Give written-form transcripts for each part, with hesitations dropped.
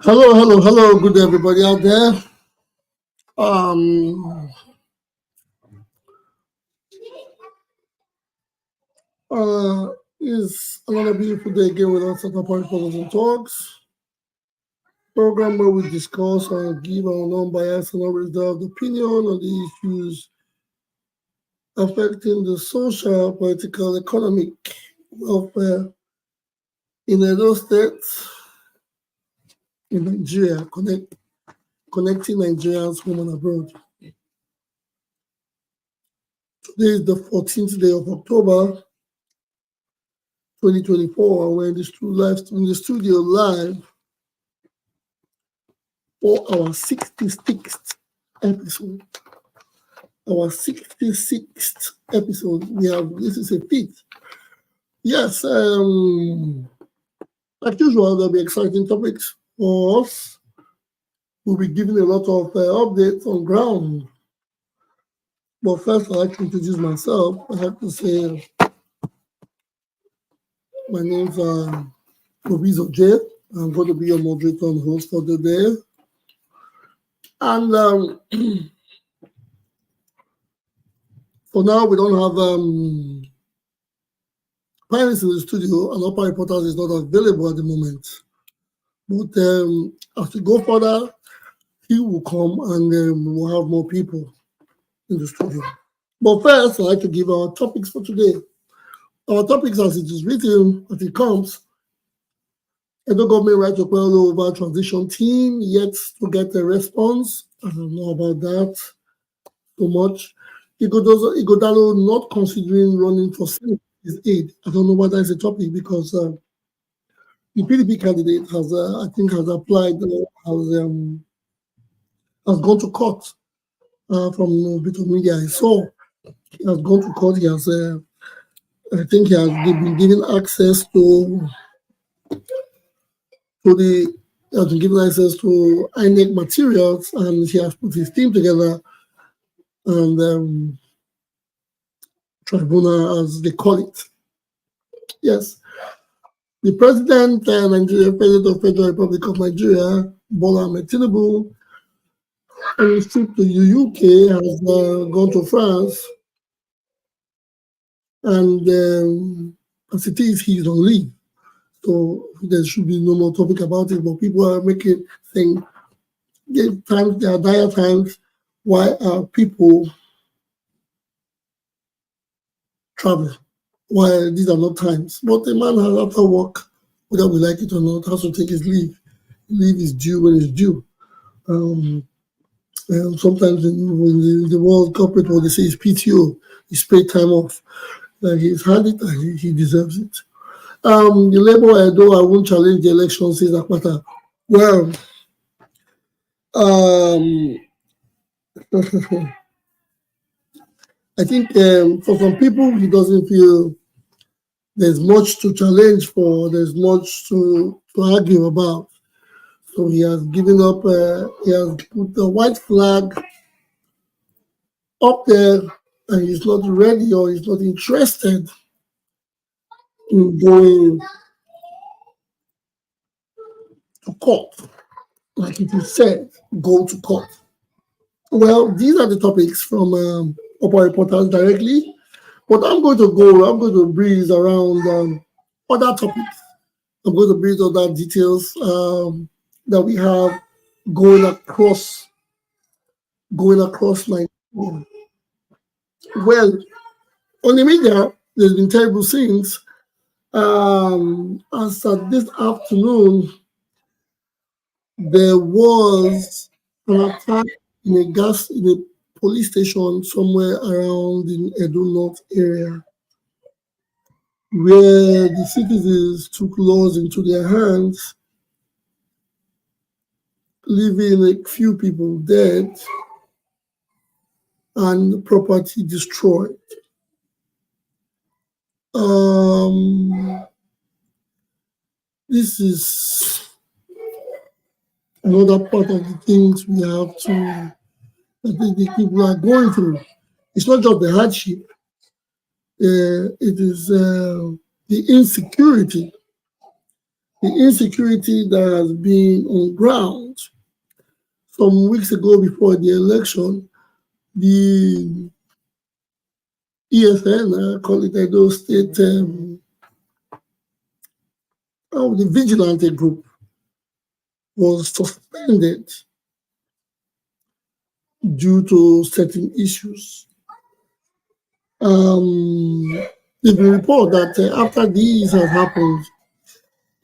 Hello, hello, hello, good everybody out there. Um, uh, it's another beautiful day again with us at Okpebholo and Talks program where we discuss and give our non-biased and unreserved opinion on the issues affecting the social, political, economic welfare in Edo State, in Nigeria, connecting Nigerians home and abroad. Today is the 14th day of October 2024, and we're in the studio live for our 66th episode. Our 66th episode. This is a feat. Yes, like usual, there'll be exciting topics for us. We'll be giving a lot of updates on ground. But first, I'd like to introduce myself. I have to say, my name's Proviso J. I'm going to be your moderator and host for the day. And for now, we don't have panelists in the studio, and Upper Reporters is not available at the moment. But as we go further, he will come and we'll have more people in the studio. But first, I'd like to give our topics for today. Our topics, as it is written, as it comes, Edo government right to Okpebholo over transition team, yet to get a response. I don't know about that so much. Ighodalo not considering running for Senate is Aide. I don't know whether it's a topic because the PDP candidate has, I think, has applied, has gone to court from a bit of media I saw. He has gone to court. He has, I think, he has been given access to the. He has been given access to INEC materials, and he has put his team together. And tribunal, as they call it. Yes. The President of the Federal Republic of Nigeria, Bola Ahmed Tinubu, on his trip to the UK, has gone to France. And as it is, he's on leave. So there should be no more topic about it. But people are saying, there are dire times. Why are people traveling? Why these are not times? But the man has, after work, whether we like it or not, has to take his leave. Leave is due when it's due. Sometimes in the world corporate world, they say it's PTO, it's paid time off. He's had it and he deserves it. The Labour, although I won't challenge the election, says Akpata. Well, I think for some people, he doesn't feel there's much to challenge for, there's much to argue about. So he has given up, he has put the white flag up there, and he's not ready or he's not interested in going to court. Like it is said, go to court. Well, these are the topics from Upper Reporters directly, but I'm going to breeze around other topics. I'm going to breeze other details that we have going across Nigeria. Well, on the media, there's been terrible things. As this afternoon, there was an attack in a police station somewhere around in Edo North area, where the citizens took laws into their hands, leaving a few people dead and property destroyed. This is another part of the things we have to, that the people are going through. It's not just the hardship, it is the insecurity the insecurity that has been on ground. Some weeks ago before the election, the ESN, I call it Edo State, the vigilante group was suspended due to certain issues. There's been report that after these have happened,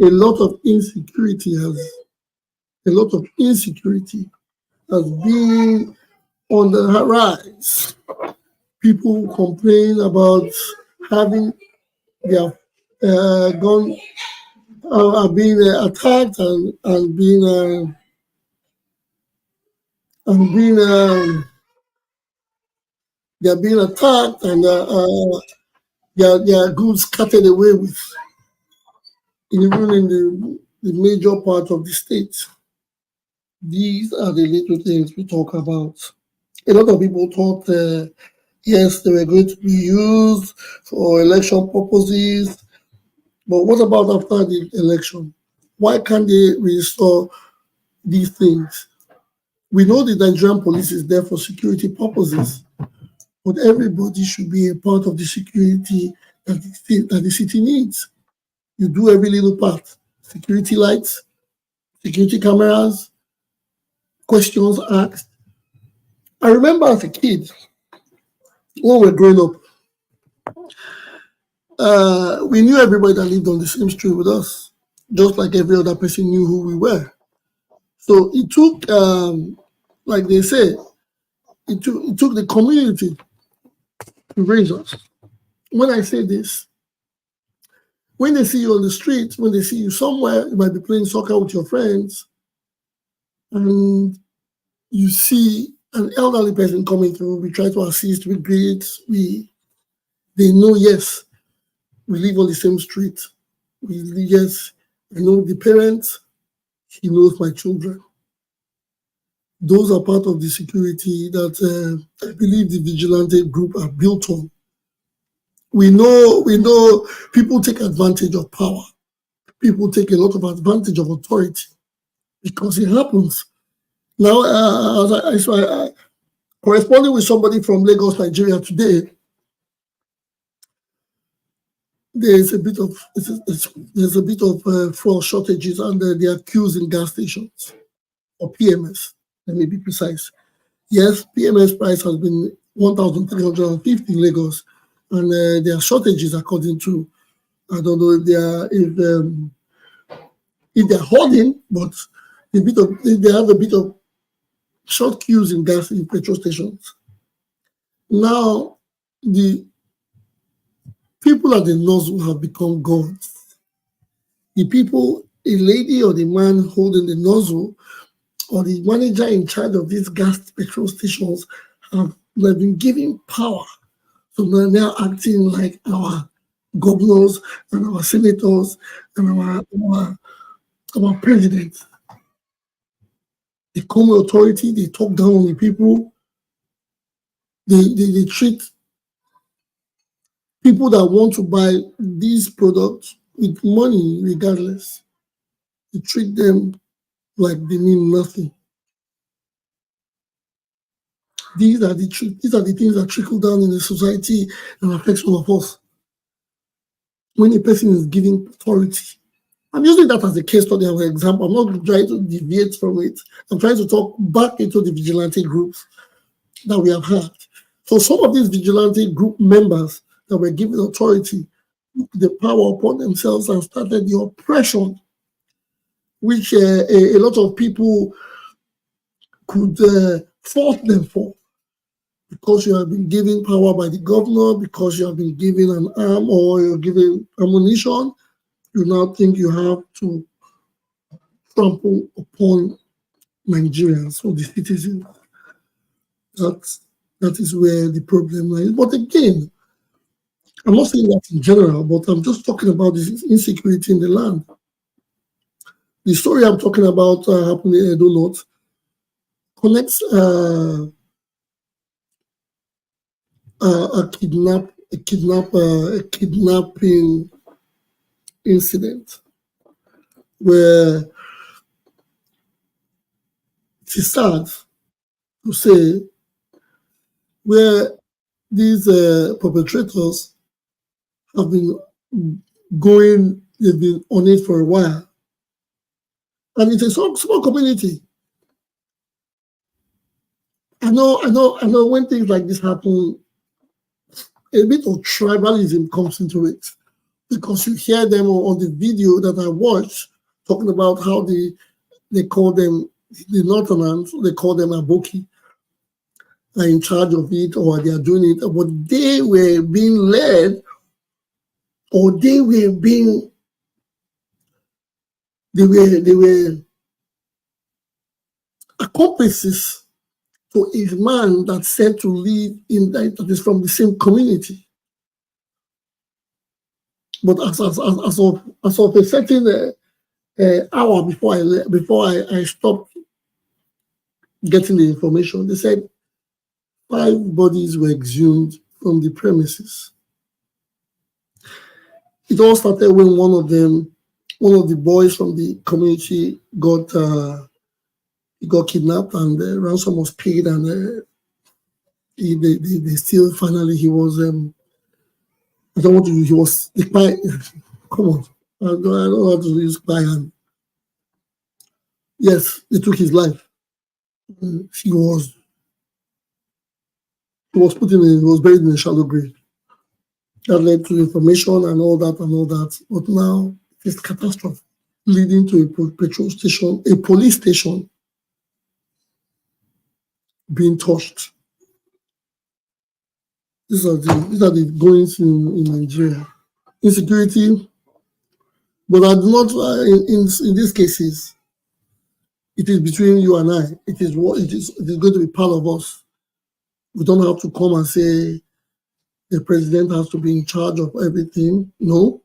a lot of insecurity has been on the rise. People complain about having their gun being attacked and being they're being attacked and their goods scattered away with, even in the major part of the state. These are the little things we talk about. A lot of people thought, yes, they were going to be used for election purposes, but what about after the election? Why can't they restore these things? We know the Nigerian police is there for security purposes, but everybody should be a part of the security that the city needs. You do every little part. Security lights, security cameras, questions asked. I remember as a kid, when we were growing up, we knew everybody that lived on the same street with us, just like every other person knew who we were. So it took, like they say, it took the community to raise us. When I say this, when they see you on the street, when they see you somewhere, you might be playing soccer with your friends, and you see an elderly person coming through, we try to assist, we greet, they know, yes, we live on the same street. Yes, I know the parents, he knows my children. Those are part of the security that I believe the vigilante group are built on. We know people take advantage of power. People take a lot of advantage of authority because it happens. Now, corresponding with somebody from Lagos, Nigeria today, there's a bit of fuel shortages, and they are queues in gas stations or PMS. Let me be precise. Yes, PMS price has been 1,350 in Lagos, and there are shortages according to, I don't know if they're holding, but they have a bit of short queues in gas in petrol stations. Now, the people at the nozzle have become gods. The people, a lady or the man holding the nozzle, or the manager in charge of these gas petrol stations have been given power. So they're now acting like our governors and our senators and our presidents. They come with authority, they talk down on the people, they treat people that want to buy these products with money regardless. They treat them like they mean nothing. These are the things that trickle down in the society and affect all of us. When a person is giving authority, I'm using that as a case study as an example. I'm not trying to deviate from it. I'm trying to talk back into the vigilante groups that we have had. So some of these vigilante group members that were given authority took the power upon themselves and started the oppression, which a lot of people could fault them for. Because you have been given power by the governor, because you have been given an arm or you're given ammunition, you now think you have to trample upon Nigerians or the citizens. That is where the problem lies. But again, I'm not saying that in general, but I'm just talking about this insecurity in the land. The story I'm talking about happened in Edo North connects a kidnapping incident. where it is sad to say where these perpetrators have been going, they've been on it for a while. And it's a small community. I know when things like this happen, a bit of tribalism comes into it. Because you hear them on the video that I watched talking about how they call them, the Northerners, they call them Aboki, are in charge of it or they are doing it, but they were being led or they were accomplices to a man that's said to live in that is from the same community. But as of a certain hour before I stopped getting the information, they said 5 bodies were exhumed from the premises. It all started when one of the boys from the community got kidnapped and the ransom was paid, and they still finally he was I don't want to use he was come on, I don't know how to use client. Yes, they took his life. He was buried in a shallow grave. That led to information and all that. But now it's catastrophe, leading to a police station being touched. These are the goings in Nigeria. Insecurity, but I do not in these cases. It is between you and I. It is going to be part of us. We don't have to come and say the president has to be in charge of everything. No.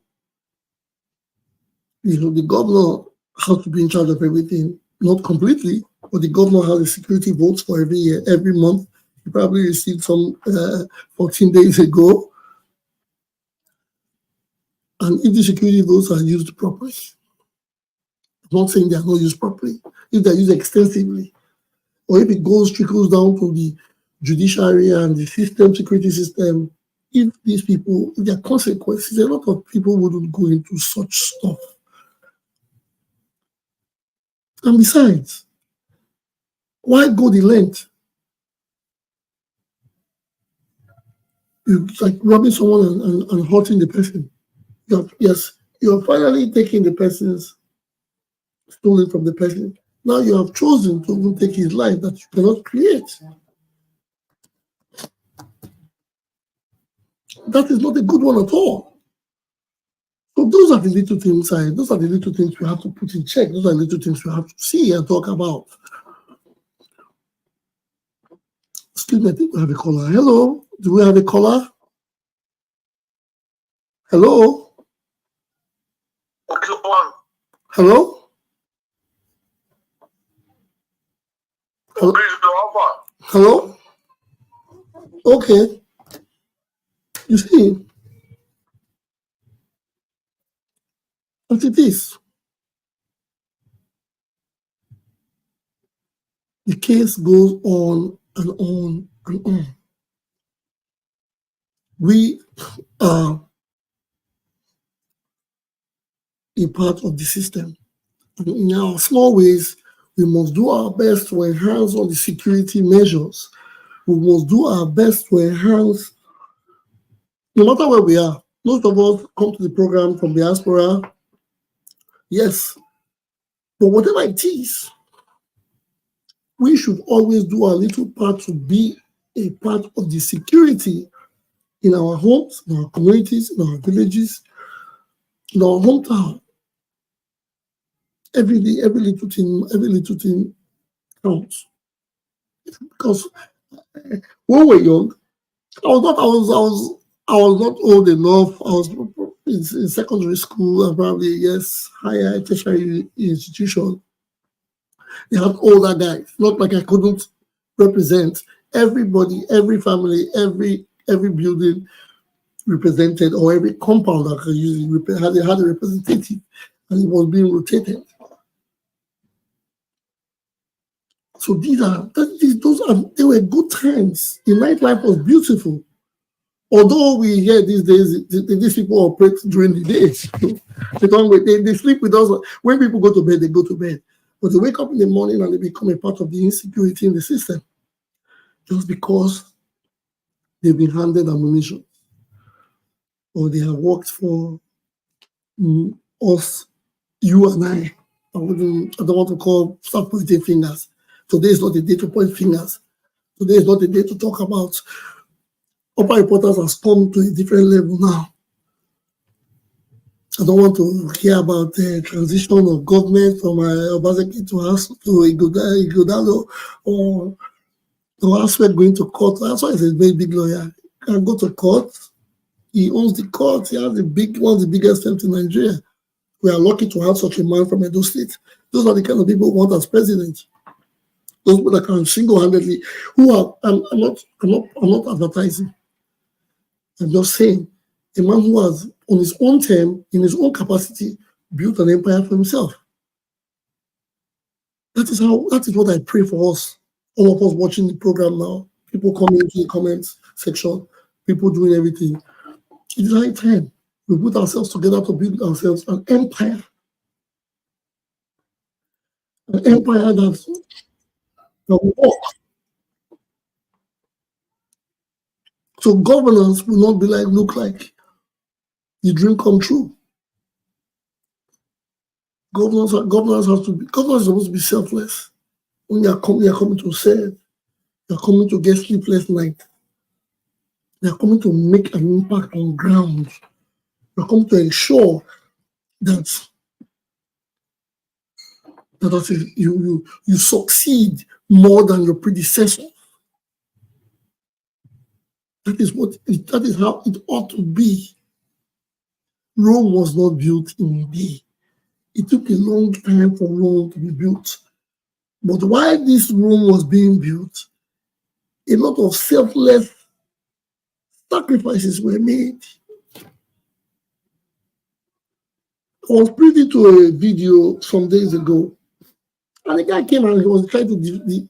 The governor has to be in charge of everything. Not completely, but the governor has the security votes for every year, every month. He probably received some 14 days ago. And if the security votes are used properly, I'm not saying they are not used properly, if they're used extensively, or if it trickles down to the judiciary and the security system, if these people, if there are consequences, a lot of people wouldn't go into such stuff. And besides, why go the length? It's like robbing someone and hurting the person. You're finally taking the person's stolen from the person. Now you have chosen to even take his life that you cannot create. That is not a good one at all. So those are the little things. Those are the little things we have to put in check. Those are the little things we have to see and talk about. Excuse me, I think we have a caller. Hello, do we have a caller? Hello? Hello? Hello? Hello? Okay. You see, what it is. The case goes on and on and on. We are a part of the system. And in our small ways, we must do our best to enhance all the security measures. We must do our best to enhance, no matter where we are. Most of us come to the program from diaspora, yes, but whatever it is, we should always do our little part to be a part of the security in our homes, in our communities, in our villages, in our hometown. Every day, every little thing counts. Because when we were young, I was not old enough. I was in secondary school and probably higher tertiary institution. They had older guys. Not like I couldn't represent everybody, every family, every building represented, or every compound that could use had a representative. and it was being rotated. So they were good times. The nightlife was beautiful. Although we hear these days, these people operate during the day. They sleep with us. When people go to bed, they go to bed. But they wake up in the morning and they become a part of the insecurity in the system. Just because they've been handed ammunition. Or they have worked for us, you and I. I don't want to start pointing fingers. Today is not the day to point fingers. Today is not the day to talk about. Upper reporters has come to a different level now. I don't want to hear about the transition of government from Obaseki to Ighodalo or Aswed going to court. That's why he's a very big lawyer. He can go to court. He owns the court. He has one of the biggest firms in Nigeria. We are lucky to have such a man from Edo State. Those are the kind of people we want as president. Those people that can single-handedly, I'm not advertising. I'm just saying, a man who has, on his own term, in his own capacity, built an empire for himself. That is what I pray for us, all of us watching the program now, people coming into the comments section, people doing everything. It is high time we put ourselves together to build ourselves an empire. An empire that will work. So governance will not look like the dream come true. Governance is supposed to be selfless. When you are coming to serve, you are coming to get sleepless night. You are coming to make an impact on ground. You are coming to ensure that you succeed more than your predecessor. That is how it ought to be. Rome was not built in a day. It took a long time for Rome to be built. But while this Rome was being built, a lot of selfless sacrifices were made. I was privy to a video some days ago, and a guy came and he was trying to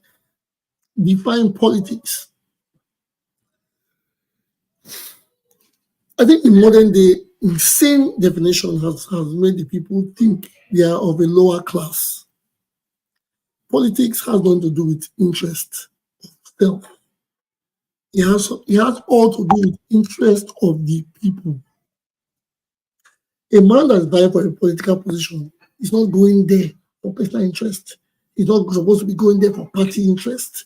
define politics. I think the modern day insane definition has made the people think they are of a lower class. Politics has nothing to do with interest of self. It has all to do with interest of the people. A man that's vying for a political position is not going there for personal interest. He's not supposed to be going there for party interest.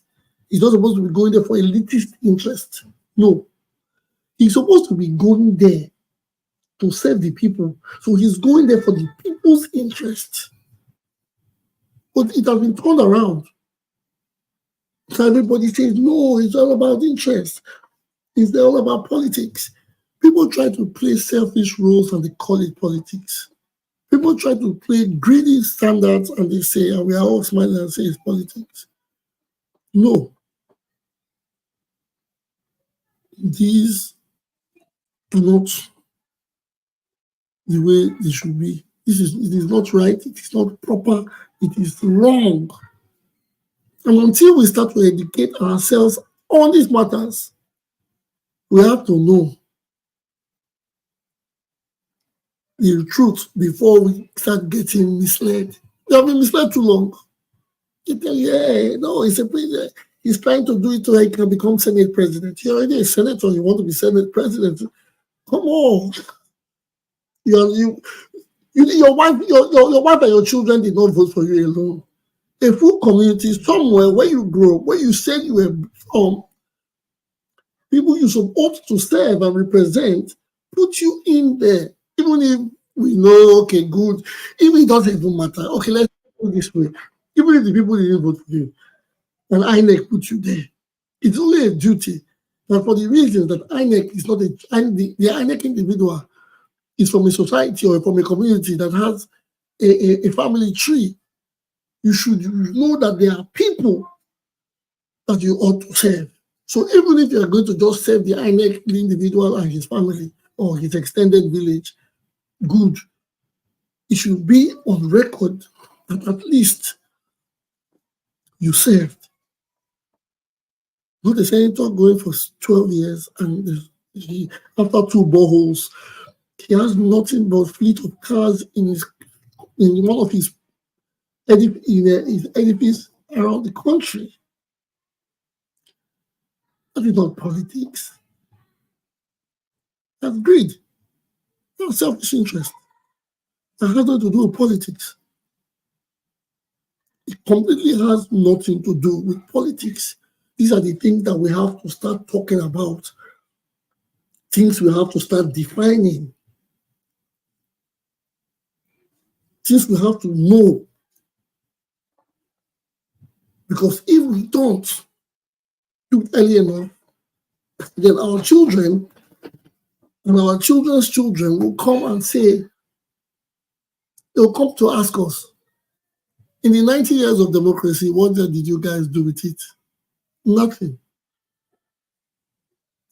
He's not supposed to be going there for elitist interest. No. He's supposed to be going there to serve the people. So he's going there for the people's interest. But it has been turned around. So everybody says, no, it's all about interest. It's all about politics. People try to play selfish roles and they call it politics. People try to play greedy standards and they say, and we are all smiling and say it's politics. No. These are not the way they should be. It is not right, it is not proper, it is wrong. And until we start to educate ourselves on these matters, we have to know the truth before we start getting misled. We have been misled too long. You tell you, no, he's trying to do it so he can become Senate president. You're already a senator, you want to be Senate president. Come on. Your wife and your children did not vote for you alone. A full community somewhere where you grow, where you said you were from, people you supposed to serve and represent, put you in there. Even if we know, okay, good, even it doesn't even matter. Okay, let's put it this way. Even if the people didn't vote for you, and INEC put you there, it's only a duty. But for the reason that INEC is not the INEC individual is from a society or from a community that has a family tree, you should know that there are people that you ought to serve. So even if you are going to just serve the INEC, the individual and his family or his extended village, good. it should be on record that at least you served. Not a senator going for 12 years and after 2 boreholes, he has nothing but fleet of cars in one of his edifice around the country. That is not politics. That's greed. That's selfish interest. That has nothing to do with politics. It completely has nothing to do with politics. These are the things that we have to start talking about. Things we have to start defining. Things we have to know. Because if we don't do it early enough, then our children and our children's children will come and say, they'll come to ask us, in the 90 years of democracy, what did you guys do with it? Nothing.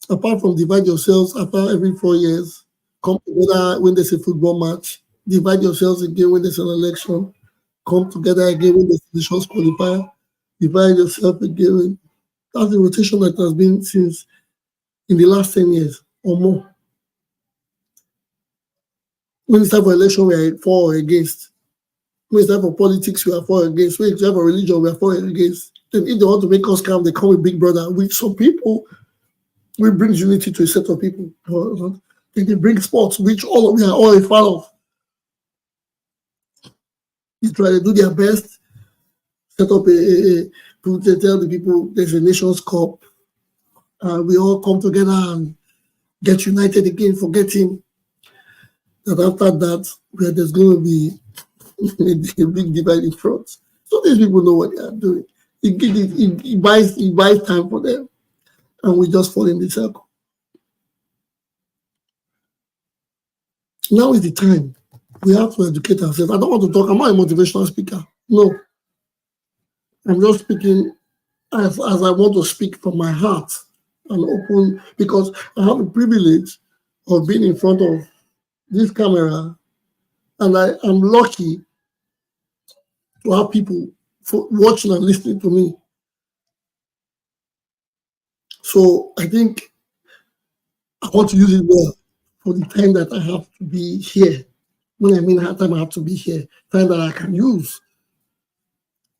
Apart from divide yourselves after every 4 years, come together when there's a football match, divide yourselves again when there's an election, come together again when there's a nations qualifier, divide yourself again. That's the rotation that has been since in the last 10 years or more. When it's time for election, we are for or against. When it's time for politics, we are for or against. When it's time for religion, we are for or against. Then if they want to make us calm, they come with Big Brother, which some people will bring unity to a set of people. Then they bring sports, which we are all a fan of. They try to do their best, set up to tell the people there's a Nations Cup. We all come together and get united again, forgetting that after that, there's going to be a big divide in front. So these people know what they are doing. It buys time for them, and we just fall in the circle. Now is the time. We have to educate ourselves. I don't want to talk. I'm not a motivational speaker. No. I'm just speaking as I want to speak from my heart and open, because I have the privilege of being in front of this camera, and I am lucky to have people watching and listening to me. So I think I want to use it well for the time that I have to be here. When I mean time I have to be here, time that I can use.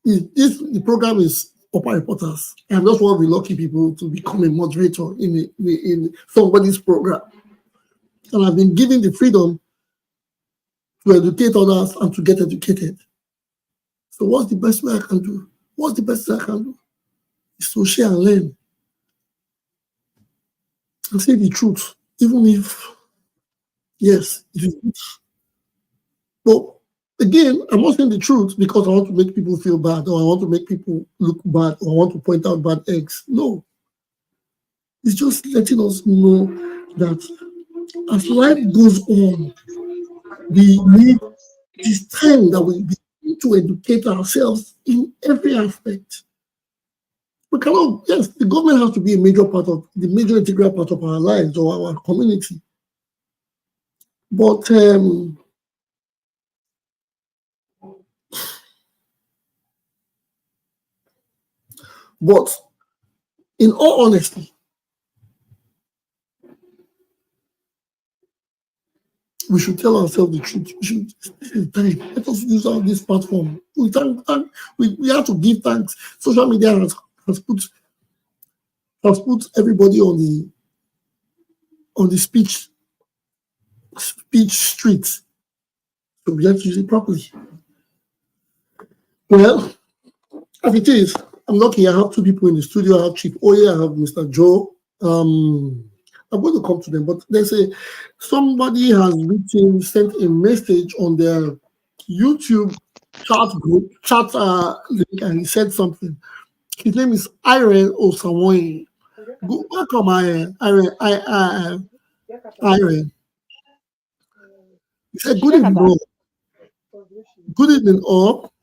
The program is Upper Reporters. I'm just one of the lucky people to become a moderator in somebody's program. And I've been given the freedom to educate others and to get educated. So what's the best way I can do? What's the best thing I can do? Is to share and learn. And say the truth, even if, yes, it is good. But again, I'm not saying the truth because I want to make people feel bad, or I want to make people look bad, or I want to point out bad eggs. No. It's just letting us know that as life goes on, we need this time that we need to educate ourselves in every aspect. We cannot, yes, the government has to be a major integral part of our lives or our community. But in all honesty, we should tell ourselves the truth. This is time. Let us use this platform. We have to give thanks. Social media has put everybody on the speech streets. So we have to use it properly. Well, as it is, I'm lucky. I have two people in the studio. I have Chief Oye, I have Mr. Joe. I'm going to come to them, but somebody has sent a message on their YouTube chat link, and he said something. His name is Ire Osamoye. Welcome, Ire. He said, "Good evening, all. Good evening, all.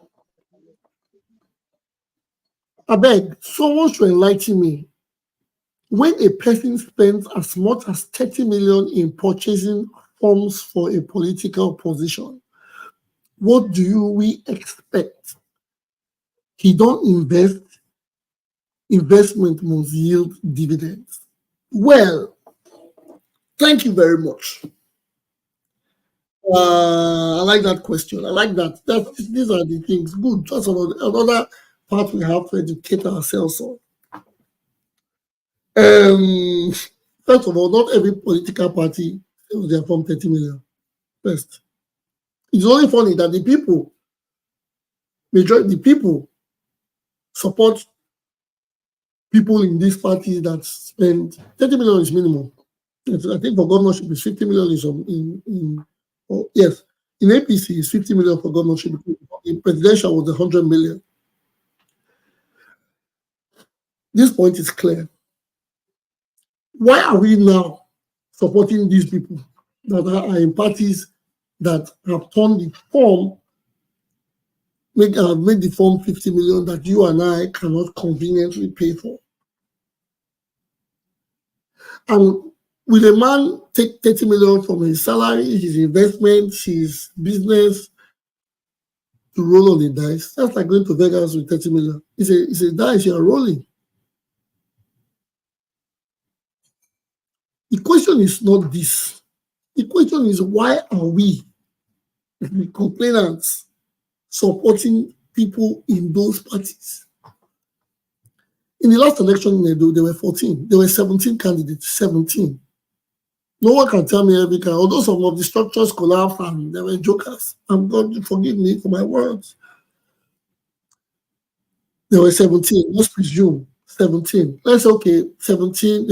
I beg, someone should enlighten me. When a person spends as much as 30 million in purchasing forms for a political position, what do we expect? He don't invest, investment must yield dividends. Well, thank you very much. I like that question. I like that. These are the things. Good. That's another part we have to educate ourselves on. Um, First of all, not every political party sells their form 30 million. First, it's only funny that the people support people in these parties that spend 30 million is minimum. I think for governorship is 50 million yes, in APC is 50 million for governorship. In presidential was 100 million. This point is clear. Why are we now supporting these people that are in parties that have turned the form, made the form 50 million that you and I cannot conveniently pay for? And will a man take 30 million from his salary, his investment, his business to roll on the dice? That's like going to Vegas with 30 million. It's a dice you're rolling. The question is not this. The question is, why are we, the complainants, supporting people in those parties? In the last election in Edo, there were 14. There were 17 candidates, 17. No one can tell me every kind, although some of the structures collapsed and there were jokers. And God forgive me for my words. There were 17. Let's presume 17. Let's say, okay, 17.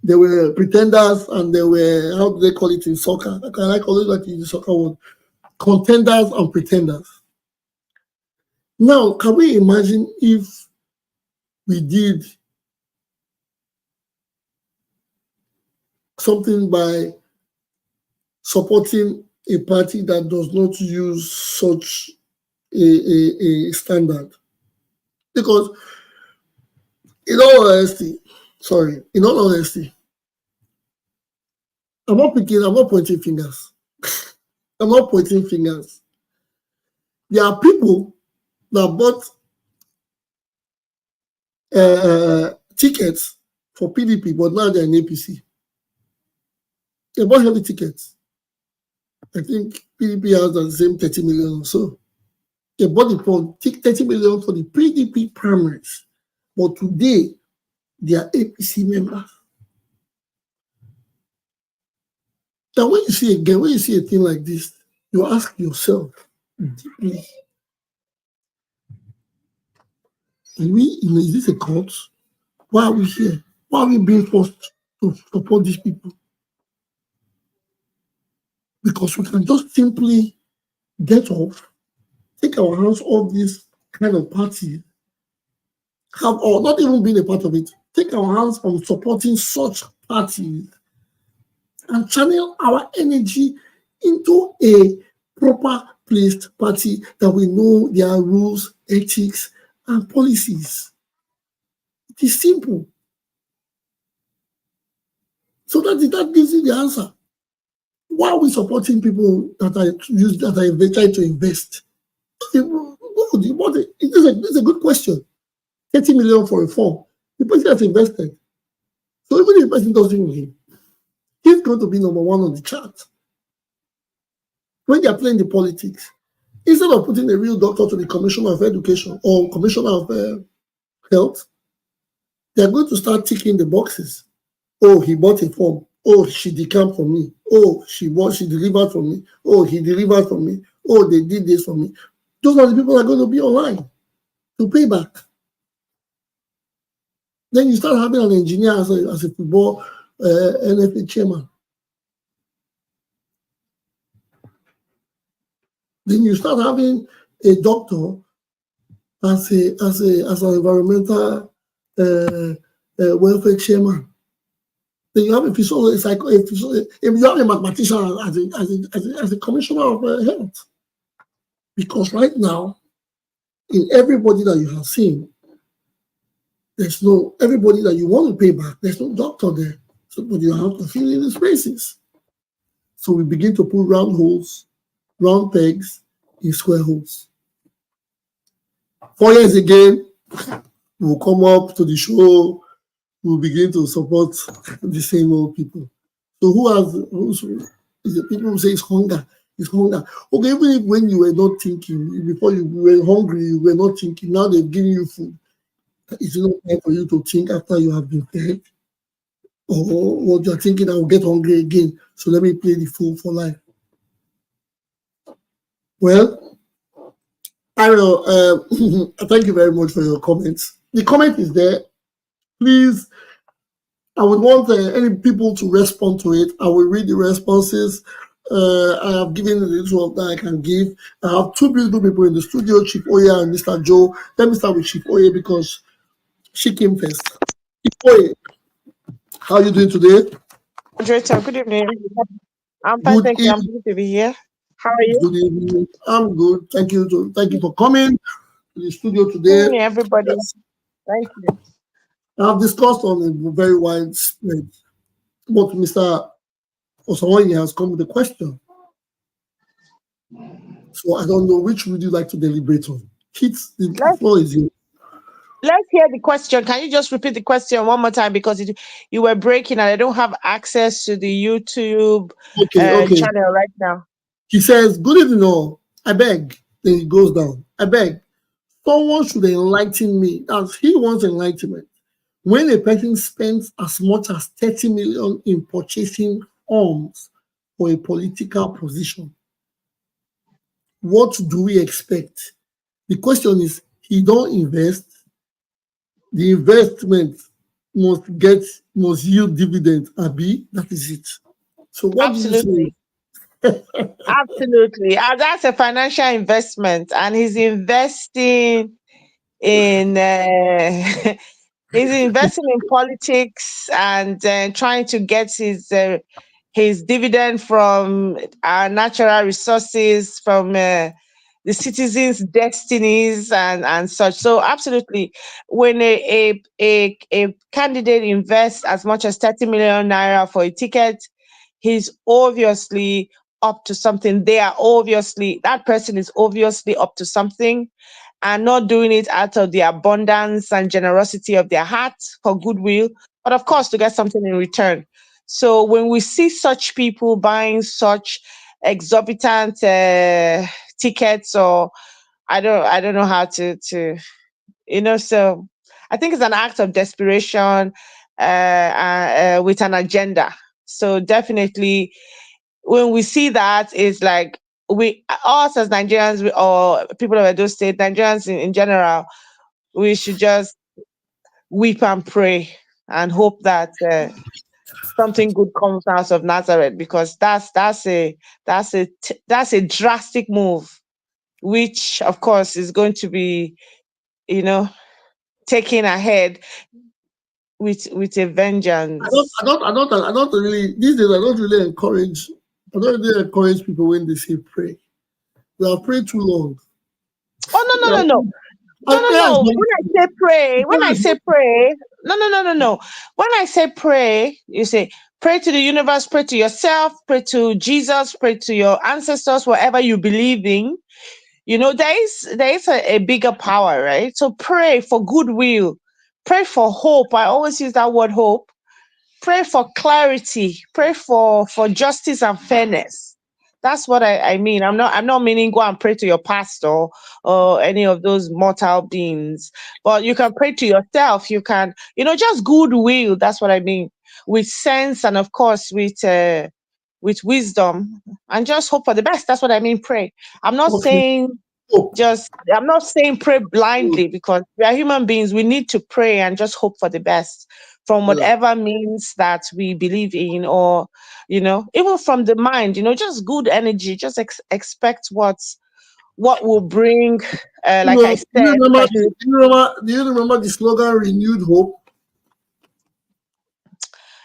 There were pretenders and there were, how do they call it in soccer? Can I call it like in the soccer word? Contenders and pretenders. Now, can we imagine if we did something by supporting a party that does not use such a standard? Because in all honesty, I'm not pointing fingers. I'm not pointing fingers. There are people that bought tickets for PDP, but now they're in APC. They bought heavy tickets. I think PDP has the same 30 million or so. They bought the phone, take 30 million for the PDP primaries. But today, they are APC members. Now, when you see a thing like this, you ask yourself deeply, is this a cult? Why are we here? Why are we being forced to support these people? Because we can just simply get off, take our hands off this kind of party, or not even being a part of it, take our hands from supporting such parties and channel our energy into a proper placed party that we know their rules, ethics, and policies. It is simple. So that gives you the answer. Why are we supporting people that are trying to invest? It's a good question. 30 million for a form. The person has invested. So even if the person doesn't win, he's going to be number one on the chart. When they are playing the politics, instead of putting a real doctor to the Commissioner of Education or Commissioner of Health, they are going to start ticking the boxes. Oh, he bought a form. Oh, she decamped for me. Oh, she delivered for me. Oh, he delivered for me. Oh, they did this for me. Those are the people that are going to be online to pay back. Then you start having an engineer as a football NFA chairman. Then you start having a doctor as an environmental welfare chairman. Then you have if you have a mathematician as a commissioner of health. Because right now, in everybody that you have seen, there's no everybody that you want to pay back, there's no doctor there. So but you have to fill in the spaces. So we begin to put round holes round pegs in square holes. 4 years again, we'll come up to the show, we'll begin to support the same old people. So people who say it's hunger, it's hunger. Okay, even if when you were not thinking, before you were hungry, you were not thinking, now they've given you food. Is it not time for you to think after you have been fed? Or what you're thinking, I will get hungry again, so let me play the fool for life. Well, I don't know. Thank you very much for your comments. The comment is there. Please, I would want any people to respond to it. I will read the responses. I have given the little that I can give. I have two beautiful people in the studio, Chief Oye and Mr. Joe. Let me start with Chief Oye because she came first. Chief Oye, how are you doing today? Good evening. I'm fine, thank you. I'm happy to be here. How are you? Good evening. I'm good. Thank you for coming to the studio today. Good evening, everybody. Yes. Thank you. I've discussed on a very wide spread, but Mr. Osawanyi has come with a question. So I don't know, which would you like to deliberate on? Keith, the floor is yours. Let's hear the question. Can you just repeat the question one more time, because you were breaking and I don't have access to the YouTube channel right now. He says, good evening all. I beg. Then he goes down. I beg. Someone should enlighten me, as he wants enlightenment. When a person spends as much as 30 million in purchasing arms for a political position, what do we expect? The question is, he don't invest. The investment must yield dividend. Abi, that is it. So what Absolutely. do you say? Absolutely. That's a financial investment, and he's investing in he's investing in politics and trying to get his dividend from our natural resources, from the citizens' destinies and such. So absolutely, when a candidate invests as much as 30 million naira for a ticket, he's obviously up to something. That person is obviously up to something, and not doing it out of the abundance and generosity of their heart for goodwill, but of course to get something in return. So when we see such people buying such exorbitant tickets, or I don't know how to so I think it's an act of desperation with an agenda. So definitely when we see that, it's like us as Nigerians, or people of Edo State, Nigerians in general, we should just weep and pray and hope that something good comes out of Nazareth, because that's a drastic move, which of course is going to be, taken ahead with a vengeance. I don't really, these days I don't really encourage people when they say pray. We have prayed too long. Oh no. No. When I say pray, no. When I say pray, you say pray to the universe, pray to yourself, pray to Jesus, pray to your ancestors, whatever you believe in. There is a bigger power, right? So pray for goodwill, pray for hope. I always use that word hope. Pray for clarity, pray for justice and fairness. That's what I mean. I'm not meaning go and pray to your pastor or any of those mortal beings, but you can pray to yourself. You can, just goodwill. That's what I mean, with sense, and of course with wisdom, and just hope for the best. That's what I mean. Pray. I'm not saying pray blindly, because we are human beings. We need to pray and just hope for the best from whatever means that we believe in, or even from the mind, just good energy. Just expect what will bring, like I said. Do you remember the slogan "Renewed Hope"?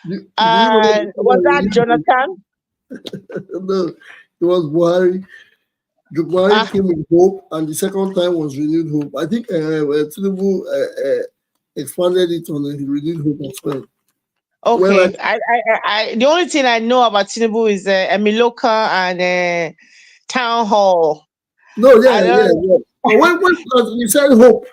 Was that Jonathan? No, it was Buhari. Buhari came with hope, and the second time was renewed hope. I think Tinubu expanded it on renewed hope as well. Okay, I the only thing I know about Tinubu is Emiloka and town hall. No, I yeah, don't yeah, know. yeah. But when you said hope,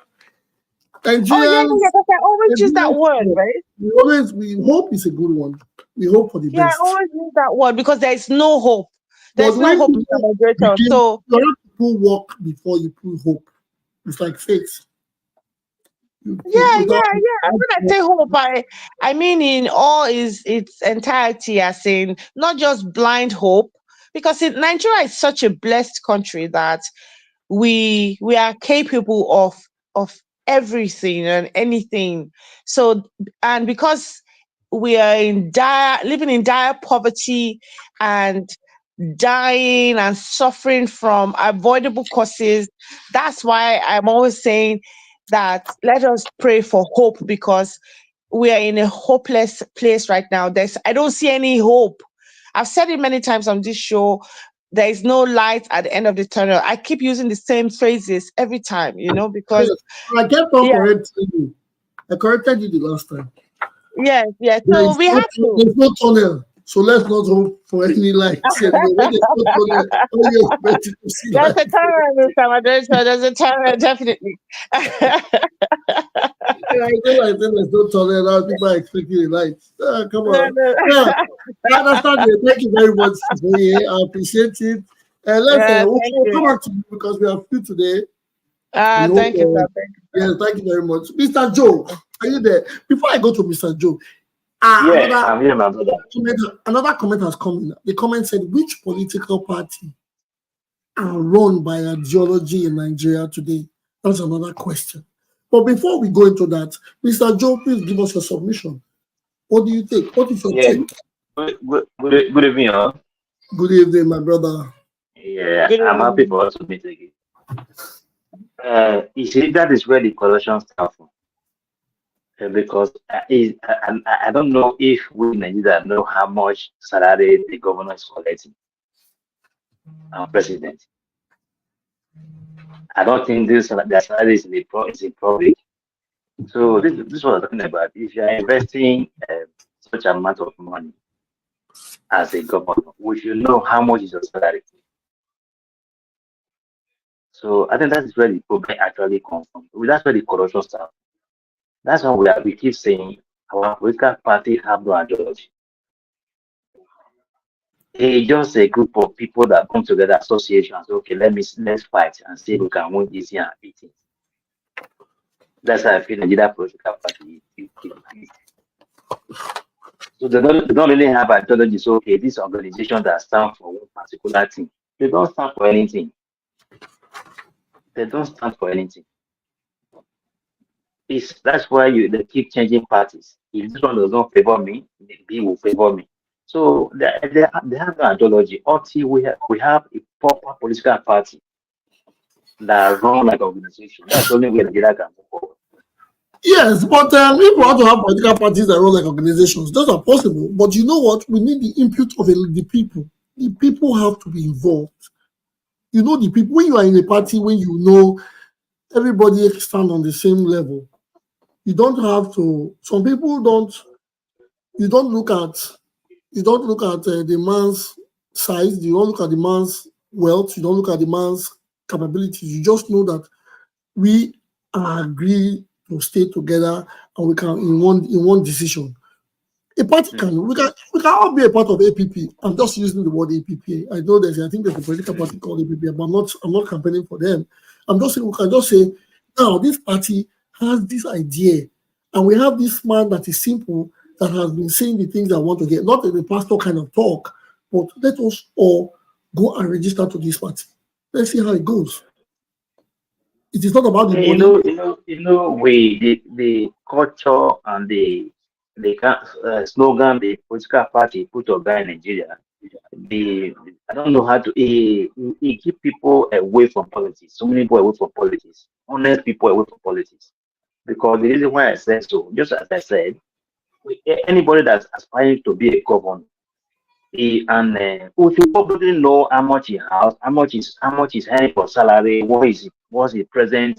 Oh yeah, Nigerians, yeah, because I always use that Nigerians, word, right? we hope is a good one. We hope for the Yeah, I best. always use that word because there is no hope. But There's no when hope, you Mr. Moderator. begin, So you have to put work before you put hope. It's like faith. yeah, Without yeah, yeah. When I say hope, I mean in all its entirety, as in not just blind hope, because Nigeria is such a blessed country that we are capable of everything and anything. So and because we are living in dire poverty and dying and suffering from avoidable causes, that's why I'm always saying that let us pray for hope, because we are in a hopeless place right now. I don't see any hope. I've said it many times on this show. There is no light at the end of the tunnel. I keep using the same phrases every time, because yes, I kept on yeah, correcting you. I corrected you the last time. yes, yes. There So is we no, have to. there's no tunnel. So let's not hope for any lights anymore. When there's no tunnel, how are you expecting to see There's a light? tunnel, Mr. Moderator. There's a tunnel, definitely. Yeah, I know I said there's no tunnel. Now people are expecting a light. Come No, on. no. Yeah, I understand it. Thank you very much. Zoe. I appreciate it. Yeah, thank We'll you. come back to you because we have few today. We hope, Thank you, sir. Thank yeah, thank you very much. Mr. Joe, are you there? Before I go to Mr. Joe, Yeah, I'm here, my brother. another comment has come in. The comment said, which political party are run by ideology in Nigeria today? That's another question. But before we go into that, Mr. Joe, please give us your submission. What do you think? What is your Yeah, take? good evening, huh? Good evening, my brother. Yeah, Good I'm happy evening. for us to meet again. You see, that is where the corruption starts from. Because I don't know if we in Nigeria know how much salary the governor is collecting, president. I don't think their salary is in public. So this is what I'm talking about. If you are investing such amount of money as a governor, we should know how much is your salary. So I think that is where the problem actually comes from. That's where the corruption starts. That's why we keep saying our political party have no ideology. They just a group of people that come together, associations. Okay, let's fight and see if we can win this year and beat it. That's how I feel Nigeria political party is. So they don't really have ideology. So okay, this organization that stand for one particular thing, they don't stand for anything. They don't stand for anything. That's why they keep changing parties. If this one does not favor me, the B will favor me. So they have no ideology until we have a proper political party that run like organization. That's the only way Nigeria can move forward. Yes, but if we want to have political parties that run like organizations, those are possible. But you know what? We need the input of the people. The people have to be involved. You know, the people, when you are in a party, when you know everybody stand on the same level, you don't have to, some people don't, you don't look at, the man's size, you don't look at the man's wealth, you don't look at the man's capabilities. You just know that we agree to stay together and we can in one decision. A party we can all be a part of APP. I'm just using the word APP. I know I think there's a political party called APP, but I'm not campaigning for them. I'm just saying we can just say now this party has this idea, and we have this man that is simple that has been saying the things I want to get, not the pastor kind of talk, but let us all go and register to this party. Let's see how it goes. It is not about the Hey, money. the culture and the slogan the political party put up there in Nigeria. I don't know how to. It keep people away from politics. So many people away from politics. Honest people away from politics. Because the reason why I said so, just as I said, anybody that's aspiring to be a governor, we should probably know how much he has, how much is earning for salary, what's the present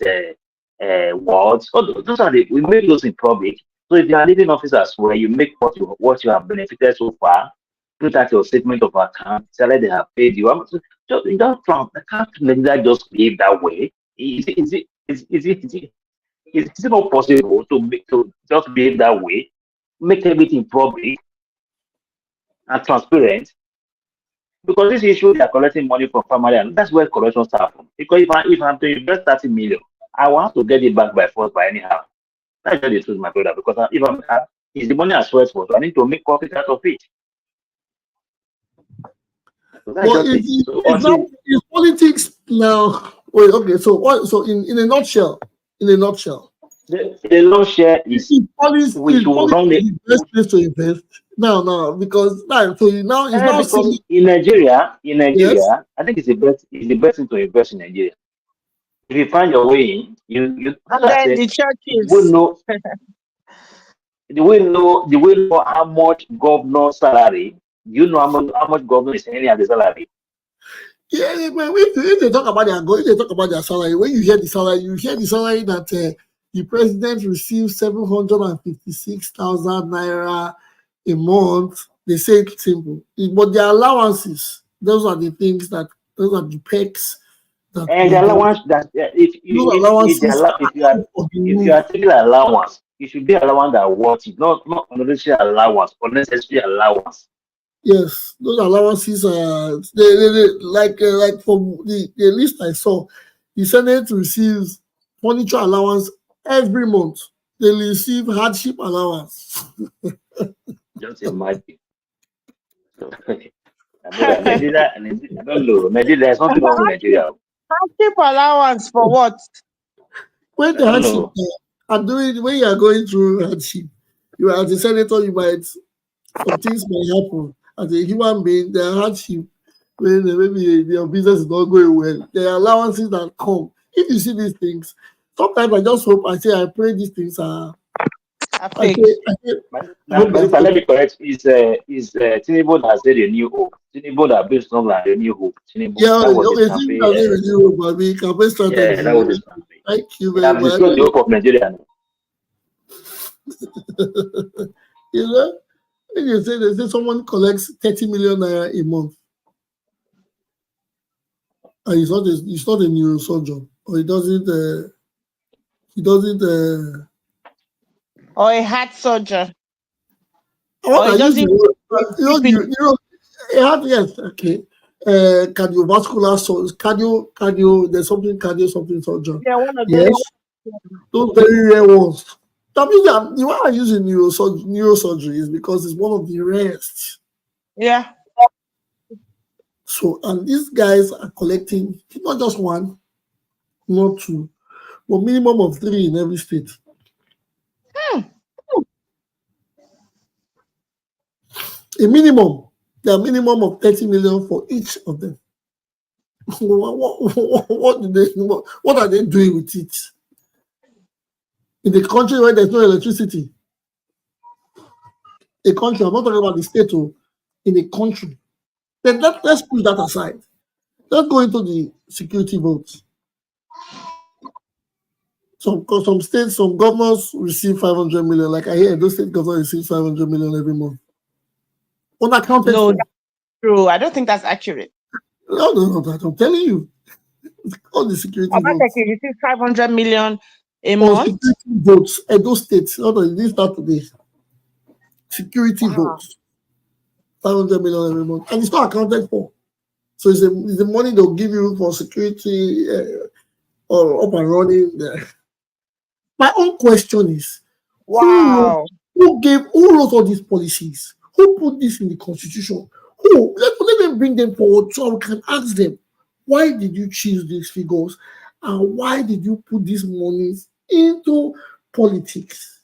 words. Those are we make those in public. So if you are leaving office as well, you make what you have benefited so far. put out your statement of account, salary they have paid you. You don't from can't Nigeria just behave that way. Is it not possible to just behave that way, make everything public and transparent? Because this issue they are collecting money from family, and that's where corruption starts from. Because if I'm to invest 30 million, I want to get it back by force by anyhow. That's just the truth, my brother. Because if the money I sweat for, so I need to make profit out of it. So that's Well, just it. So it's politics now. Wait, okay. So in a nutshell, the loan share is we should run the best place to invest now because now so now it's now because in Nigeria, yes. I think it's the best thing to invest in Nigeria. If you find your way in, you And then the churches. Do we know how much governor salary? Do you know how much governor is earning as a salary? Yeah, but if they talk about their salary, when you hear the salary, that the president receives 756,000 naira a month. They say it's simple, but the allowances, those are the perks. And the allowance that if you are taking allowance, it should be allowance that worth it, not unnecessary allowance, unnecessary allowance. Yes, those allowances are like from the list I saw, the Senate receives furniture allowance every month. They receive hardship allowance. Just imagine. Nigeria, I don't know. Nigeria, there's something wrong with Nigeria. Hardship allowance for what? When the hardship when you are going through hardship, you are as a senator, some things may happen. As a human being, there are hardship when maybe your business is not going well. There are allowances that come. If you see these things, sometimes I just hope, I pray these things are fake. Let me correct. Is Tinubu that said a new hope? Tinubu that built strong and a new hope. Tinubu, that was his campaign. Campaign strategy. Yeah, that was his campaign. Thank you very much. Destroyed the hope of Nigeria. You know, when they say someone collects 30 million naira a month, and he's not a neurosurgeon, or he doesn't or a heart surgeon. Or he doesn't yes, okay. Cardiovascular cardio, there's something surgeon. Yeah, one of yes, those very rare ones. That means the one I use in neurosurgery is because it's one of the rarest. Yeah. So, and these guys are collecting not just one, not two, but minimum of 3 in every state. A minimum of 30 million for each of them. What are they doing with it? In the country where there's no electricity. A country, I'm not talking about the state, in a country. Then let's put that aside. Let's go into the security votes. Some states, some governors receive 500 million. Like I hear, those state governors receive 500 million every month. Unaccounted no, for. That's true. I don't think that's accurate. No, I'm telling you. All the security votes. You receive 500 million a month. Security votes, Edo State. It didn't start today. Security votes. 500 million every month. And it's not accounted for. So it's the money they'll give you for security or up and running there. My own question is, wow, who wrote all these policies? Who put this in the constitution? Who? Let them bring them forward so we can ask them, why did you choose these figures? And why did you put these monies into politics?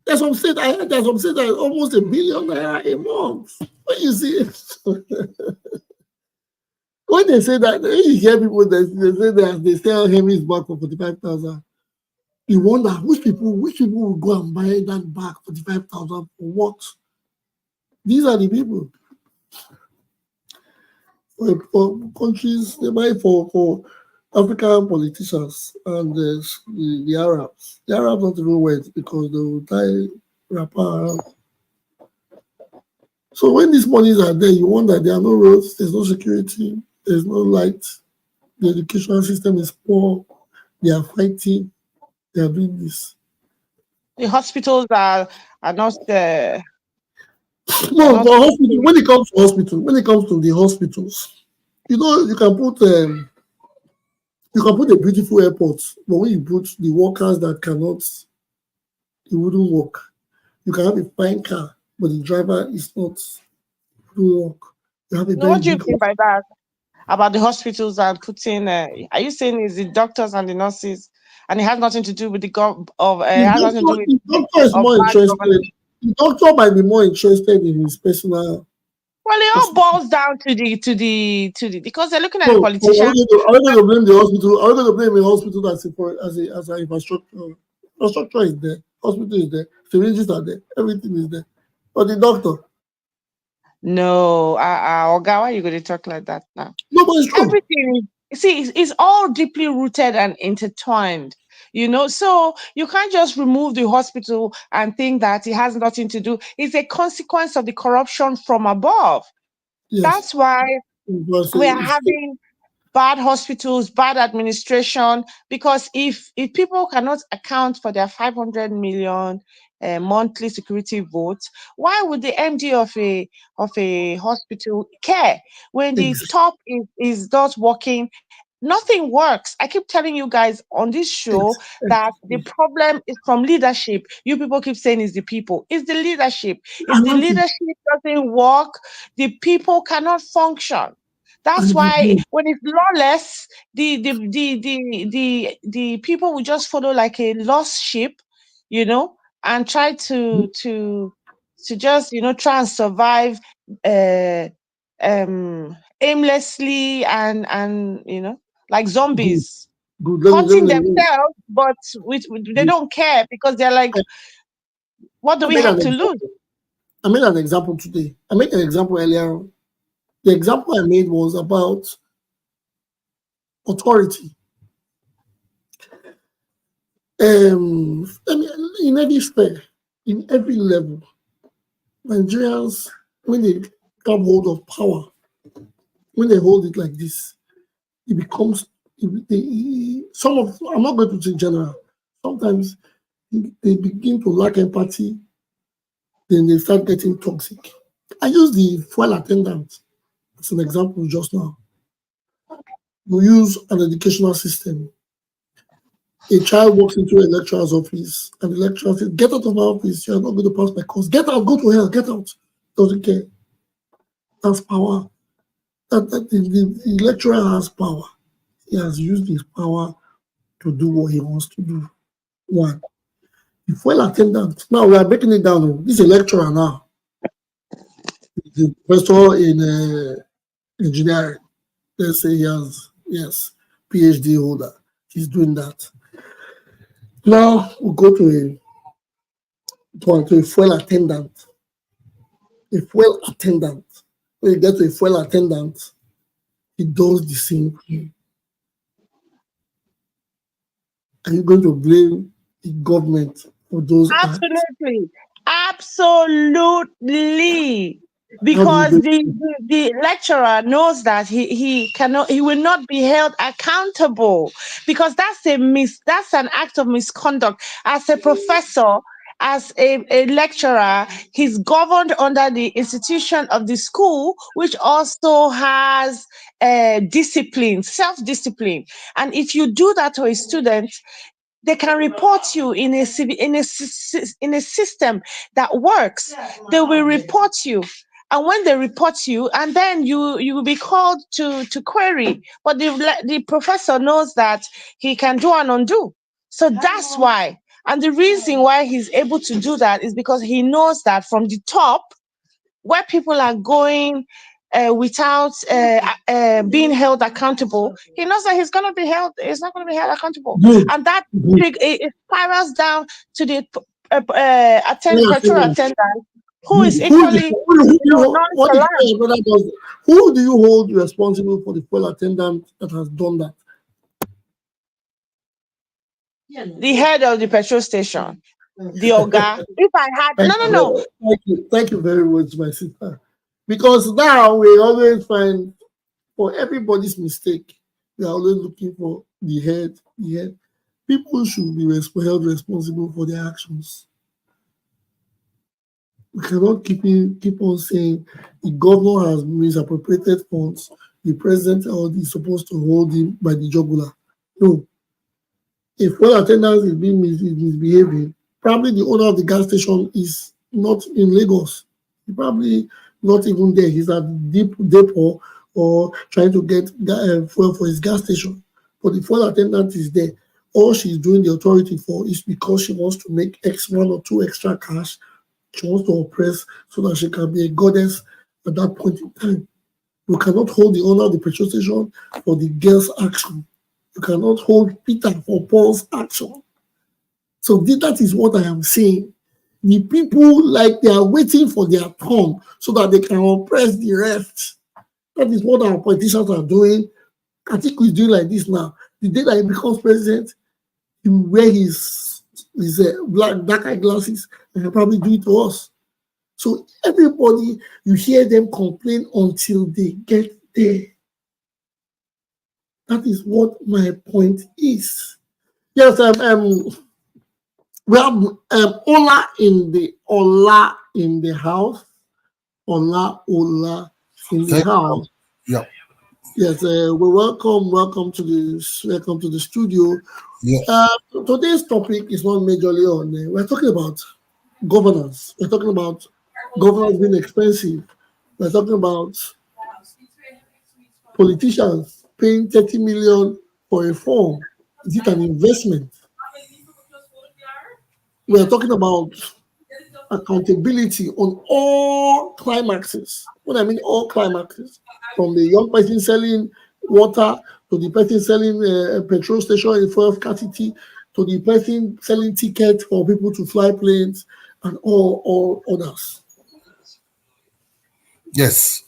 There's some states that almost $1 billion a month. When you see it, when they say that, you hear people they say that they sell Hemi's back for 45,000. You wonder which people will go and buy that bag for 45,000 for what? These are the people. For countries, they buy for African politicians and the Arabs. The Arabs not even wait because they will tie wrapper around. So when these monies are there, you wonder there are no roads, there's no security, there's no light, the educational system is poor, they are fighting, they are doing this. The hospitals are not are No, not but hospital, working. when it comes to hospital, when it comes to the hospitals, you know, you can put a beautiful airport, but when you put the workers that cannot, it wouldn't work. You can have a fine car, but the driver is not, it wouldn't work. You have a So very what do you big mean by that? About the hospitals and putting? Are you saying is the doctors and the nurses, and it has nothing to do with the The has nothing to do with the doctor is of more bad interested. governance? The doctor might be more interested in his personal. Well, it all boils down to the because they're looking at the So, politicians. are we going to blame the hospital? Are we going to blame the hospital as an infrastructure? Infrastructure is there, hospital is there, syringes are there, everything is there. But the doctor, No, Oga, why are you going to talk like that now? no, but it's true. Everything, see, it's all deeply rooted and intertwined. So you can't just remove the hospital and think that it has nothing to do. It's a consequence of the corruption from above. Yes, That's why because we are having bad hospitals, bad administration, because if people cannot account for their 500 million monthly security votes, why would the MD of a hospital care when the ex, top is not working? Nothing works. I keep telling you guys on this show ex, that ex, the problem is from leadership. You people keep saying it's the people. It's the leadership. If I the want to, leadership doesn't work, the people cannot function. That's and why when it's lawless, the people will just follow like a lost sheep, and try to just try and survive uh aimlessly and like good, zombies good. hurting Let me, themselves, but they good. don't care because they're like, what do I we made have an to lose? example. I made an example today. I made an example earlier. The example I made was about authority. I mean, in every sphere, in every level, Nigerians, when they grab hold of power, when they hold it like this, it becomes, some of, I'm not going to say general, sometimes they begin to lack empathy, then they start getting toxic. I use the fuel attendant as an example just now. We use an educational system. A child walks into a lecturer's office and the lecturer says, "Get out of my office, you're not going to pass my course. Get out, go to hell, get out." Doesn't care. That's power. The lecturer has power. He has used his power to do what he wants to do. One. The fuel attendant. Now we are breaking it down. This is a lecturer now. The professor in engineering. Let's say he has, yes, PhD holder. He's doing that. Now we go to a fuel attendant. A fuel attendant. When you get to a fuel attendant, he does the same thing. Are you going to blame the government for those acts? Absolutely. Absolutely. How do you Because blame? the lecturer knows that he will not be held accountable, because that's an act of misconduct. As a professor, as a lecturer, he's governed under the institution of the school, which also has discipline, self-discipline. And if you do that to a student, they can report you in in a system that works. They will report you, and when they report you, and then you will be called to query. But the professor knows that he can do and undo. So that's why. And the reason why he's able to do that is because he knows that from the top, where people are going without being held accountable, he knows that he's not going to be held accountable. Good, And that good. it spirals down to the Fuel petrol attendant. attendant, who Good. is equally What if nonchalant. your brother does? Who do you hold responsible for the fuel attendant that has done that? The head of the petrol station. the Oga. If I had no. Thank you very much, my sister. Because now we always find, for everybody's mistake, we are always looking for the head. People should be held responsible for their actions. We cannot keep on saying the governor has misappropriated funds, the president is supposed to hold him by the jugular. No. If flight attendant is misbehaving, probably the owner of the gas station is not in Lagos. He's probably not even there. He's at the depot or trying to get fuel for his gas station. But the flight attendant is there. All she's doing the authority for is because she wants to make one or two extra cash. She wants to oppress so that she can be a goddess at that point in time. You cannot hold the owner of the petrol station for the girl's action. You cannot hold Peter for Paul's action. So that is what I am saying. The people, like, they are waiting for their turn so that they can oppress the rest. That is what our politicians are doing. Atiku is doing like this now. The day that he becomes president, he will wear his black dark eye glasses and he'll probably do it to us. So everybody, you hear them complain until they get there. That is what my point is. Yes, we have Ola in the house. Ola in the house. Yeah. Yes, welcome to the studio. Yeah. Today's topic is not majorly on. We're talking about governance. We're talking about governance being expensive. We're talking about politicians paying 30 million for a form. Is it an investment? We're talking about accountability on all climaxes. When I mean all climaxes, from the young person selling water to the person selling a petrol station in front of KTT to the person selling tickets for people to fly planes and all others. Yes.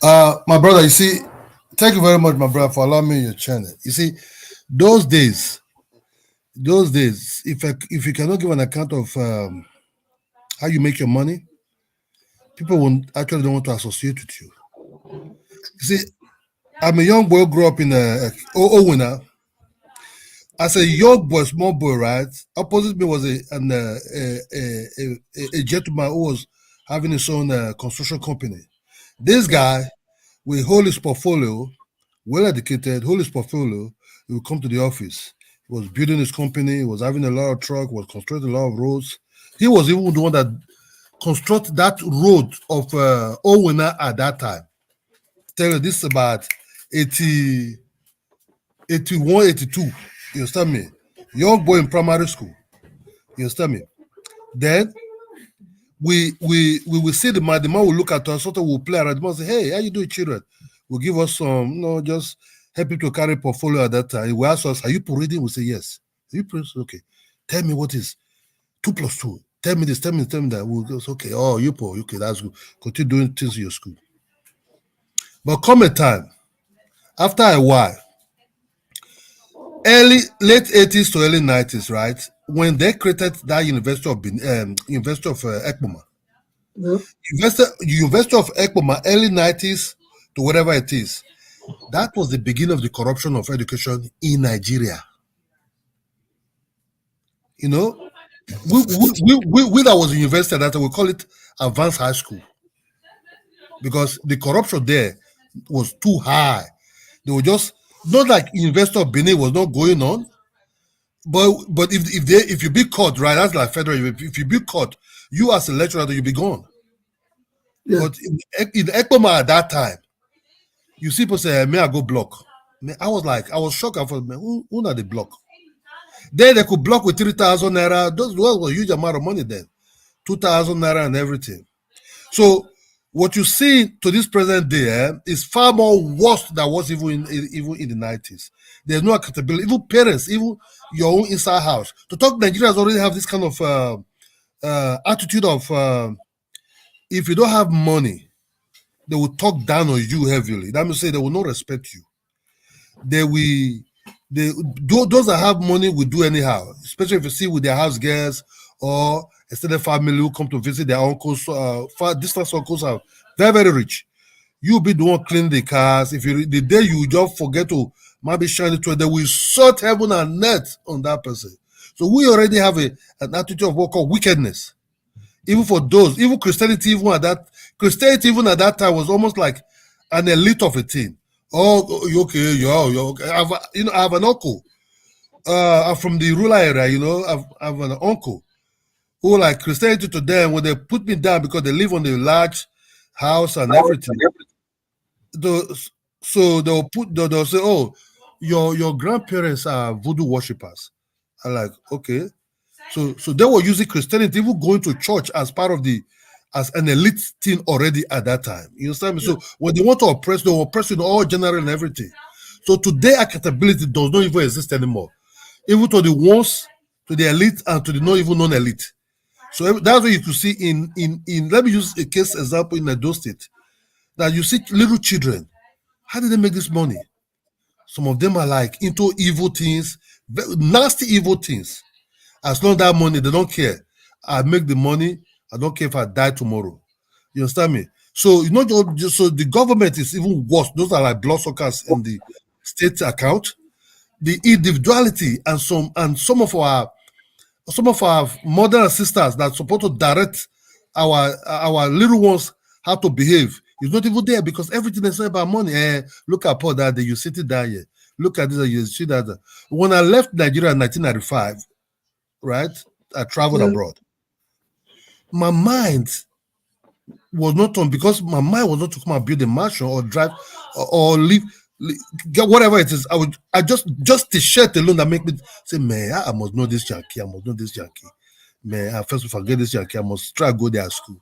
My brother, you see, thank you very much, my brother, for allowing me your channel. You see, those days, if you cannot give an account of how you make your money, people won't actually don't want to associate with you. You see, I'm a young boy, grew up in Owena. As a young boy, small boy, right? Opposite me was a gentleman who was having his own construction company. This guy, with hold his portfolio, well educated, hold his portfolio, he would come to the office. He was building his company, he was having a lot of truck, was constructing a lot of roads. He was even the one that constructed that road of Owena at that time. Tell you this is about 81, 82. You understand me? Young boy in primary school. You understand me? Then we will see the man will look at us, sort of will play around. The man will say, hey, how you doing, children? We'll give us some, just help you to carry portfolio at that time. He will ask us, are you reading? We'll say, yes. Are you okay. Tell me what is 2 plus 2. Tell me this, tell me that. We'll go, okay. Oh, okay, that's good. Continue doing things in your school. But come a time, after a while, late 80s to early 90s, right? When they created that University of Ekpoma. Yeah. University of Ekpoma, early 90s to whatever it is. That was the beginning of the corruption of education in Nigeria. You know, we that was university at that time, we call it advanced high school. Because the corruption there was too high. They were just, not like University of Benin was not going on, but if you be caught, right, that's like federal, if you be caught, you as a lecturer, you'll be gone. Yeah. But in Ekpoma at that time, you see people say, may I go block? I was shocked. I thought, man, who are the block? Then they could block with 3,000 naira. Those was a huge amount of money then. 2,000 naira and everything. So what you see to this present day is far more worse than was even in the 90s. There's no accountability. Even parents, even your own inside house. To talk, Nigerians already have this kind of attitude of if you don't have money, they will talk down on you heavily. That means say they will not respect you. Those that have money will do anyhow, especially if you see with their house girls or extended family who come to visit their uncles. Far distance uncles are very, very rich. You be the one cleaning the cars. If you the day you just forget to maybe shine it to it, they will sort heaven and earth on that person. So we already have an attitude of what called wickedness. Even for those, even Christianity, even at that time was almost like an elite of a thing. Oh, you okay? You're okay. I have an uncle. I'm from the rural area. I have an uncle who, like, Christianity to them, when they put me down because they live on a large house and everything. So they'll say, "Oh, your grandparents are voodoo worshippers." I'm like, okay. So they were using Christianity, even going to church as part of as an elite thing already at that time. You understand me? Yeah. So when they want to oppress, they will oppress in all general and everything. So today accountability does not even exist anymore. Even to the ones, to the elite and to the not even non-elite. So that's what you could see in let me use a case example in Edo State. That you see little children. How did they make this money? Some of them are like into evil things, nasty evil things. As long as that money, they don't care. I make the money. I don't care if I die tomorrow. You understand me? So not just so the government is even worse. Those are like bloodsuckers in the state account. The individuality and some of our mother and sisters that are supposed to direct our little ones how to behave is not even there because everything is about money. Look at Paul that day, you sit it down here. Look at this, you see that. When I left Nigeria in 1995, right, I traveled abroad. My mind was not on because my mind was not to come and build a mansion or drive or live get whatever it is. I just the shirt alone that make me say, man, I must know this Yankee. I must know this Yankee. Man, I first forget this Yankee. I must try to go there at school.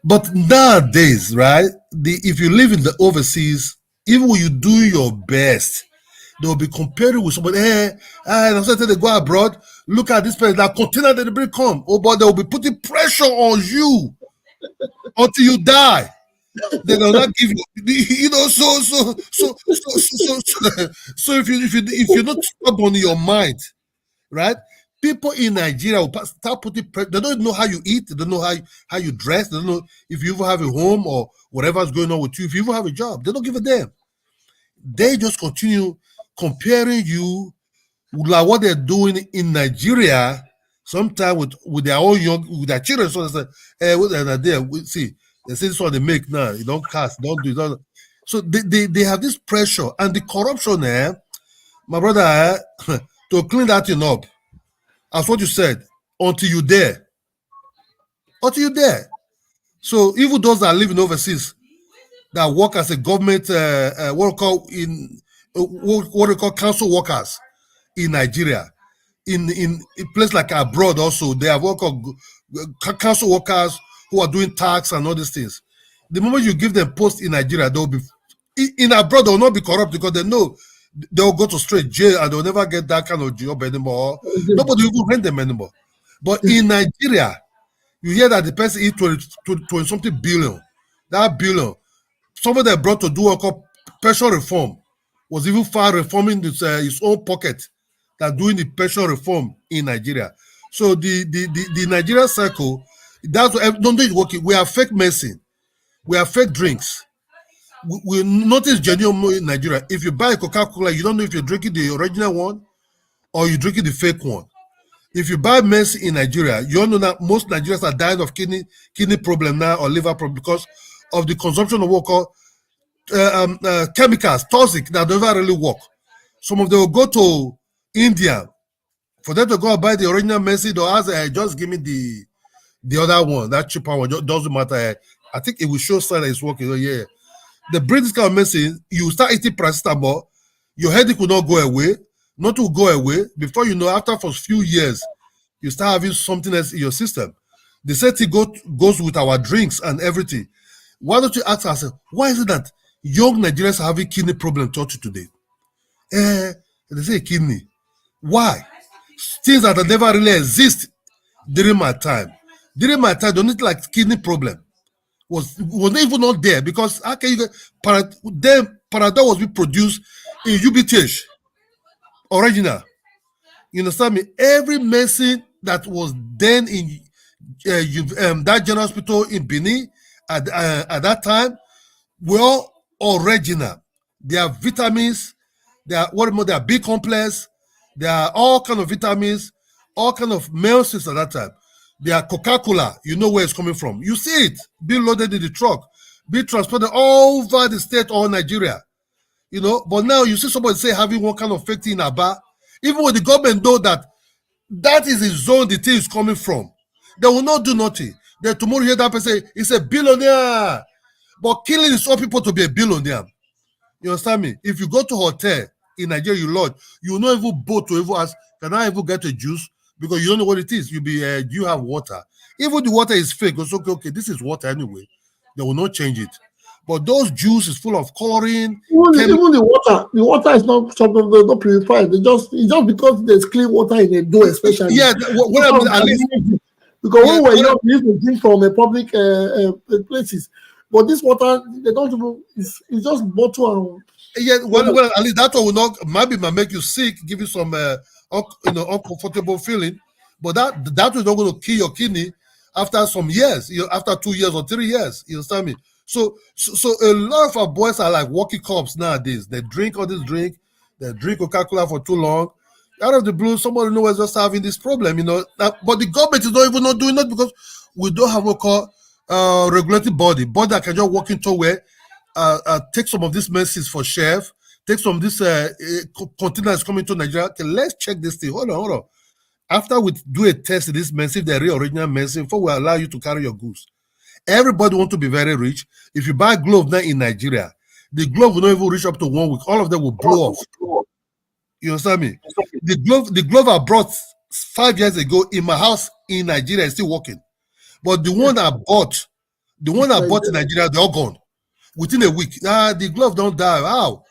But nowadays, right? If you live in the overseas, even when you do your best, they will be comparing with somebody. I'm saying they go abroad. Look at this person. That container that they bring come. Oh, but they will be putting pressure on you until you die. They will not give you, So if you're not stubborn in your mind, right? People in Nigeria will start putting pressure. They don't know how you eat. They don't know how you dress. They don't know if you even have a home or whatever's going on with you. If you even have a job, they don't give a damn. They just continue comparing you like what they're doing in Nigeria. Sometimes with their own with their children. So they say, what are they? See, they say this one they make now. You don't cast, don't do it. So they have this pressure and the corruption my brother, to clean that thing up. As what you said, until you're there. So even those that are living overseas, that work as a government, what we call council workers in Nigeria, in a place like abroad also, they have work of council workers who are doing tax and all these things. The moment you give them post in Nigeria, they'll be in abroad. They'll not be corrupt because they know they'll go to straight jail and they'll never get that kind of job anymore. Nobody will rent them anymore. But in Nigeria, you hear that the person is 20 something billion. That billion, somebody that brought to do a pension reform was even far reforming his own pocket than doing the pension reform in Nigeria. So the Nigerian cycle, that's what don't do it working. We have fake medicine, we have fake drinks. We notice genuine in Nigeria. If you buy a Coca-Cola, you don't know if you're drinking the original one or you're drinking the fake one. If you buy medicine in Nigeria, you all know that most Nigerians are dying of kidney problem now or liver problem because of the consumption of what called chemicals, toxic, that never really work. Some of them will go to India for them to go and buy the original medicine or ask, just give me the other one, that cheaper one. Doesn't matter. I think it will show sign that it's working. So yeah, they bring this kind of medicine. You start eating paracetamol, your headache will not go away. Not to go away. Before you know, after for a few years, you start having something else in your system. The same thing goes with our drinks and everything. Why don't you ask ourselves, why is it that young Nigerians are having kidney problem today? They say kidney. Why? Things that never really exist during my time. During my time, don't need like kidney problem. Was even not there because how can you get Panadol was being produced in UBTH original. You understand me? Every medicine that was then in that general hospital in Benin at that time were all original. They are vitamins, they are what more, they are B complex, they are all kind of vitamins, all kind of medicines at that time. They are Coca-Cola, you know where it's coming from. You see it being loaded in the truck, being transported all over the state or Nigeria. You know, but now you see somebody say having one kind of fake thing in Aba, even when the government know that that is the zone the thing is coming from, they will not do nothing. Then tomorrow you hear that person, he's a billionaire. But killing is all people to be a billionaire. You understand me? If you go to a hotel in Nigeria, you lodge, you will not even boat to even ask, can I even get a juice? Because you don't know what it is. You'll be, do you have water? Even the water is fake. It's okay, this is water anyway. They will not change it. But those juice is full of chlorine. Even the water is not something they're not purified. It's just because there's clean water in a door, especially. Yeah, what I mean, at least, because when we're young, we used to drink from a public places. But this water, they don't even, it's just bottle and yeah, well, at least that one will not maybe might make you sick, give you some uncomfortable feeling, but that is not going to kill your kidney after some years, after 2 years or 3 years. You understand me? So a lot of our boys are like walking cops nowadays. They drink all this drink, they drink Coca-Cola for too long. Out of the blue, somebody knows just having this problem, but the government is not even not doing that because we don't have what call regulated body that can just walk into where take some of these medicines for chef, take some of this containers coming to Nigeria. Okay, let's check this thing. Hold on. After we do a test of this medicine, the real original medicine, before we allow you to carry your goods. Everybody want to be very rich. If you buy glove now in Nigeria, the glove will not even reach up to 1 week. All of them will blow off. You understand me? The glove I brought 5 years ago in my house in Nigeria is still working. But the one I bought in Nigeria, they're all gone within a week. The glove don't die. How?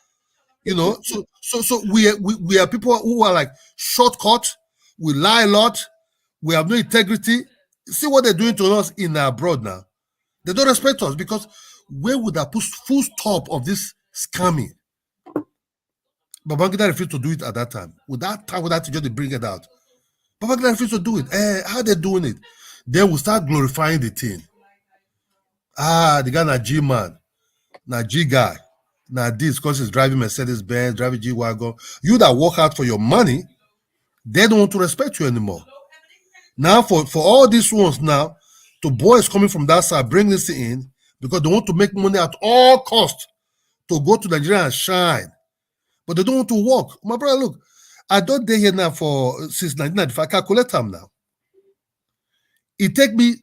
So we are people who are like shortcut. We lie a lot. We have no integrity. See what they're doing to us in abroad now. They don't respect us because where would I put full stop of this scamming? Babangida refused to do it at that time. With that teacher, they bring it out. Babangida refused to do it. How they doing it? Then we start glorifying the thing. The guy na G man, na G guy, na this because he's driving Mercedes Benz, driving G wagon. You that work hard for your money, they don't want to respect you anymore. Now for all these ones now, to boys coming from that side, bring this in because they want to make money at all cost to go to Nigeria and shine, but they don't want to work. My brother, look, I don't stay here now since 1995. I calculate time now. It take me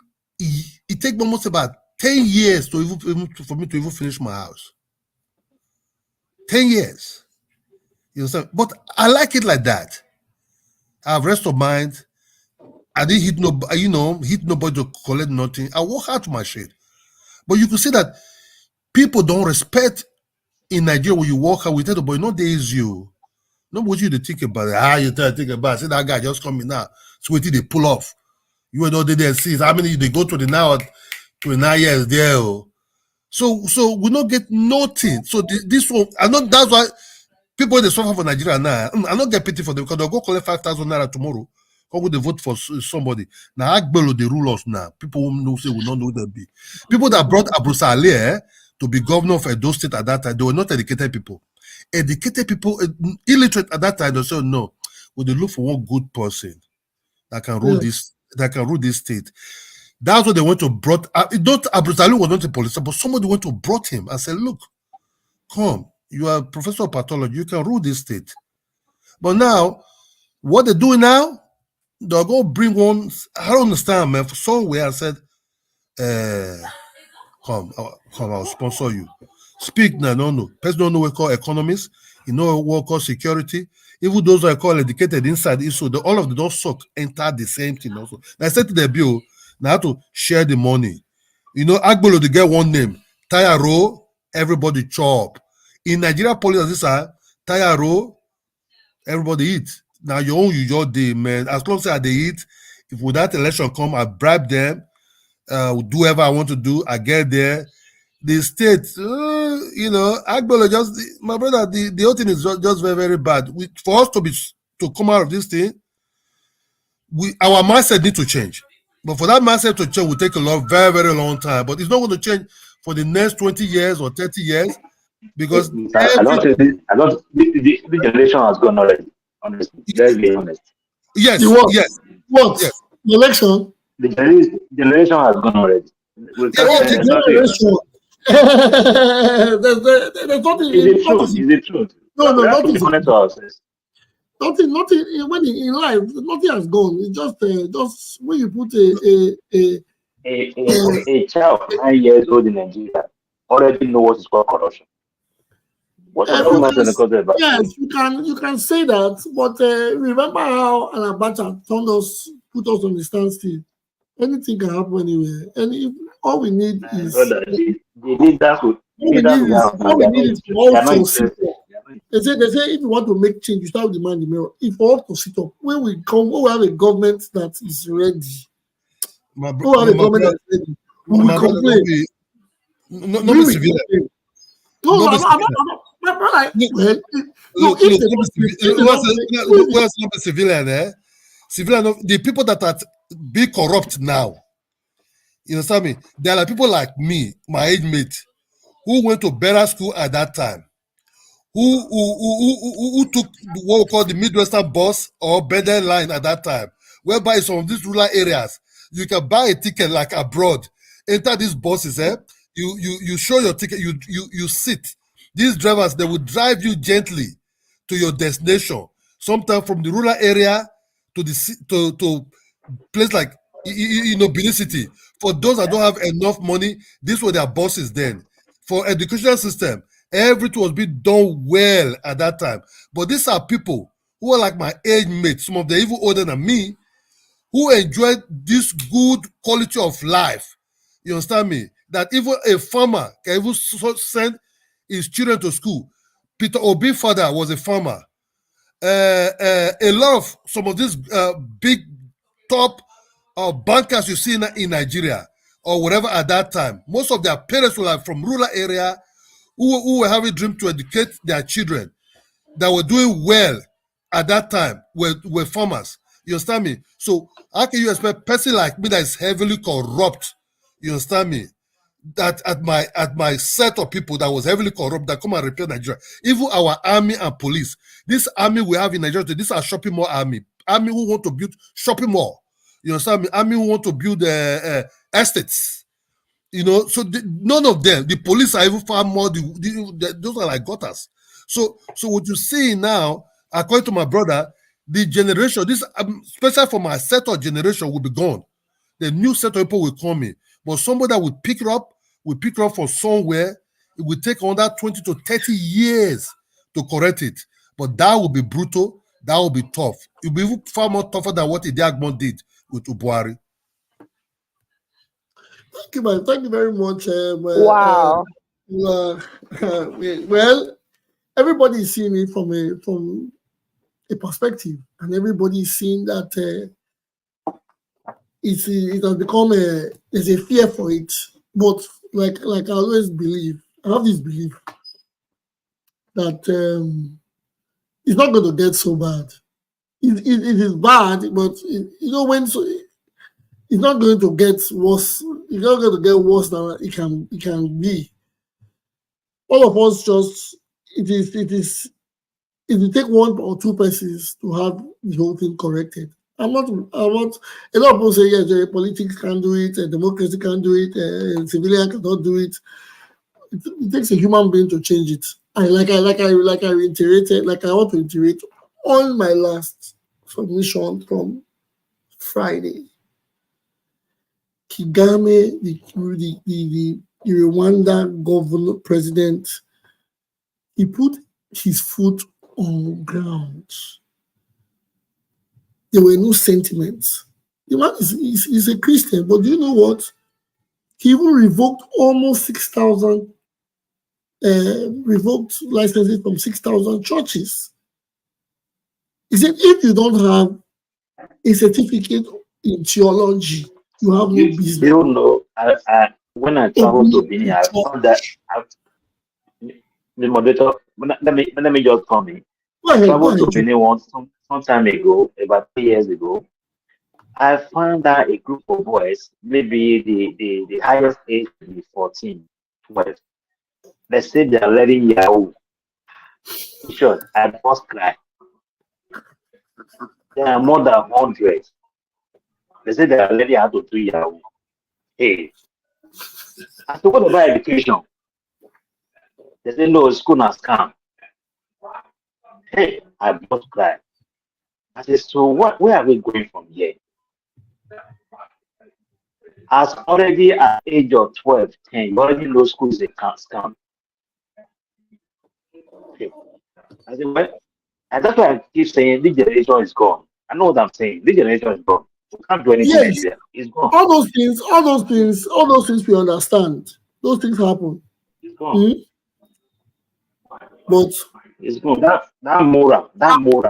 almost about 10 years for me to even finish my house. 10 years. You understand? But I like it like that. I have rest of mind. I didn't hit nobody to collect nothing. I work hard to my shit. But you can see that people don't respect in Nigeria when you walk out with the boy. No, there is you. Not what you to think about it. You think about it. See that guy just coming now. So wait till they pull off. You were not there and see how many they go to the now 29 years there. So we don't get nothing. So this one, I know that's why people they suffer for Nigeria now. I don't get pity for them because they'll go collect 5,000 naira tomorrow. Come with the vote for somebody. Now Akpebholo they rule us now. People who know say will not know them be. People that brought Abu Saleh to be governor of Edo State at that time, they were not educated people. Educated people, illiterate at that time, they say no. Well, they look for one good person that can rule this state. That's what they went to brought. Abu Saleh was not a police, but somebody went to brought him and said, look, come, you are a professor of pathology, you can rule this state. But now, what they're doing now, they're going to bring one, I don't understand, man, for somewhere I said, come, I'll sponsor you. Speak now, no. Person don't know what we call economists, you know what we call security. Even those who I call educated inside the issue, all of them don't suck, enter the same thing also. Now, I said to the bill, now how to share the money. Akpebholo, they get one name. Tire roll, everybody chop. In Nigeria police, this are tire roll, everybody eat. Now your own, you just day, man. As long as they eat, if with that election come, I bribe them, do whatever I want to do, I get there. The state, Akpebholo just, my brother, the whole thing is just very, very bad. For us to come out of this thing, our mindset need to change. But for that mindset to change will take very, very long time. But it's not going to change for the next 20 years or 30 years because I don't think the generation has gone already. Honestly, let's be honest. Yes, The what? yes, What? yes. The election? The generation has gone already. We can't, Oh, the there's nothing you can say. generation. There's nothing. It's the truth. It's the truth. No, We have to nothing. be honest to ourselves. Nothing. When in life, nothing has gone. It's just when you put A child 9 years old in Nigeria already know what is called corruption. What about? Yes, you can say that, but remember how Akpata put us on the standstill. Anything can happen anywhere, and all we need is the leaders we have now. also sit up. They say if you want to make change, you start with the man in the mirror. If we have to sit up, when we have a government that is ready, we will complain. No, be civilian. No, I'm not like, not civilian, eh? Civilian, the people that are be corrupt now, you understand me? There are people like me, my age mate, who went to better school at that time, who took what we call the Midwestern bus or Beden line at that time, whereby some of these rural areas, you can buy a ticket like abroad, enter these buses, you show your ticket, you sit. These drivers, they will drive you gently to your destination, sometimes from the rural area to the to place like Benin City. For those that don't have enough money, these were their buses then. For educational system, everything was being done well at that time. But these are people who are like my age mates, some of them even older than me, who enjoyed this good quality of life. You understand me? That even a farmer can even send his children to school. Peter Obi's father was a farmer. A lot of some of these big top bankers you see in Nigeria or whatever at that time, most of their parents were like from rural area who were having dream to educate their children, that were doing well at that time were farmers. You understand me? So how can you expect a person like me that is heavily corrupt, you understand me, that at my set of people that was heavily corrupt that come and repair Nigeria, even our army and police, this army we have in Nigeria today, this are shopping mall army who want to build shopping mall, you understand me, army who want to build estates, you know, so none of them, the police are even far more, those are like gutters. So what you see now, according to my brother, the generation, this especially for my set of generation will be gone. The new set of people will come in. But somebody that will pick it up from somewhere, it will take another 20 to 30 years to correct it. But that will be brutal, that will be tough. It will be even far more tougher than what Ide Govt did with Buhari. Thank you, man. Thank you very much. Wow. Well, everybody is seeing it from a perspective, and everybody is seeing that it has become there's a fear for it. But like I always believe, I have this belief that it's not going to get so bad. It is bad, but it's not going to get worse. It's not going to get worse than it can be. All of us it will take one or two persons to have the whole thing corrected. A lot of people say, yes, politics can do it, democracy can do it, civilian cannot do it. It takes a human being to change it. I want to reiterate on my last submission from Friday. Kagame, the Rwanda governor president, he put his foot on ground. There were no sentiments. The man is a Christian, but do you know what? He even revoked almost 6,000 revoked licenses from 6,000 churches. He said, if you don't have a certificate in theology, you have no business. You don't know. When I traveled to Benin, I found that the moderator. Let me just come in. I traveled to Benin once some time ago, about 3 years ago, I found that a group of boys, maybe the highest age will be 14, 12. They say they are letting Yahoo. In short, I first cry. There are more than 100. They say they are learning how to do Yahoo. Hey, I spoke about education. They say no, school has come. Hey, I both cry. I said, so what? Where are we going from here? As already at age of 12, 10, you already know school is a scam. Okay. I said, well, and that's why I keep saying this generation is gone. I know what I'm saying. This generation is gone. We can't do anything Yes, Nigeria. It's gone. all those things we understand. Those things happen. It's gone. But It's gone. That moral.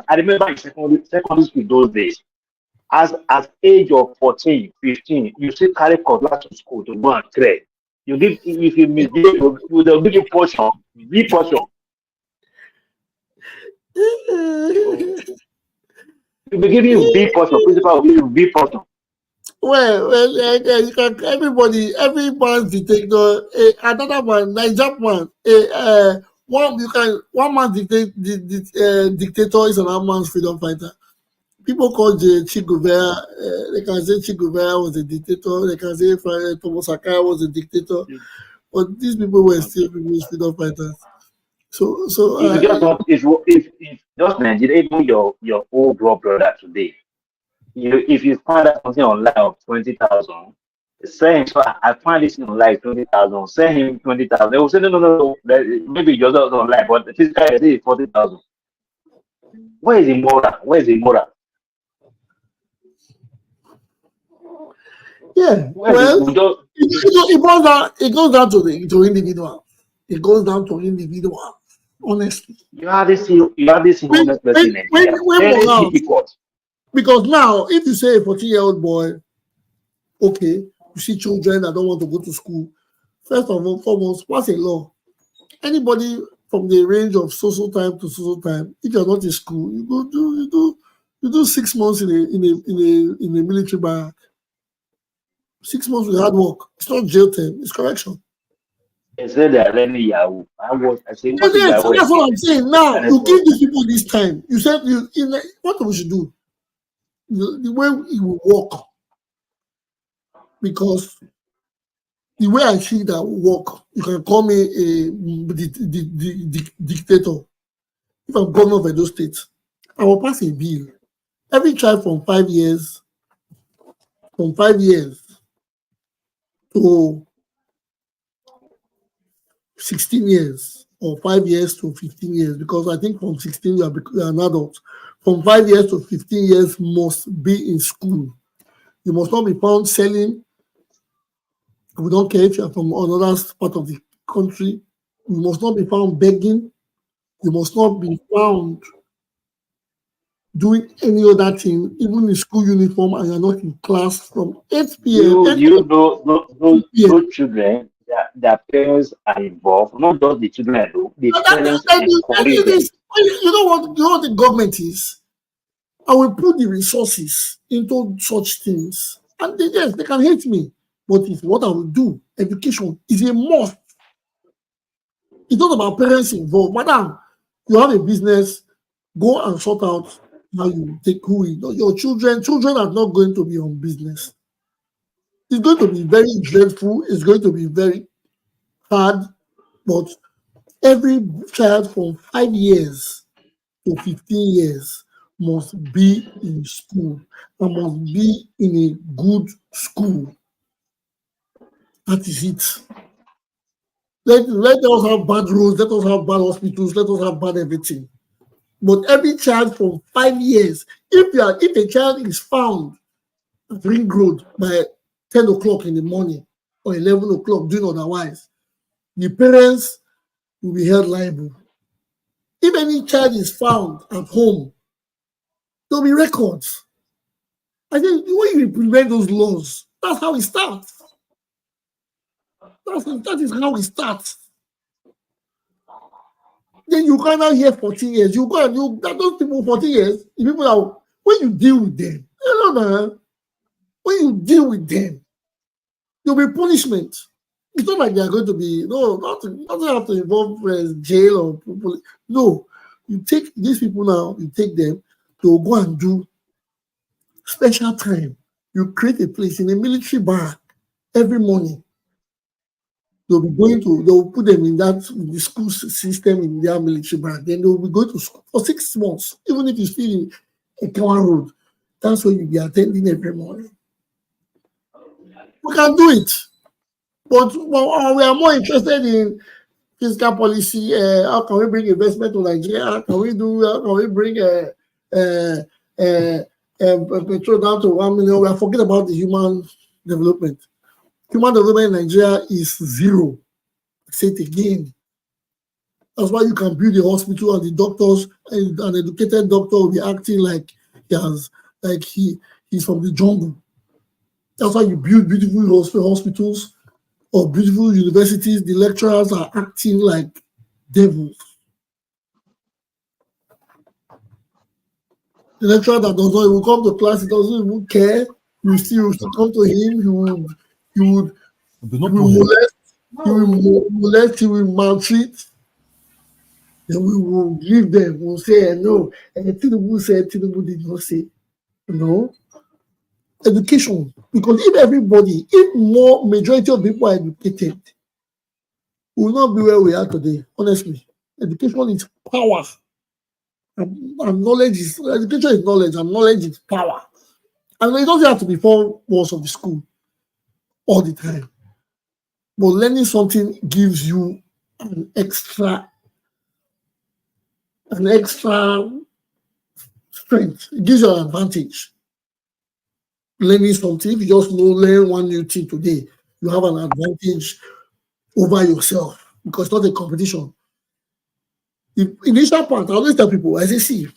I remember in secondary school those days. As age of 14, 15, you still carry cutlass to school to go and trade. You give if you misbehave, they'll give you portion, B portion. You'll be giving you B portion, principal will give you B portion. you can every man's dictator, another man, Niger man, one man dictator is another man's freedom fighter. People call Che Guevara, they can say Che Guevara was a dictator, they can say Thomas Sankara was a dictator, but these people were still people's freedom fighters. So If you just want, if just Nigeria, even your old brother today, if you find out something online of 20,000, say him, so I find this online 20,000, send him 20,000. They will say no, maybe you're just online, but this guy is 40,000. Where is the moral? Where is the moral? yeah, well, it goes down to individual. It goes down to individual. Honestly, you have this honest person in Nigeria. Very difficult. Because now, if you say a 14-year-old boy, okay, you see children that don't want to go to school. First of all, foremost, what's a law? Anybody from the range of social time to social time, if you're not in school, you do 6 months in a military barrack. 6 months with hard work. It's not jail term, it's correction. They said they are learning Yahoo. I say, what is Yes, Yahoo? that's what I'm saying. Now, you give these people this time. You said what we should do? The way it will work. Because the way I see that will work, you can call me a dictator. If I'm governor of Edo State, I will pass a bill. Every child from 5 years to 16 years, or 5 years to 15 years, because I think from 16 you are an adult. From 5 years to 15 years must be in school. You must not be found selling. We don't care if you are from another part of the country. You must not be found begging. You must not be found doing any other thing, even in school uniform, and you're not in class from 8 p.m. You know, those children, their parents are involved. Not just the children, though. The parents encourage them. You know what the government is? I will put the resources into such things. And yes, they can hate me. But it's what I will do. Education is a must. It's not about parents involved. Madam, you have a business, go and sort out how you take your children. Children are not going to be on business. It's going to be very dreadful. It's going to be very hard. But every child from 5 years to 15 years must be in school and must be in a good school. That is it. Let us have bad roads, let us have bad hospitals, let us have bad everything. But every child from 5 years, if a child is found at Ring Road by 10 o'clock in the morning or 11 o'clock doing otherwise, the parents will be held liable. If any child is found at home, there'll be records. I think when you implement those laws, that's how it starts. That is how it starts. Then you can now hear 14 years. Those people 14 years, the people that when you deal with them, you know, man, when you deal with them, there'll be punishment. It's not like they are going to be nothing have to involve jail or police. No, you take these people now, you take them to go and do special time. You create a place in a military barrack every morning. They'll put them in the school system in their military barrack. Then they'll be going to school for 6 months, even if you still in a Kawan road. That's what you'll be attending every morning. We can do it, but we are more interested in fiscal policy. How can we bring investment to Nigeria? How can we bring petrol down to 1 million? We are forgetting about the human development. Human development in Nigeria is zero. I say it again. That's why you can build a hospital and the doctors, and an educated doctor will be acting like he's from the jungle. That's why you build beautiful hospitals or beautiful universities. The lecturers are acting like devils. The lecturer that does not even come to class, he doesn't even care. You still come to him, he would molest, he will maltreat. Then we will leave them. We'll say, no. And Tinubu said, Tinubu did not say. No. Education. Because if more majority of people are educated, we will not be where we are today, honestly. Education is power. And education is knowledge, and knowledge is power. And it doesn't have to be 4 walls of the school all the time. But learning something gives you an extra strength. It gives you an advantage. Learning something, if you just learn one new thing today, you have an advantage over yourself because it's not a competition. The initial part, I always tell people, I say, see,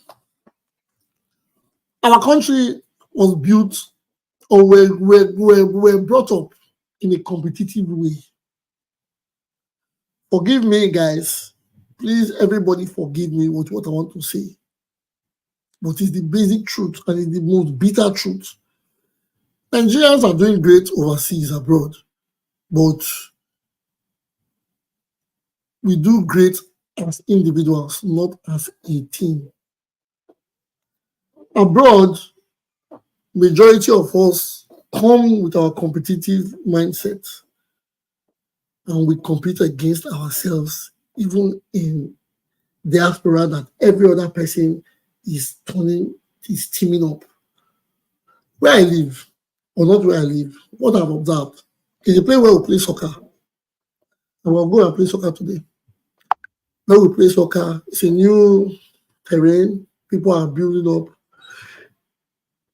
our country was built or we're brought up in a competitive way. Forgive me, guys. Please, everybody forgive me with what I want to say. But it's the basic truth and it's the most bitter truth. Nigerians are doing great overseas, abroad, but we do great as individuals, not as a team. Abroad, majority of us come with our competitive mindset and we compete against ourselves, even in diaspora that every other person is teaming up. Where I live, or not where I live, what I've observed is a place where we play soccer. And we'll go and play soccer today. Where we play soccer, it's a new terrain, people are building up.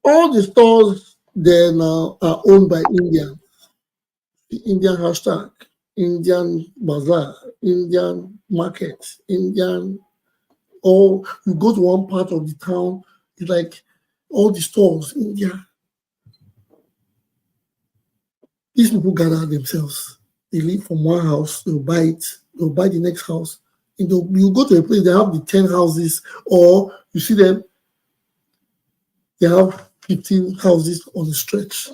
All the stores there now are owned by Indians. The Indian hashtag, Indian bazaar, Indian market, Indian, or you go to one part of the town, it's like all the stores, India. These people gather themselves. They live from one house, they'll buy it, they'll buy the next house. And you go to a place, they have the 10 houses, or you see them, they have 15 houses on the stretch.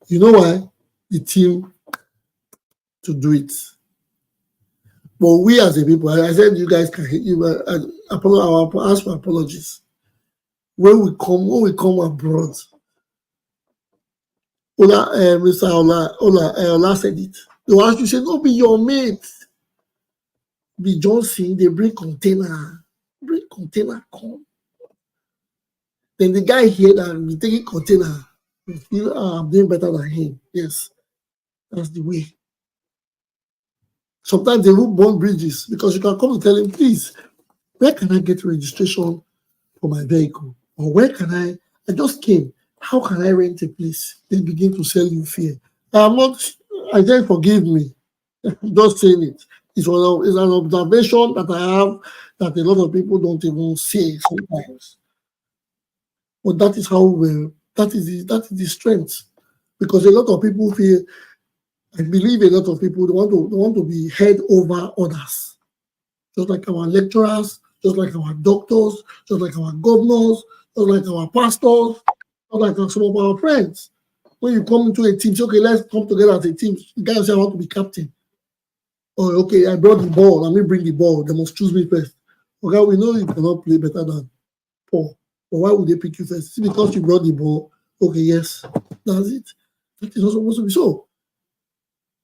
You know why? The team to do it. But we as a people, I said you guys can hit you. I'll ask for apologies. When we come abroad, Mr. Ola said it. They will ask you, say, no, be your mate. Be Johnson, they bring container, come. Then the guy here that be taking container, you feel, I'm doing better than him. Yes, that's the way. Sometimes they will burn bridges because you can come to tell him, please, where can I get registration for my vehicle? Or where can I just came, how can I rent a place? They begin to sell you fear. I said, forgive me. I'm just saying it. It's an observation that I have that a lot of people don't even say sometimes. But that is how that is the strength. Because a lot of people feel, I believe a lot of people want to be head over others. Just like our lecturers, just like our doctors, just like our governors, just like our pastors. Not like some of our friends. When you come into a team, say, okay, let's come together as a team. The guy say, I want to be captain. Or, okay, I brought the ball. Let me bring the ball. They must choose me first. Okay, we know you cannot play better than Paul. But why would they pick you first? Is it because you brought the ball? Okay, yes, that's it. That is not supposed to be so.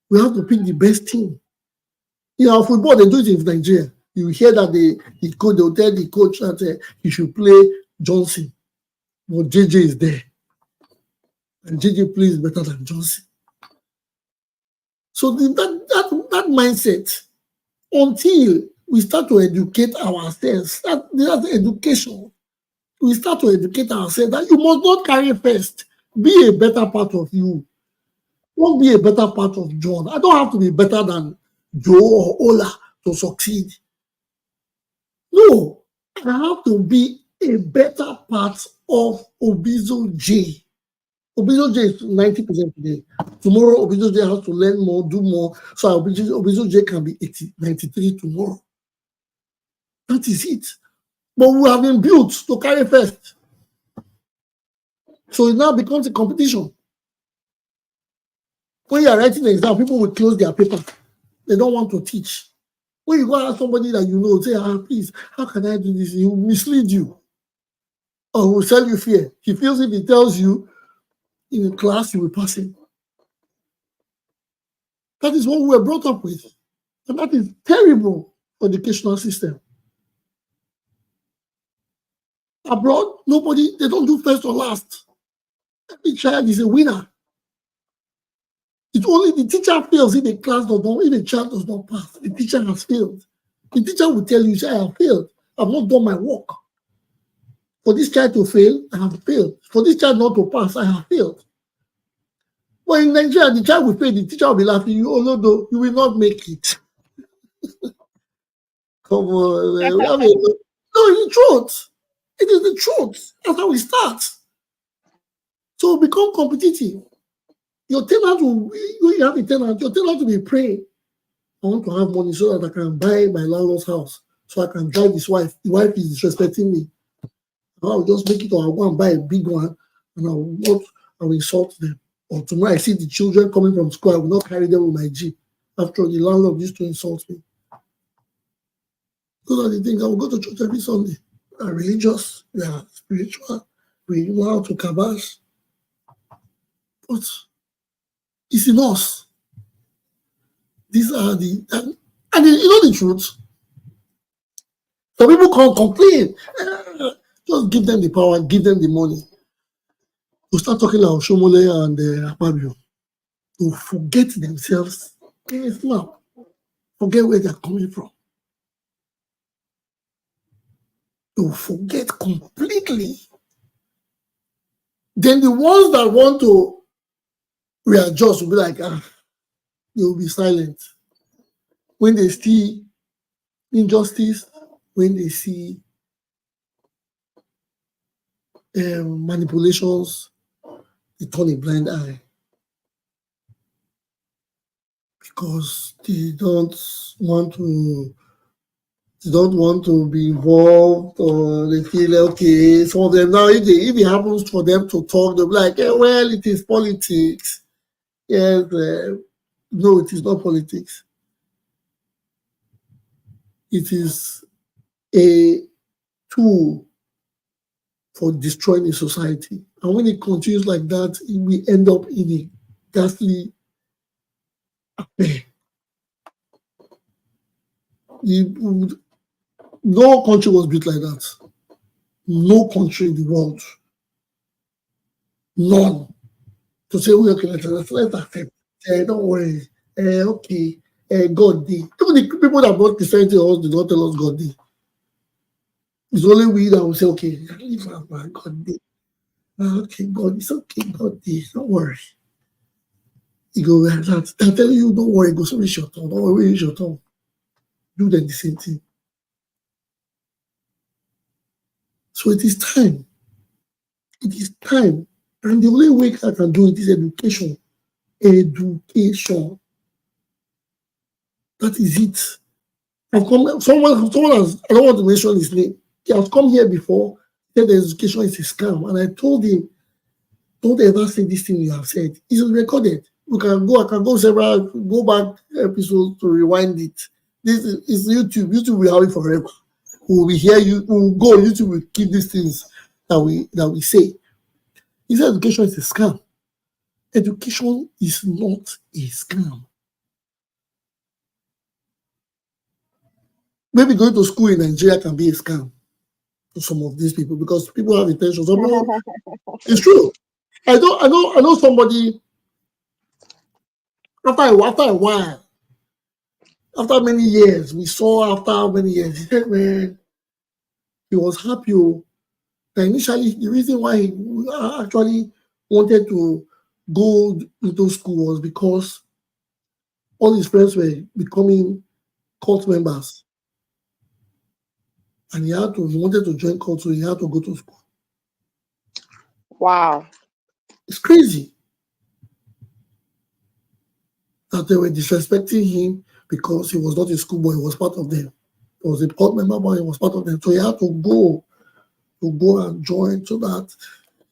We have to pick the best team. In our football, they do it in Nigeria. You hear that they'll tell the coach that he should play Johnson. But JJ is there. And JJ plays better than Johnson. So that mindset, until we start to educate ourselves, that's education. We start to educate ourselves that you must not carry first. Be a better part of you. Don't be a better part of John. I don't have to be better than Joe or Ola to succeed. No, I have to be a better part of Obizo J. Obizo J is 90% today. Tomorrow, Obizo J has to learn more, do more, so Obizo J can be 93 tomorrow. That is it. But we have been built to carry first. So it now becomes a competition. When you are writing the exam, people will close their paper. They don't want to teach. When you go ask somebody that you know, say, please, how can I do this? He will mislead you. Or he will sell you fear. He feels if he tells you in a class, you will pass it. That is what we were brought up with. And that is terrible for the educational system. Abroad, they don't do first or last. Every child is a winner. It's only the teacher fails if the class does not, if the child does not pass. The teacher has failed. The teacher will tell you, I have failed. I've not done my work. For this child to fail, I have failed. For this child not to pass, I have failed. But in Nigeria, the child will fail, the teacher will be laughing you, no, you will not make it. Come on, man. No, it's the truth. It is the truth. That's how we start. So become competitive. Your tenant you have a tenant, your tenant will be praying. I want to have money so that I can buy my landlord's house, so I can drive his wife. The wife is disrespecting me. I'll just make it, or I'll go and buy a big one, and I will insult them. Or tomorrow I see the children coming from school, I will not carry them with my Jeep. After all, the landlord used to insult me. Those are the things. I will go to church every Sunday. We are religious, we are spiritual, we know how to kabash. But it's in us. These are and you know the truth. Some people can't complain. Just give them the power, give them the money. To start talking about Shomole and Akpabio, to forget themselves in Islam, forget where they're coming from. To forget completely. Then the ones that want to readjust will be like, they will be silent. When they see injustice, when they see manipulations, they turn a blind eye. Because they don't want to be involved, or they feel okay. Some of them now, if it happens for them to talk, they'll be like, well, it is politics. Yes, no, it is not politics. It is a tool for destroying a society. And when it continues like that, we end up in a ghastly affair. No country was built like that. No country in the world. None. To say, okay, let's accept. Don't worry. Okay. God did. Even the people that brought Christianity to us did not tell us God did. It's only we that will say, okay, God did. Okay, God, it's okay, God did. Don't worry. You go, I'm telling you, don't worry, go so reach your tongue. Don't worry, reach your tongue. Do them the same thing. So it is time. It is time. And the only way I can do it is education. Education. That is it. Someone has, I don't want to mention his name. He has come here before, said the education is a scam. And I told him don't ever say this thing you have said. It's recorded. I can go back episodes to rewind it. This is YouTube. YouTube will have it forever. We will hear you. We will go. YouTube will keep these things that we say. He said education is a scam. Education is not a scam. Maybe going to school in Nigeria can be a scam to some of these people because people have intentions. It's true. I know somebody after a while, after many years, we saw after many years, he said, man, he was happy. That initially, the reason why he actually wanted to go into school was because all his friends were becoming cult members. And he wanted to join cult, so he had to go to school. Wow. It's crazy that they were disrespecting him because he was not a schoolboy, he was part of them. He was a cult member, but he was part of them. So he had to go and join so that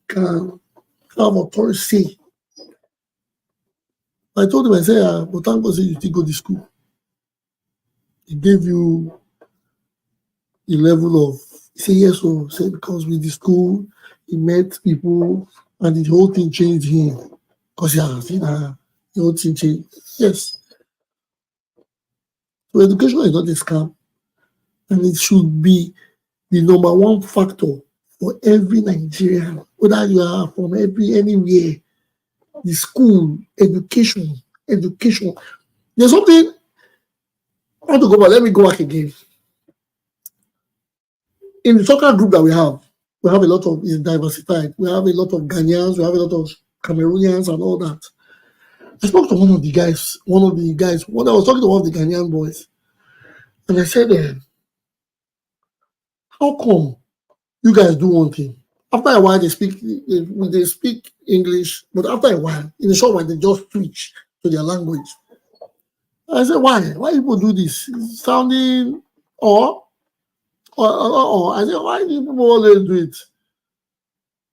he can have authority. I told him, I said, but thank God you still go to school. He gave you a level of, he said, yes, so say because with the school, he met people and the whole thing changed him. Because the whole thing changed. Yes. So education is not a scam. And it should be the number one factor for every Nigerian, whether you are from anywhere. The school, education. There's something I want to go back. Let me go back again. In the soccer group that we have a lot of is diversified. We have a lot of Ghanaians, we have a lot of Cameroonians and all that. I spoke to one of the guys, when I was talking to one of the Ghanaian boys, and I said, how come you guys do one thing? After a while, they speak English, but after a while, in a short while, they just switch to their language. I said, why? Why people do this? It's sounding or I said, why do people always do it?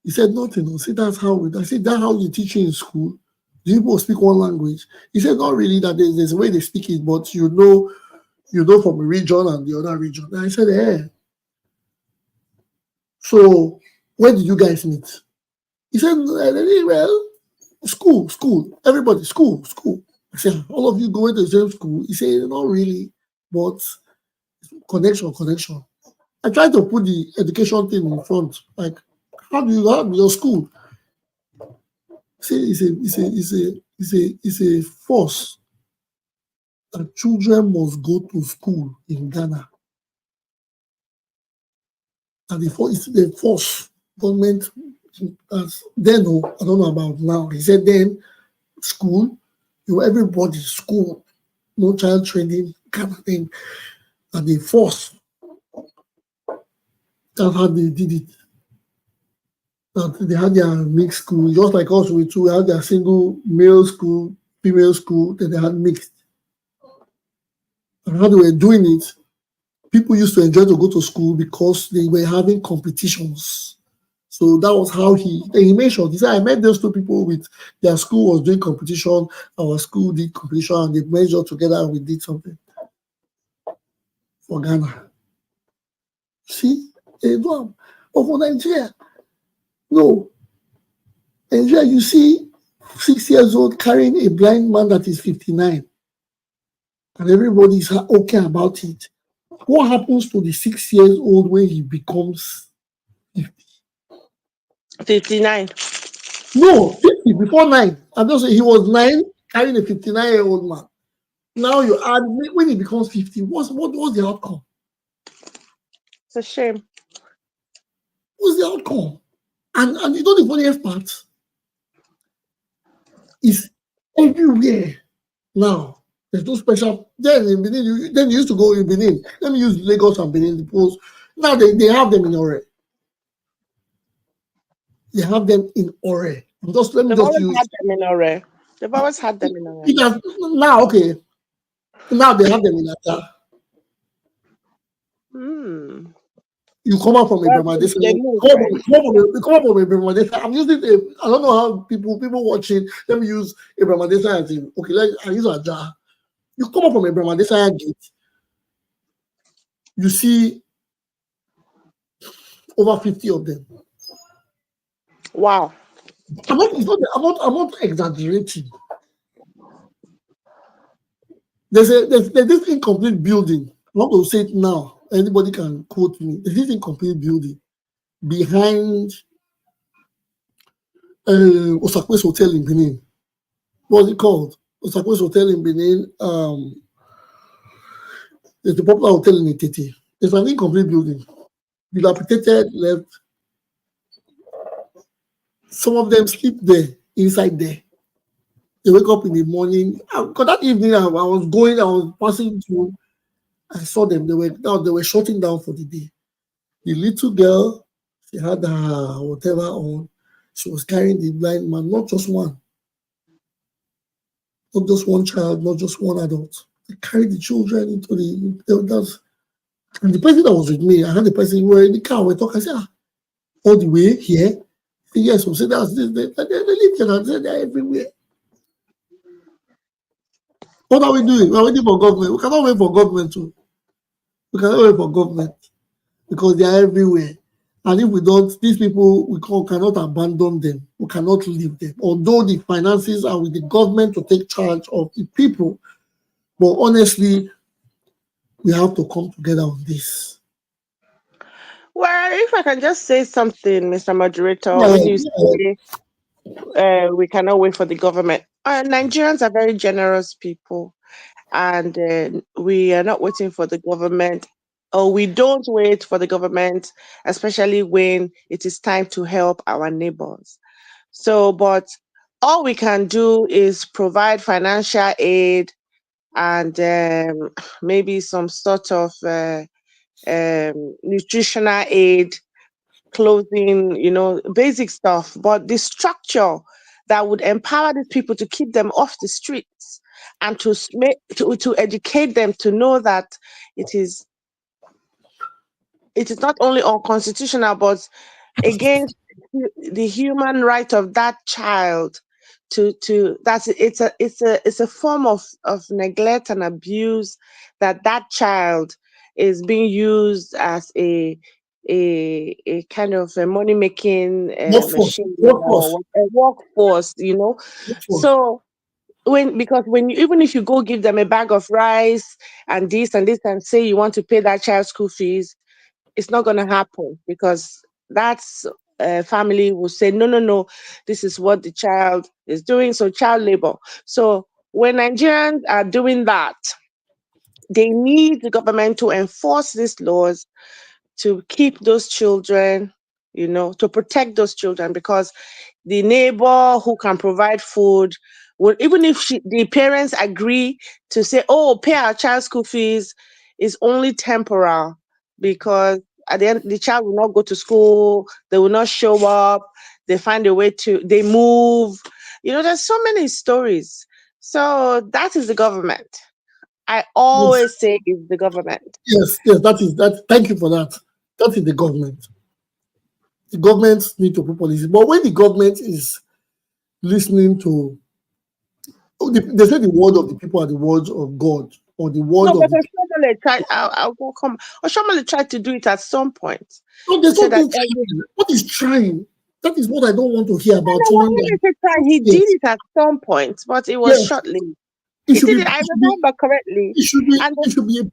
He said, nothing. I said, that's how you teach in school. Do people speak one language? He said, not really, that there's a way they speak it, but you know from a region and the other region. And I said, hey. So where did you guys meet? He said, well, school, everybody, school. I said, all of you going to the same school? He said, not really, but connection. I tried to put the education thing in front, like, how do you have your school? See, it's a force that children must go to school in Ghana. And it's the force government then, I don't know about now. He said then school, everybody school, no child training kind of thing. And the force, that's how they did it. That they had their mixed school, just like us, we had their single male school, female school, then they had mixed. And how they were doing it, people used to enjoy to go to school because they were having competitions. So that was how he mentioned. He said, I met those two people with their school was doing competition, our school did competition, and they measured together and we did something for Ghana. See, they do. But for Nigeria, no. Nigeria, you see 6 years old carrying a blind man that is 59, and everybody is okay about it. What happens to the 6 years old when he becomes 50? 59. No, 50 before 9. I'm just saying he was 9 carrying a 59-year-old man. Now you add when he becomes 50, what's the outcome? It's a shame. What's the outcome? And you know the funniest part is everywhere now. There's no special. Then in Benin, you used to go in Benin. Let me use Lagos and Benin, the post. Now they have them in Ore. They have them in Ore. They've always had them in Ore. They've always had them in Ore. Now, okay. Now they have them in Ata. You come out from a Well, Brahmadesa. they move, right? You come out from a Brahmadesa. I'm using I don't know how people watching. Let me use a Brahmadesa and say, okay, I use a jar. You come up from a Brahmadesa gate. You see over 50 of them. Wow. I'm not exaggerating. There's this incomplete building. I'm not going to say it now. Anybody can quote me. There's this incomplete building behind Osakwe's Hotel in Benin. What's it called? Osakwe's Hotel in Benin. There's the popular hotel in Itete. There's an incomplete building. Dilapidated, left. Some of them sleep there, inside there. They wake up in the morning. Because that evening I was passing through. I saw them. They were shutting down for the day. The little girl, she had her whatever on. She was carrying the blind man, not just one. Not just one child, not just one adult. They carried the children into and the person that was with me, I had the person, we were in the car, we talk. I said, all the way here? Yes, we said that's this. They live here and said they're everywhere. What are we doing? We're waiting for government. We cannot wait for government too. We cannot wait for government because they are everywhere. And if we don't, these people, cannot abandon them. We cannot leave them. Although the finances are with the government to take charge of the people, but honestly, we have to come together on this. Well, if I can just say something, Mr. Moderator, when you say we cannot wait for the government. Nigerians are very generous people, and we are not waiting for the government, or we don't wait for the government, especially when it is time to help our neighbors. So, but all we can do is provide financial aid and maybe some sort of nutritional aid, clothing, basic stuff. But the structure that would empower these people to keep them off the streets and to educate them to know that it is not only unconstitutional but against the human right of that child it's a form of neglect and abuse, that child is being used as a kind of a money making machine or a workforce. So even if you go give them a bag of rice and this and say you want to pay that child's school fees, it's not going to happen because that's family will say no, this is what the child is doing, so child labor. So when Nigerians are doing that, they need the government to enforce these laws to keep those children, to protect those children, because the neighbor who can provide food will, even if the parents agree to say, oh, pay our child school fees, is only temporal, because at the end, the child will not go to school, they will not show up, they find a way they move. There's so many stories. So that is the government. I always say it's the government. Yes, that. Thank you for that. That is the government. The government need to put policy. But when the government is listening to, they say the word of the people are the words of God, or the word of the people. I'll go come. Oshiomhole tried to do it at some point. No, there's something trying. What is trying? That is what I don't want to hear about. He did it at some point, but it was shortly. I remember correctly. It should be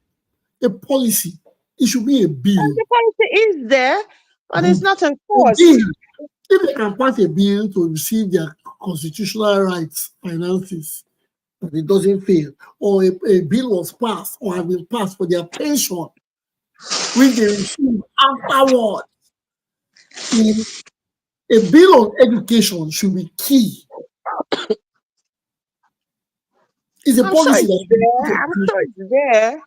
a policy. It should be a bill. The policy is there, but it's not enforced. If they can pass a bill to receive their constitutional rights, finances, but it doesn't fail, or a bill was passed or has been passed for their pension, which they receive afterward. A bill on education should be key. It's a policy I'm sure it's there.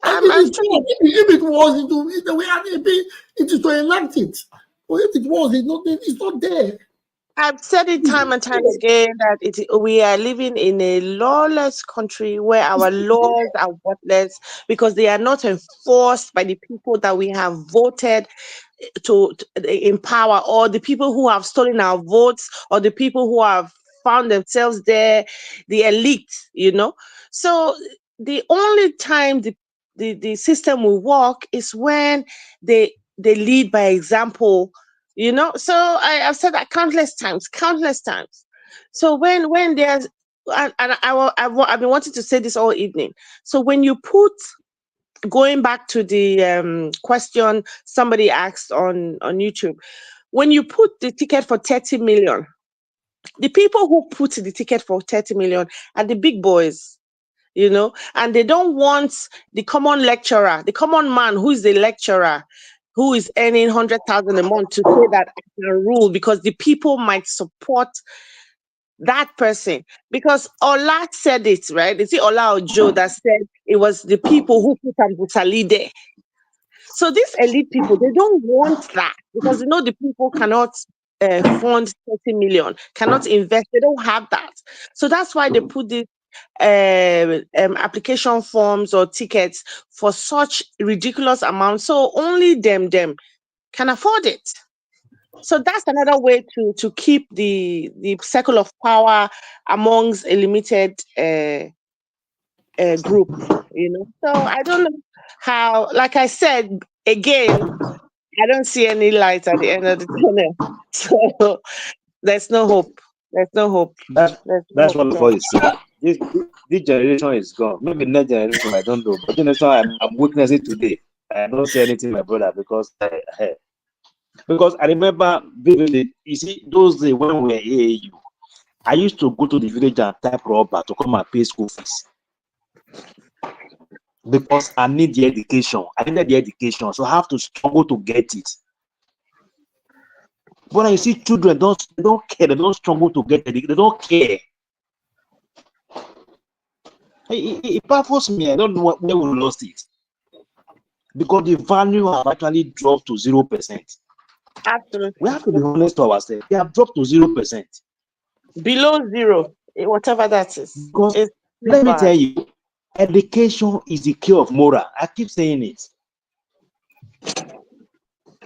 If it was, it is to enact it. Or if it was, it's not there. I've said it time and time again that we are living in a lawless country where our laws are worthless because they are not enforced by the people that we have voted to in power, or the people who have stolen our votes, or the people who have found themselves there, the elite, So the only time the system will work is when they lead by example, So I've said that countless times. So when there's and I've been wanting to say this all evening. So when you put, going back to the question somebody asked on YouTube, when you put the ticket for 30 million, the people who put the ticket for 30 million are the big boys, and they don't want the common lecturer, the common man who is the lecturer, who is earning 100,000 a month, to say that I can rule, because the people might support that person. Because Ola said it, right? Is it Ola or Joe that said it was the people who put Ambusali there? So these elite people, they don't want that, because the people cannot fund 30 million, cannot invest. They don't have that. So that's why they put these application forms or tickets for such ridiculous amounts. So only them can afford it. So that's another way to keep the circle of power amongst a limited group, So I don't know how, like I said, again, I don't see any light at the end of the tunnel. So there's no hope. There's no hope. That's There's what no is saying. This generation is gone. Maybe next generation, I don't know. But generation I'm witnessing today. I don't say anything, my brother, because I remember vividly. You see, those days when we were AAU, I used to go to the village and type rubber to come and pay school fees, because I need the education. I needed the education, so I have to struggle to get it. But you see, children don't care. They don't struggle to get it. They don't care. It baffles me. I don't know where we lost it, because the value have actually dropped to 0%. Absolutely. We have to be honest to ourselves. They have dropped to 0%. Below zero, whatever that is. Because let me tell you, education is the key of moral. I keep saying it.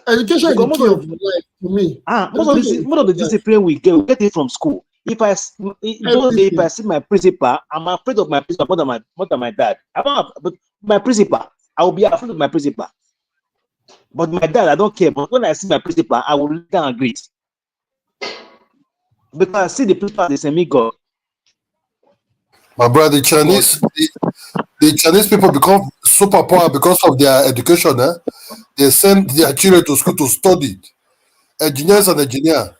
Education is the key of life for me. Most of the discipline we get it from school. If I see my principal, I'm afraid of my principal more than my dad. But my principal, I will be afraid of my principal. But my dad, I don't care. But when I see my principal, I will look down and greet, because I see the principal as a semi-god. My brother, the Chinese people become superpower because of their education. They send their children to school to study. Engineers and engineer.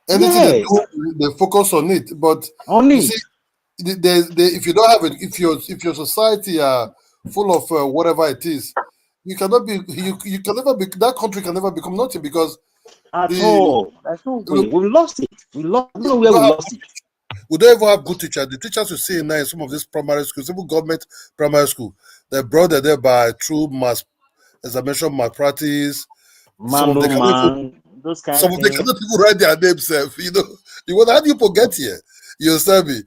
Anything they do, they focus on it. But you see, if you don't have it, if your society are full of whatever it is, you cannot be. You can never be. That country can never become nothing, because that's no way. We lost it. We lost it. We don't even have good teachers. The teachers you see now in some of these primary schools, even government primary school, they're brought there by true mass, as I mentioned, malpractice. Some of them cannot even write their names. How do you forget here? You understand me?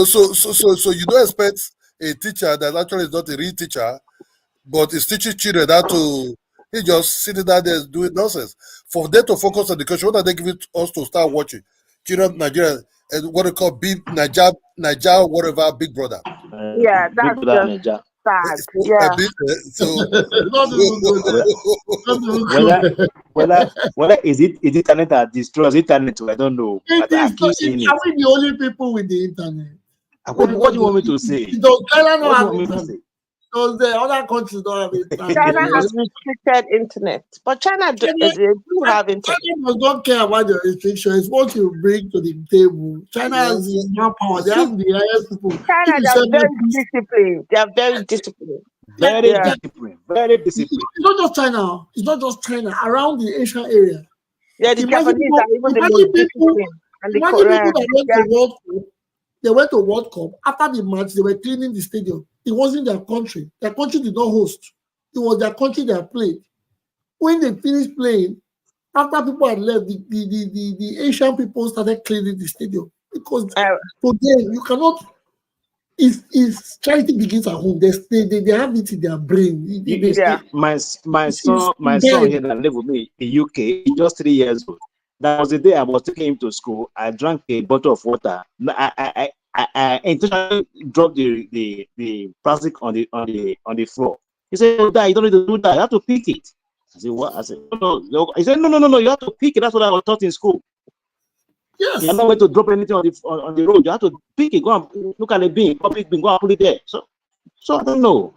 So you don't expect a teacher that actually is not a real teacher, but is teaching children how to. He just sitting down there doing nonsense. For them to focus on education, what are they giving us to start watching? Children, Nigeria, and what they call big Niger, whatever, Big Brother. Yeah, that's just sad. Yeah. Whether is it internet that destroys internet? I don't know. But I keep saying it. Are we the only people with the internet? What do you want me to say? Does China not have internet? Because the other countries don't have internet. China has restricted internet, but China do have internet. China does not care about the restrictions. What you bring to the table. China has the manpower. They have the highest people. China, they are very disciplined. They are very disciplined. Very disciplined. Very disciplined. It's not just China. It's not just China. Around the Asian area. Yeah, the Japanese are even the most disciplined. And the Koreans. People that went to World Cup, they went to World Cup. After the match, they were cleaning the stadium. It wasn't their country. Their country did not host. It was their country that played. When they finished playing, After people had left, the Asian people started cleaning the stadium because for them you cannot. If charity begins at home, they have it in their brain. My son here that live with me in UK, he's just 3 years old. That was the day I was taking him to school. I drank a bottle of water. I intentionally dropped the plastic on the floor. He said, "Oh, Dad, you don't need to do that. You have to pick it." I said, "What?" I said, "No." He said, "No. You have to pick it. That's what I was taught in school." Yes. You're not going to drop anything on the road. You have to pick it. Go and look at the bin, public bin. Go and put it there. So I don't know.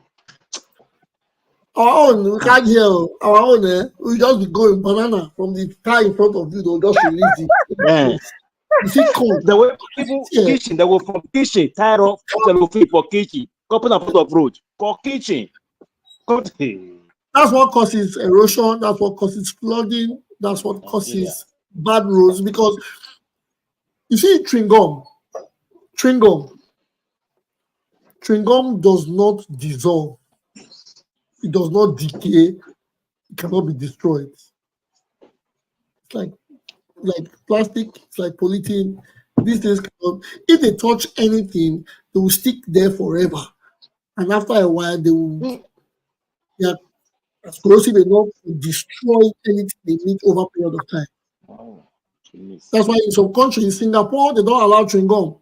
Our own, we can't hear our own. We just be going banana from the car in front of you. They'll just release it. Yeah. You see, cold. The way people kitchen, they were from kitchen, tired of for kitchen, couple of foot of road for kitchen. That's what causes erosion. That's what causes flooding. That's what causes bad roads. Because you see, chewing gum does not dissolve. It does not decay. It cannot be destroyed. It's like plastic. It's like polythene. These things cannot. If they touch anything, they will stick there forever. And after a while, they are corrosive enough to destroy anything they meet over a period of time. Oh, that's why in some countries, in Singapore, they don't allow chewing gum.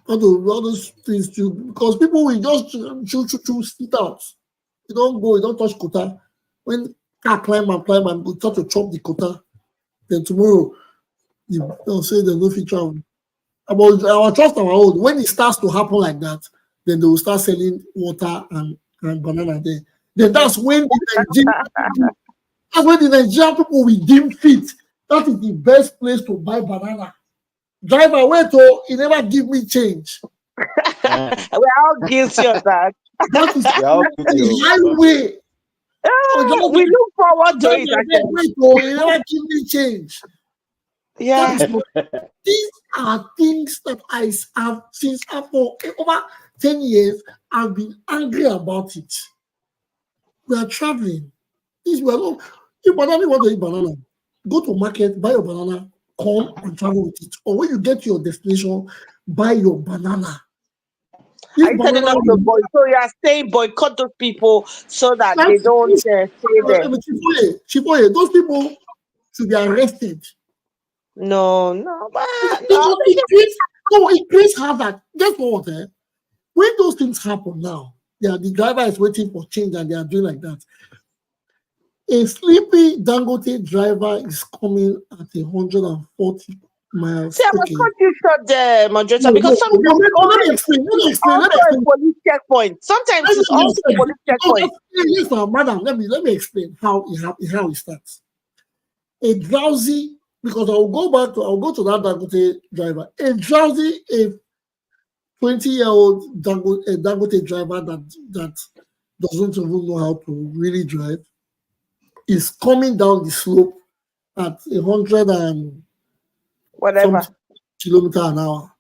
All those things too, because people will just choose it out. You don't touch quota. When car climb and go start to chop the quota, then tomorrow they'll say there's no feature. About our trust our own. When it starts to happen like that, then they will start selling water and banana there. Then that's when the Nigerian people will deem fit. That is the best place to buy banana. Driver, wait, he never give me change. We're all guilty of that. That is the highway. We look forward to it. Wait, he never give me change. Yeah. These are things that I have since for over 10 years. I've been angry about it. We are traveling. You banana want to eat banana. Go to market, buy your banana, come and travel with it. Or when you get to your destination, buy your banana. So you are saying boycott those people so that they don't stay there. Chifoye, those people should be arrested. No. It creates havoc. Guess what? When those things happen now, the driver is waiting for change and they are doing like that. A sleepy Dangote driver is coming at 140 miles. See, I was cut you short there, moderator, because sometimes let me explain. Police checkpoint. Sometimes it's also a police checkpoint. Yes, madam. Let me explain how it starts. A drowsy, because I'll go to that Dangote driver. A drowsy, 20-year-old Dangote driver that doesn't even know how to really drive is coming down the slope at 100 and whatever kilometer an hour.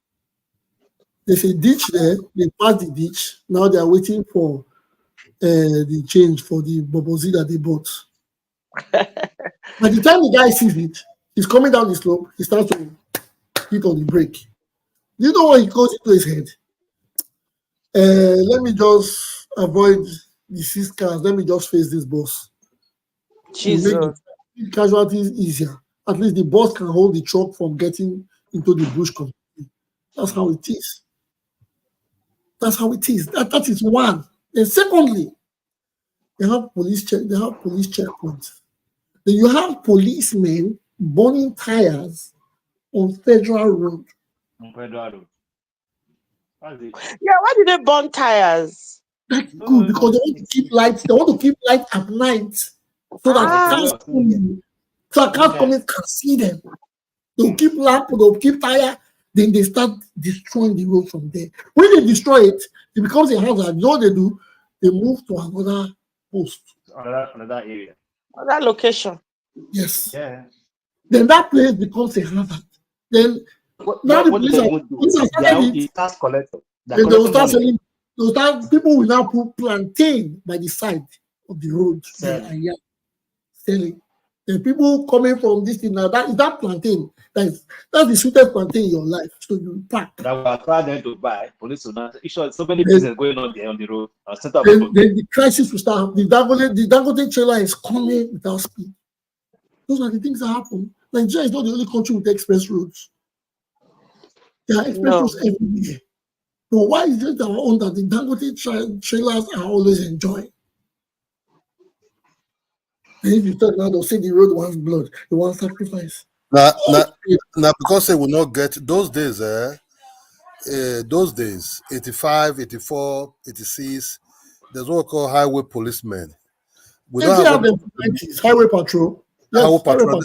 There's a ditch there. They pass the ditch. Now they are waiting for the change for the bobozi that they bought. By the time the guy sees it, he's coming down the slope. He starts to hit on the brake. You know what he goes into his head? Let me just avoid the 6 cars. Let me just face this boss. Jesus. Make casualties easier. At least the boss can hold the truck from getting into the bush completely. That's how it is. That is one. And secondly, they have police checkpoints. Then you have policemen burning tires on Federal Road. Yeah, why did they burn tires? That's good because they want to keep lights. They want to keep light at night so that cars coming can see them. They'll keep lamp, they'll keep tire. Then they start destroying the road from there. When they destroy it, it becomes a hazard. You know what they do? They move to another post. Another area. Another location. Yes. Yeah. Then that place becomes a hazard. Then now the police are collector. Then they will start selling. People will now put plantain by the side of the road. selling. The people coming from this thing now, that is that plantain. That's the sweetest plantain in your life. So you pack. That will attract them to buy. Police will not. So many Then- business going on there on the road. Then the crisis will start. The Dangote trailer is coming without speed. Those are the things that happen. Nigeria is not the only country with express roads. There are express roads everywhere. But why is it our own that the Dangote trailers are always enjoying? And if you talk now, they'll say the road wants blood, they want sacrifice. Now, because they will not get those days, those days, 85, 84, 86, there's what we call highway policemen. We They don't still have have them for 90s, highway patrol. Yes, highway highway patrol,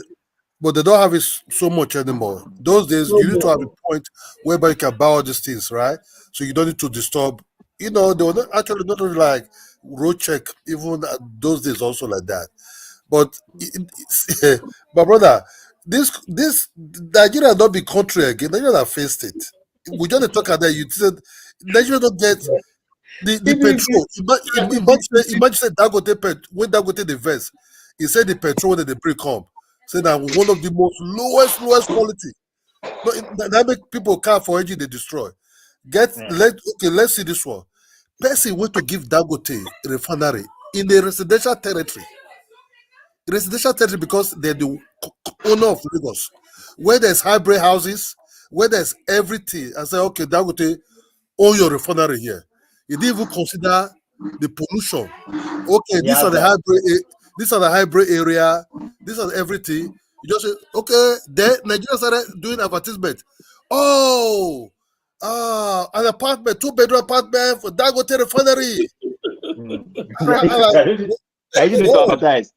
but they don't have it so much anymore. Those days, No you need to have more. a point whereby you can buy all these things, right? So you don't need to disturb. You know, they were not only like road check, even those days also like that. But my brother, this Nigeria not be country again. Nigeria have faced it. We just talk about that. You said Nigeria don't get the petrol. Imagine say Dangote when Dangote the vest, he said the petrol that they bring come. Say that one of the most lowest quality. No, that make people car for engine they destroy. Let's see this one. Person went to give Dangote refinery in the residential territory because they're the owner of Lagos, where there's hybrid houses, where there's everything. I say, okay, Dangote, own your refinery here. You didn't even consider the pollution. Okay, these are the hybrid area, these are everything. You just say, okay, then Nigeria started doing advertisement. Oh, an apartment, 2-bedroom apartment for Dangote refinery. I didn't advertise.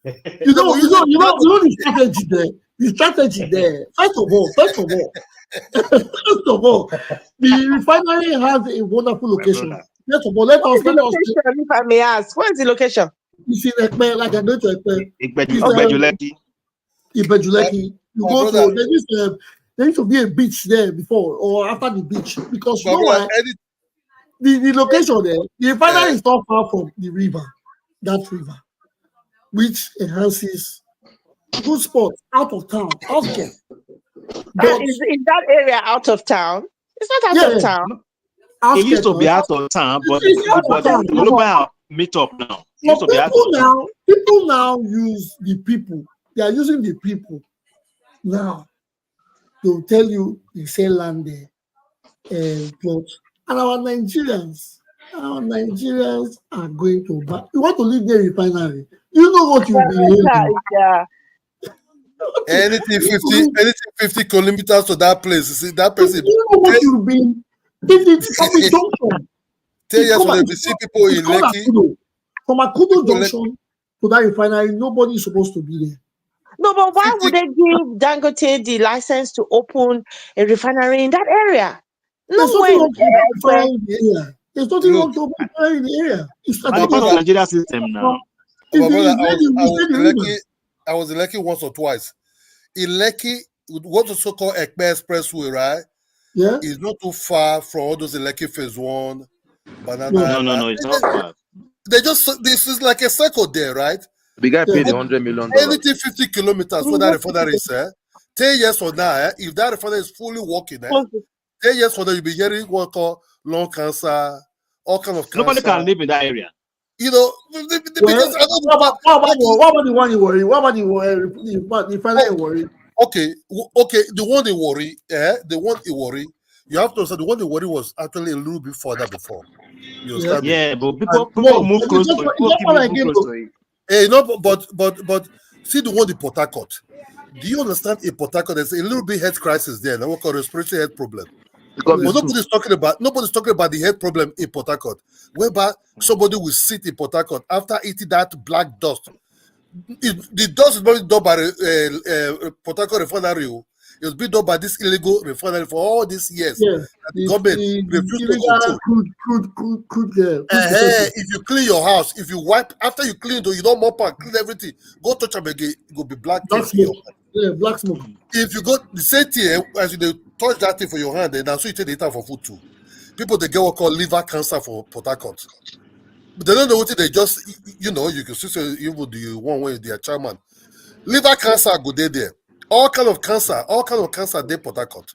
You know the strategy there. The strategy there. First of all, the refinery has a wonderful location. First of all, let us if I may ask, where is the location? it's in Ekpe, like I know to Ekpe. Ighodalo. Ibejuleki. You go to there used to be a beach there before or after the beach because you know why? The location there, the refinery is not far from the river, that river, which enhances good spots out of town, outskirts. Is that area out of town? It's not out of town. It used to be out of town, but the global meet up now. People now use the people. They are using the people now. They'll tell you they sell land there and plots. And our Nigerians are going to buy. You want to leave the refinery? You know what you'll be hearing. Yeah. Anything 50 kilometers to that place. You see that person. You know what you'll be. It's public junction. 10 years when we see people in Lekki. From Akudo junction to that refinery, nobody is supposed to be there. No, but why would they give Dangote the license to open a refinery in that area? There's nothing wrong to open in the area. There's nothing wrong to open in the area. It's part of the Nigeria system now. I was in Lekki once or twice. In Lekki, what's the so-called Ekpe Expressway, right? Yeah. It's not too far from all those in Lekki Phase 1, Banana. No, it's not far. This is like a circle there, right? The guy paid $100 million. Anything 50 kilometers where that refinery is, 10 years from now, if that refinery is fully working, 10 years from now, you'll be hearing what call lung cancer, all kind of cancer. Nobody can live in that area. You know, because what about the one you worry? What about the refinery you worry? Okay, the one they worry, you have to understand the one they worry was actually a little bit further before. You understand? Yeah, but people move close to it. Hey, no, but see the one in Port Harcourt. Do you understand in Port Harcourt there's a little bit health crisis there, what called respiratory health problem. But nobody's talking about the health problem in Port Harcourt, whereby somebody will sit in Port Harcourt after eating that black dust. The dust is not done by Port Harcourt refinery. It was being done by this illegal refinery for all these years. Yeah. The government refused to control. If you clean your house, if you wipe after you clean, you don't mop and clean everything, go touch them again, it will be black smoke. Yeah, black smoke. If you go the same thing as you touch that thing for your hand, and so you take the time for food too. People they get what called liver cancer for Port Harcourt. They don't know what they just, you know, you can see so even the one way they are chairman. Liver cancer go there. All kind of cancer they Port Harcourt.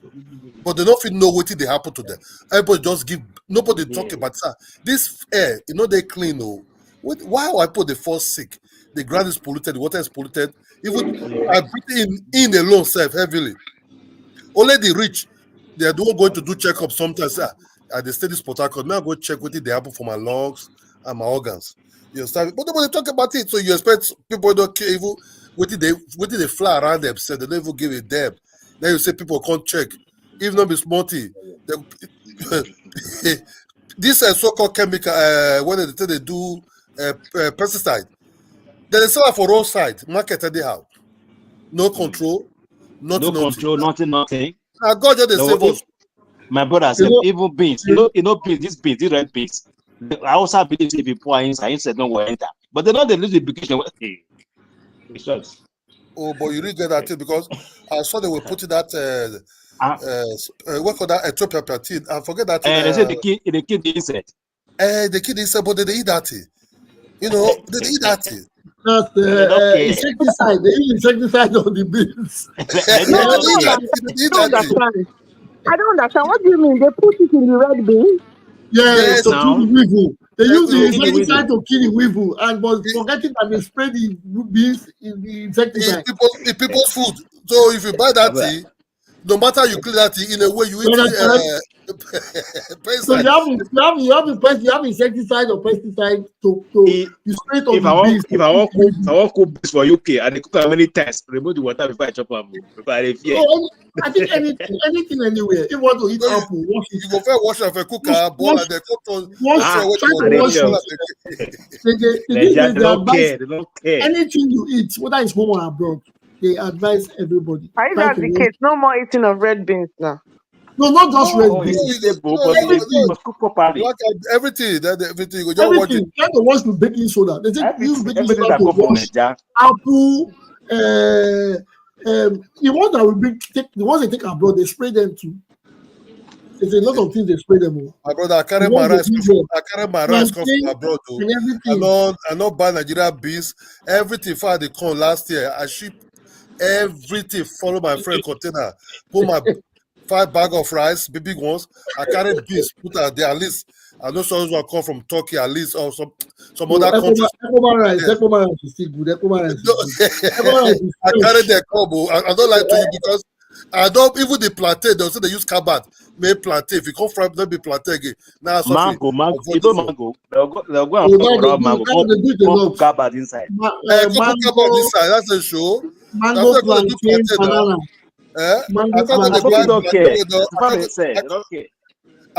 But they don't feel know what they happen to them. Everybody just give, nobody talk about that. This air, you know, they clean. Oh, why I put the force sick? The ground is polluted, the water is polluted. Even I breathe in alone self heavily. Only the rich, they are the one going to do checkup sometimes. At the state Port Harcourt, now go check what they happen for my lungs and my organs. You understand? But nobody talk about it. So you expect people don't care even what did they fly around themselves, they don't even give a damn. Then you say people can't check. Even though it's smarty, this so-called chemical when they do pesticide, then they sell it for roadside market anyhow. No control, nothing. Nothing. Now God just save us. My brother said, even beans, you know beans, these red beans. I also believe if you pour inside don't go enter. But they know they lose the application. Oh, but you really get that thing because I saw they were putting that what called that Ethiopia thing. I forget that thing. They said the kid insect. The kid insect, but they eat that thing. You know, they eat that thing. That's insecticide. They use insecticide on the beans. I don't understand. What do you mean? They put it in the red bean? Yes, to kill the weevil. They use the insecticide to kill the weevil, and but forgetting that they spray the beans in the insecticide. In people's food. So if you buy that thing, no matter you clean that thing in a way you eat so you have insecticide or pesticide to you spray it on the beans. If I want cook beans for UK and they cook how many times, remove the water before I chop them. I think anything anywhere. If you want to eat apple, wash it. You go wash it for cooker, bowl and they cook They don't care. Anything you eat, whether it's home or abroad, they advise everybody. Are you that's the case? No more eating of red beans now. No, not just red beans. Everything. You just watch it. Try to wash with baking soda. They say use baking soda to wash apple. The ones that the ones they take abroad, they spray them too. There's a lot of things they spray them on. My brother, I carry my rice from abroad. I not buy Nigerian beans. Everything for the corn last year. I ship everything. Follow my friend container. Put my 5 bag of rice, the big ones. I carry beans. Put out there at least. I know some will come from Turkey at least or some other countries. Ekoma rice is still good. I carry the combo. I don't like to you because I don't even the plantain. They'll say they use cabbat. Make plantain. If you come from, don't be plantain again. Now mango. You know mango. They'll go and put mango. Put cabbat inside. Cabbat inside. That's a show. Mango plantain banana. I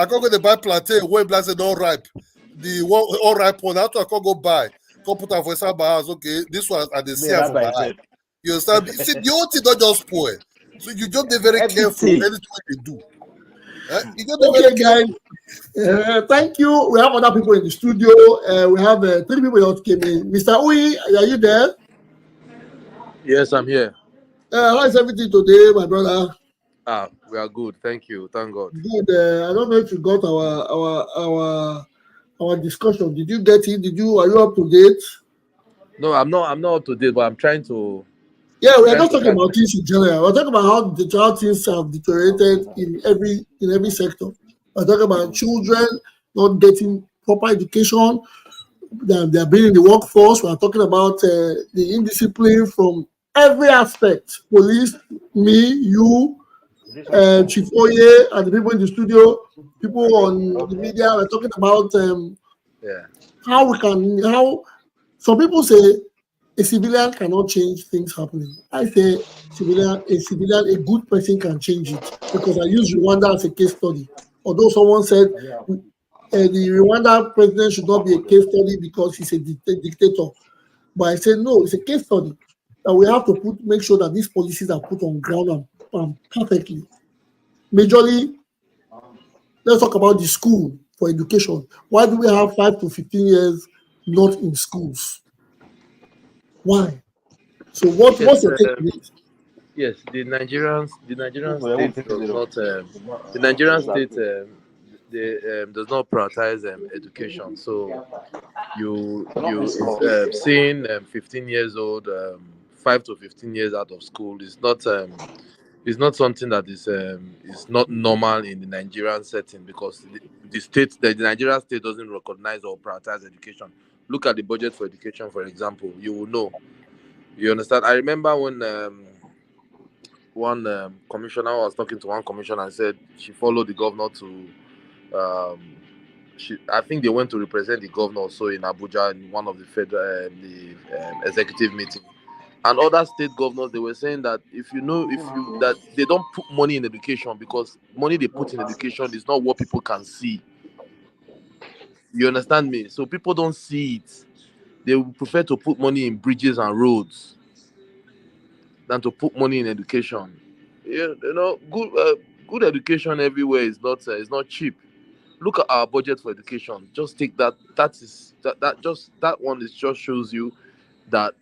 can't go to buy plantain when blast don't ripe. The one all ripe one, I can't go buy. Come put out for some house. Okay, this one at the same for my eye. You understand? See, the whole thing don't just spoil. So you just be very careful anything you do. Okay, guys. Thank you. We have other people in the studio. We have 3 people that came in. Mr. Uyi, are you there? Yes, I'm here. How is everything today, my brother? We are good. Thank you. Thank God. Good. I don't know if you got our discussion. Did you get it? Are you up to date? No, I'm not up to date, but I'm trying to. Yeah, we are not talking about things in general. We're talking about how things have deteriorated in every sector. We're talking about children not getting proper education. They are being in the workforce. We're talking about the indiscipline from every aspect. Police, me, you, Chief Oye, and the people in the studio, people on the media. We're talking about how some people say a civilian cannot change things happening. I say a good person can change it because I use Rwanda as a case study. Although someone said the Rwanda president should not be a case study because he's a dictator. But I said no, it's a case study that we have to make sure that these policies are put on ground and perfectly. Majorly, let's talk about the school for education. Why do we have 5 to 15 years not in schools? Why? So what's your take on it? Yes, the Nigerian state does not. The Nigerian state does not prioritize education. So you seeing 15 years old, 5 to 15 years out of school is not something that is not normal in the Nigerian setting, because the Nigerian state doesn't recognize or prioritize education. Look at the budget for education, for example. You will know. You understand? I remember when one commissioner was talking to one commissioner and said she followed the governor to. I think they went to represent the governor also in Abuja in one of the federal executive meeting. And other state governors, they were saying that that they don't put money in education, because money they put in education is not what people can see. You understand me? So people don't see it. They would prefer to put money in bridges and roads than to put money in education. Yeah, good education everywhere is not cheap. Look at our budget for education. Just take that. That one is just shows you that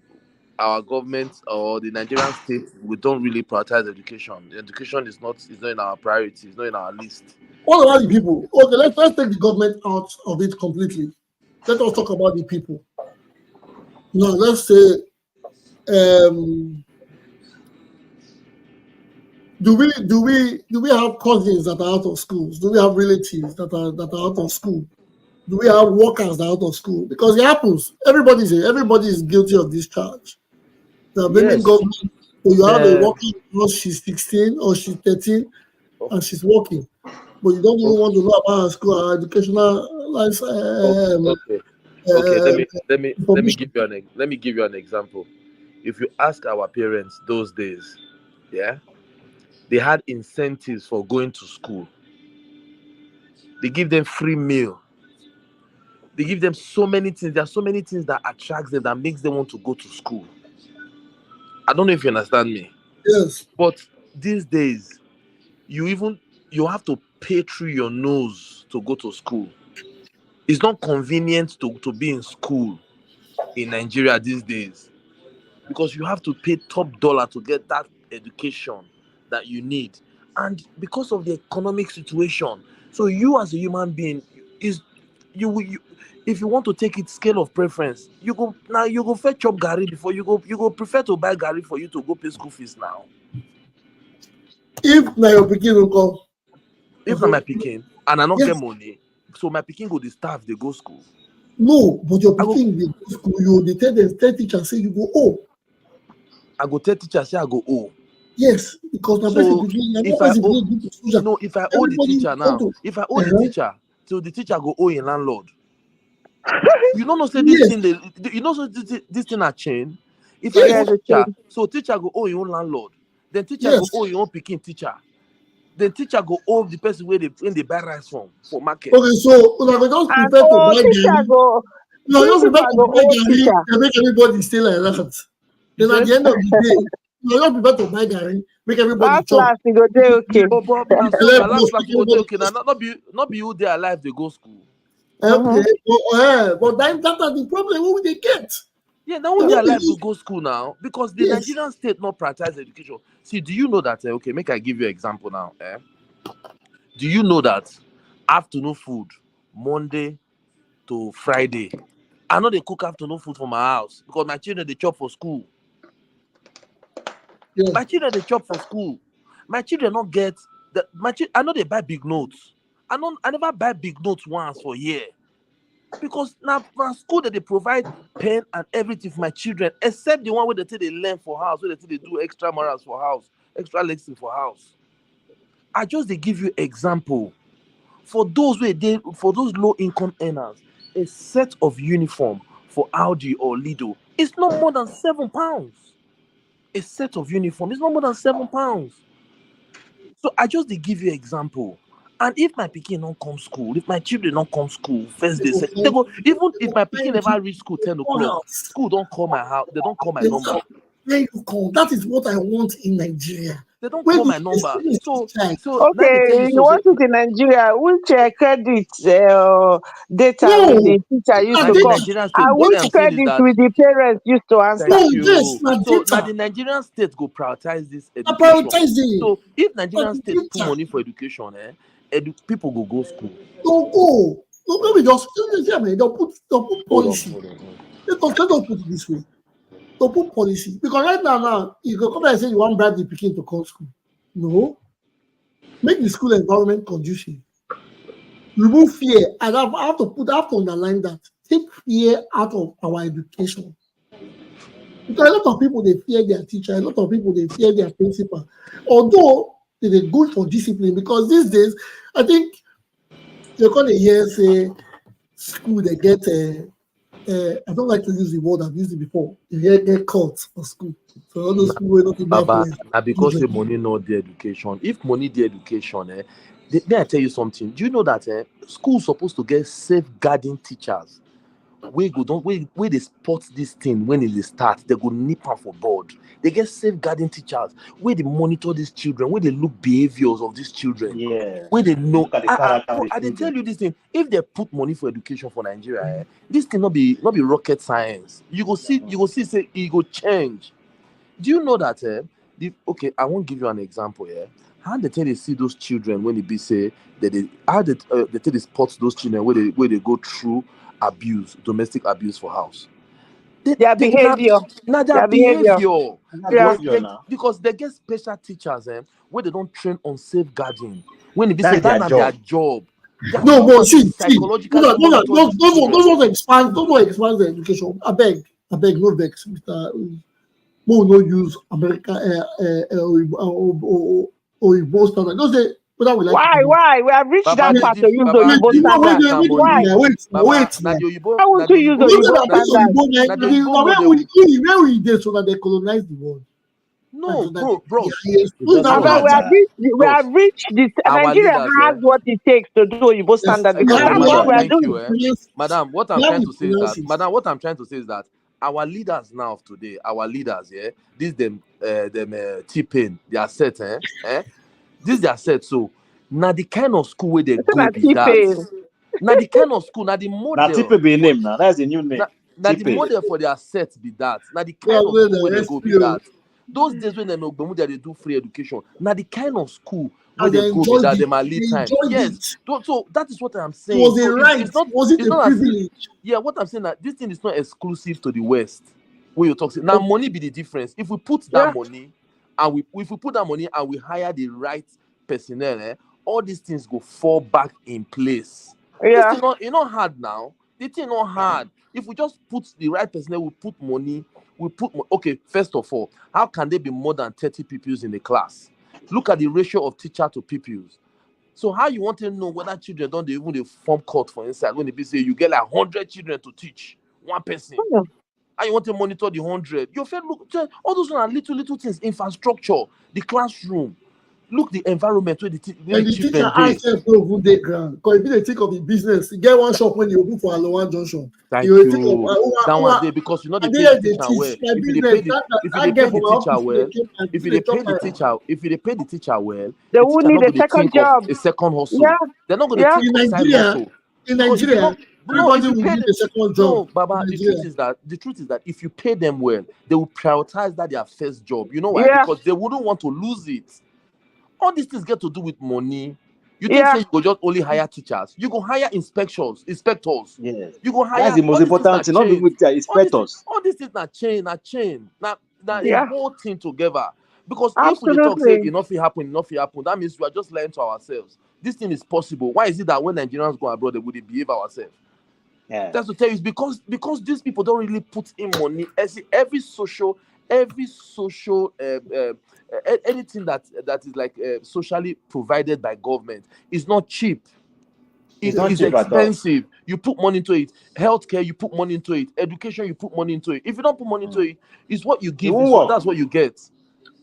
our government or the Nigerian state, we don't really prioritize education. Education is not in our priority. It's not in our list. What about the people? Okay, let's take the government out of it completely. Let us talk about the people. Now, let's say, do we have cousins that are out of schools? Do we have relatives that are out of school? Do we have workers that are out of school? Because it happens. Everybody is guilty of this charge. The blaming government. So you have a working girl, she's 16 or she's 13, and she's working, but you don't even want to know about her school, her educational life. Okay. Let me give you an example. If you ask our parents those days, yeah, they had incentives for going to school. They give them free meal. They give them so many things. There are so many things that attracts them, that makes them want to go to school. I don't know if you understand me. Yes. But these days, you have to pay through your nose to go to school. It's not convenient to be in school in Nigeria these days, because you have to pay top dollar to get that education that you need. And because of the economic situation, so you as a human being, if you want to take it scale of preference, you go fetch chop garri before you go prefer to buy garri for you to go pay school fees now. If na your pikin will come. If na my pikin and I don't get money, so my pikin go the staff, they go school. No, but your pikin dey go school, you tell teacher say you go owe. I go tell teacher say I go owe. Yes, because if I owe the teacher now, the teacher, so the teacher go owe a landlord. You don't know say this thing, this thing a chain. If I owe teacher, so teacher go owe your own landlord. Then teacher go owe your own pikin teacher. Then teacher go owe the person where they buy rice from for market. Okay, so we just prefer to buy garri. No, just prefer to buy garri and make everybody stay like that. Then at the end of the day, you just prefer to buy garri, make everybody chop. Last go dey okay. Not be who they alive, they go school. Okay, but that's the problem. What will they get? Yeah, now when they alive to go school now, because the Nigerian state not prioritize education. See, do you know that? Okay, make I give you an example now. Do you know that afternoon food, Monday to Friday, I know they cook afternoon food for my house because my children they chop for school. Yeah. My children they chop for school. My children not get that. I know they buy big notes. I never buy big notes once for a year. Because now school that they provide pen and everything for my children, except the one where they learn for house, where they do extra morals for house, extra lesson for house. I just they give you example. For those low income earners, a set of uniform for Audi or Lido is not more than £7. A set of uniform is not more than £7. So I just they give you example. And if my pikin don't come school, if my children don't come school, first day, second, they go. Even if my pikin never reach school 10 o'clock, school don't call my house. They don't call my number. Where you call? That is what I want in Nigeria. They don't call my number. So okay, you want it in Nigeria? Which credit data with the teacher used to come? And which credit with the parents used to answer? So now the Nigerian state go prioritize this education. So if Nigerian state put money for education, people go school. Don't go. No, maybe just they'll put policy. Hold on. Let us put it this way. They'll put policy. Because right now, you go come and say you want bribe the Peking to come school. No. Make the school environment conducive. Remove fear. And I have to underline that. Take fear out of our education. Because a lot of people, they fear their teacher. A lot of people, they fear their principal. Although they're good for discipline. Because these days, I think you're going to hear say school, they get I don't like to use the word, I've used it before. They get caught for school. So all those people will not be because the money not the education. If money the education, then I tell you something. Do you know that school's supposed to get safeguarding teachers? Where they spot this thing when it starts, they go nip am for board. They get safeguarding teachers where they monitor these children, where they look behaviors of these children. Yeah. Where they know. I they tell you this thing. If they put money for education for Nigeria, this thing not be rocket science. You go see, say it go change. Do you know that? Okay, I won't give you an example here. How they tell they see those children when they be say that they tell they spot those children where they go through abuse, domestic abuse for house. Their behavior. Their behavior. Yeah. Because they get special teachers where they don't train on safeguarding. When they be say That's their job. No, but see, psychologically those want to expand the education. I beg, no vex, Mr. Mo no use America or Igbo standard. Don't say whether we like. Why? We have reached that part to use the Igbo standard. Why? Wait. Why won't you use the Igbo standard? Where we did so that they colonize the world. No, bro. We have reached this. Nigeria has what it takes to do Igbo standard. Because that's what we are doing. Madam, what I'm trying to say is that our leaders now of today, this them T-Pain, they are set, this they are set. So now the kind of school where they go be that. Now the kind of school, now the model. Now T-Pain be name now. That's the new name. Now the model for their set be that. Now the kind of school where they go be that. Those days when they do free education, now the kind of school where they go be that, they might lead time. Yes. So that is what I'm saying. Was it right? Was it a privilege? Yeah, what I'm saying that this thing is not exclusive to the West. Where you talk now, money be the difference. If we put that money and we hire the right personnel, all these things go fall back in place. Yeah. It's not hard now. The thing not hard. If we just put the right personnel, we put money. Okay, first of all, how can there be more than 30 pupils in the class? Look at the ratio of teacher to pupils. So how you want to know whether children don't even they form court for inside when they be say you get like 100 children to teach one person? And you want to monitor the 100? Your friend look all those are little things, infrastructure, the classroom. Look the environment where the teacher access no good ground. Because if they think of the business, you get one shop when you open for Alohan Junction. Thank you. That one day because you know they pay the teacher well. If you pay the teacher well, they won't need a second job. A second hustle. Yeah. They're not going to think of side hustle. In Nigeria, everybody will need a second job. No, Baba, the truth is that if you pay them well, they will prioritize that their first job. You know why? Yeah. Because they wouldn't want to lose it. All these things get to do with money. You think say you go just only hire teachers. You go hire inspectors. Yes. You go hire. That's the most important thing. Not with the inspectors. All these things are chain. Now a whole thing together. Because Absolutely. if we talk say enough happen, that means we are just lying to ourselves. This thing is possible. Why is it that when Nigerians go abroad, they would behave ourselves? Yeah. That's to tell you, it's because these people don't really put in money. Every social anything that is like socially provided by government is not cheap. It's expensive. You put money into it. Healthcare, you put money into it. Education, you put money into it. If you don't put money into it, it's what you give. That's what you get.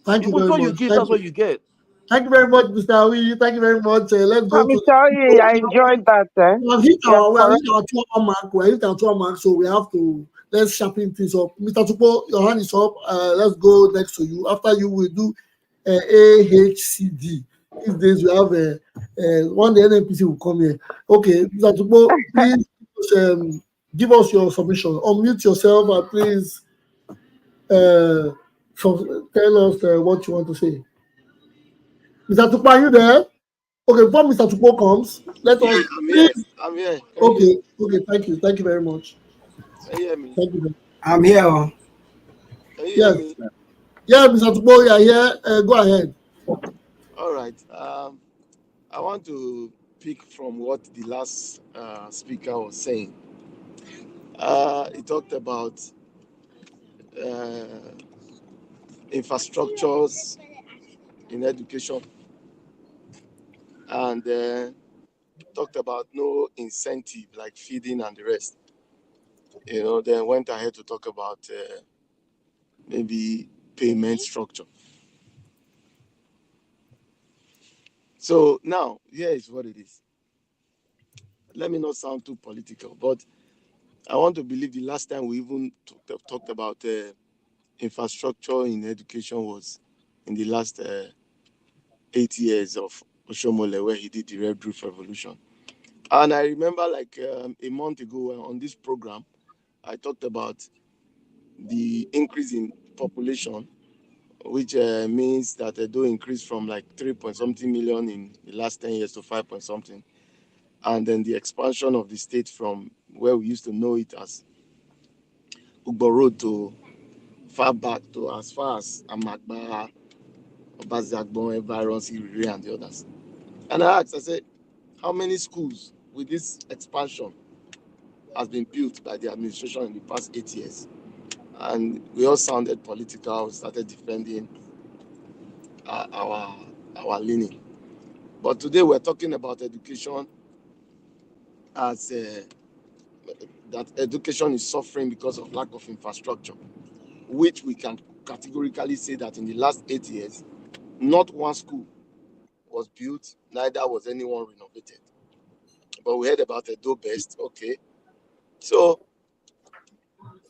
Thank you very much. You give, that's what you get. Thank you very much, Mr. Awi. Thank you very much. Let's go. I'm sorry, I enjoyed that. We hit our 2-hour mark, so we have to let's sharpen things up. Mr. Tupo, your hand is up. Let's go next to you. After you, will do AHCD. These days we have one day NNPC will come here. Okay, Mr. Tupo, please give us your submission. Unmute yourself and please tell us what you want to say. Mr. Tupo, are you there? Okay, before Mr. Tupo comes, let Yeah, us I'm here. I'm here. Can you hear okay, me? okay, thank you very much. Can you hear me? Thank you. I'm here. Can you hear Yes, me? yeah, Mr. Tupo, you are here. Go ahead. All right. I want to pick from what the last speaker was saying. He talked about uh, infrastructures in education and talked about no incentive like feeding and the rest. Then went ahead to talk about maybe payment structure. So now, here is what it is. Let me not sound too political, but I want to believe the last time we even talked about infrastructure in education was in the last 8 years of Oshomole, where he did the Red Roof Revolution. And I remember like a month ago on this program, I talked about the increase in population, which means that they do increase from like 3 point something million in the last 10 years to 5 point something. And then the expansion of the state from where we used to know it as Ugbo Road to far back to as far as Amagba, Obazagbon, Environ, Siriri, and the others. And I asked, I said, how many schools with this expansion has been built by the administration in the past 8 years? And we all sounded political, started defending our leaning. But today we're talking about education as that education is suffering because of lack of infrastructure, which we can categorically say that in the last 8 years, not one school was built, neither was anyone renovated. But we heard about Edo Best. Okay. So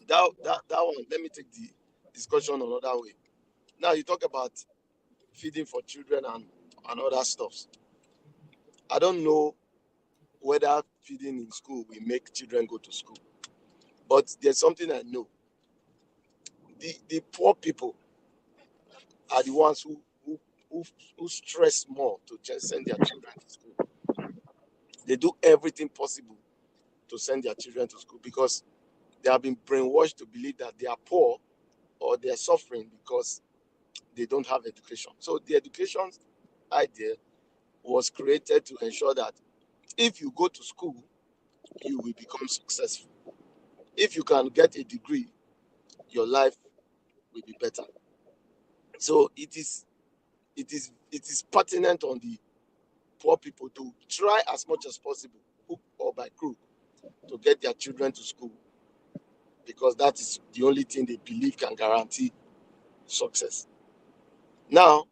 that one, let me take the discussion another way. Now you talk about feeding for children and other stuffs. I don't know whether feeding in school will make children go to school. But there's something I know. The poor people are the ones who stress more to just send their children to school. They do everything possible to send their children to school because they have been brainwashed to believe that they are poor or they are suffering because they don't have education. So the education idea was created to ensure that if you go to school, you will become successful. If you can get a degree, your life will be better. So it is pertinent on the poor people to try as much as possible, hook or by crook, to get their children to school because that is the only thing they believe can guarantee success. Now,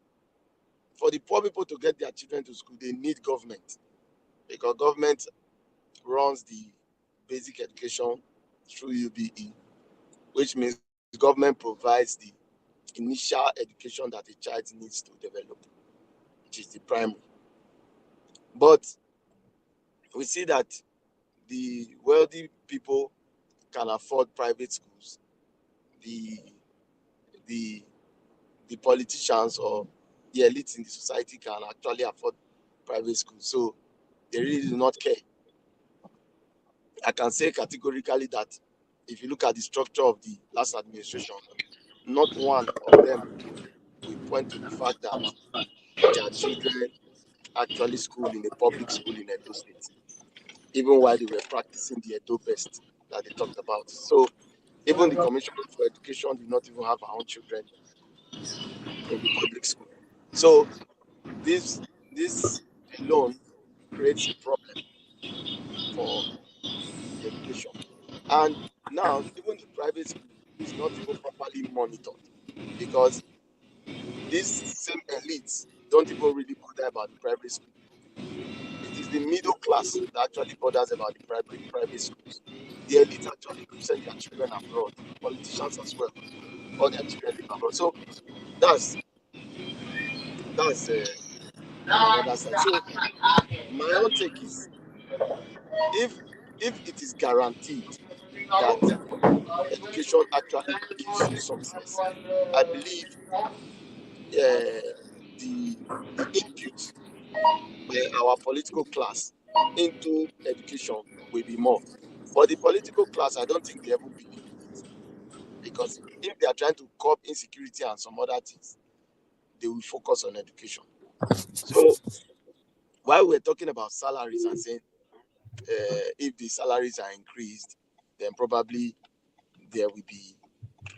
for the poor people to get their children to school, they need government because government runs the basic education through UBE, which means government provides the initial education that a child needs to develop, which is the primary. But we see that the wealthy people can afford private schools. The the the politicians or the elites in the society can actually afford private schools. So they really do not care. I can say categorically that if you look at the structure of the last administration, not one of them will point to the fact that their children actually school in a public school in Edo State, even while they were practicing the Edo Best that they talked about. So even the Commissioner for Education did not even have our own children in the public school. So this alone creates a problem for the education. And now even the private school is not even properly monitored because these same elites don't even really bother about the private school. It is the middle class that actually bothers about the private schools. The elites actually send their children abroad, politicians as well. All their children live abroad. So that's another side. So my own take is if it is guaranteed that education actually gives you success, I believe the input our political class into education will be more. But the political class, I don't think they ever believe it. Because if they are trying to curb insecurity and some other things, they will focus on education. So while we're talking about salaries and saying if the salaries are increased, then probably there will be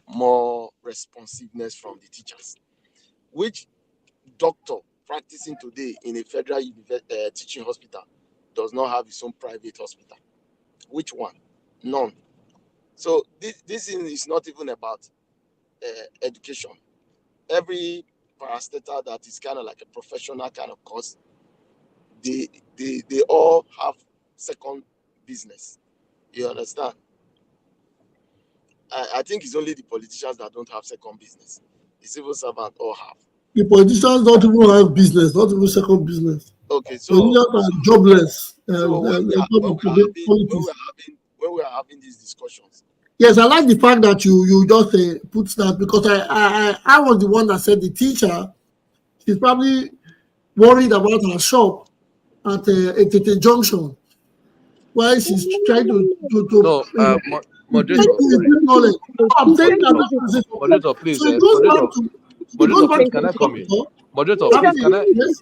more responsiveness from the teachers. Which doctor practicing today in a federal teaching hospital does not have his own private hospital? Which one? None. So this is not even about education. Every parastatal that is kind of like a professional kind of course, they all have second business. You understand? I think it's only the politicians that don't have second business. The civil servants all have. The politicians don't even have business, not even second business. Okay, so Politicians are jobless. So when we are having these discussions. Yes, I like the fact that you just put that, because I was the one that said the teacher, she's probably worried about her shop at a junction, while she's trying to No, moderator, knowledge. I'm saying that moderator, please, so it goes back to moderator, please, can I come in? Moderator, please, Yes.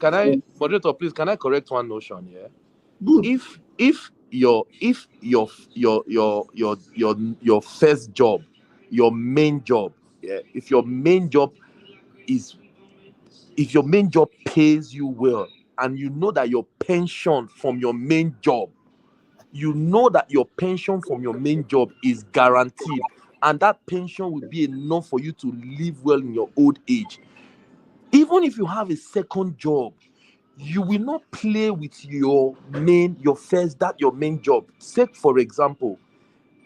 moderator, please, can I correct one notion here? Good. If your first job, your main job, yeah, if your main job pays you well, and you know that your pension from your main job, is guaranteed, and that pension will be enough for you to live well in your old age. Even if you have a second job, you will not play with your main job. Take, for example,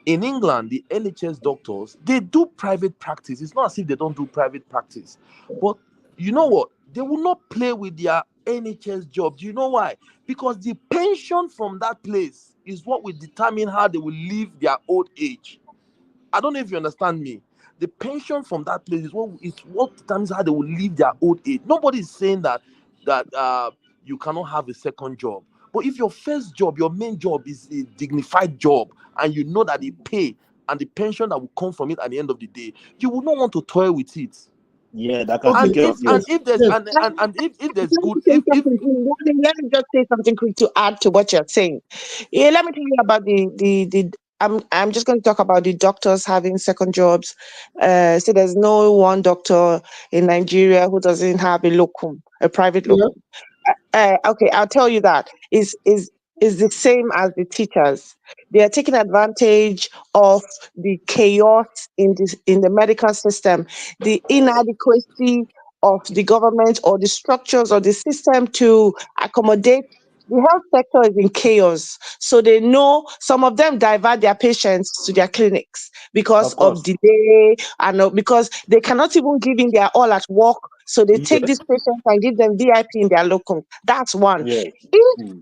in England, the NHS doctors, they do private practice. It's not as if they don't do private practice. But you know what? They will not play with their NHS job. Do you know why? Because the pension from that place is what will determine how they will live their old age. I don't know if you understand me. The pension from that place is what determines how they will live their old age. Nobody is saying that you cannot have a second job. But if your first job, your main job, is a dignified job, and you know that the pay and the pension that will come from it at the end of the day, you will not want to toy with it. Yeah, that can And take if there's good, let me just say something quick to add to what you're saying. Yeah, let me tell you about the I'm just going to talk about the doctors having second jobs. So there's no one doctor in Nigeria who doesn't have a locum, a private locum. Okay, I'll tell you that is the same as the teachers. They are taking advantage of the chaos in the medical system, the inadequacy of the government or the structures of the system to accommodate. The health sector is in chaos, so they know some of them divert their patients to their clinics because of delay and because they cannot even give in their all at work. So they take these patients and give them VIP in their locum. That's one. Yes.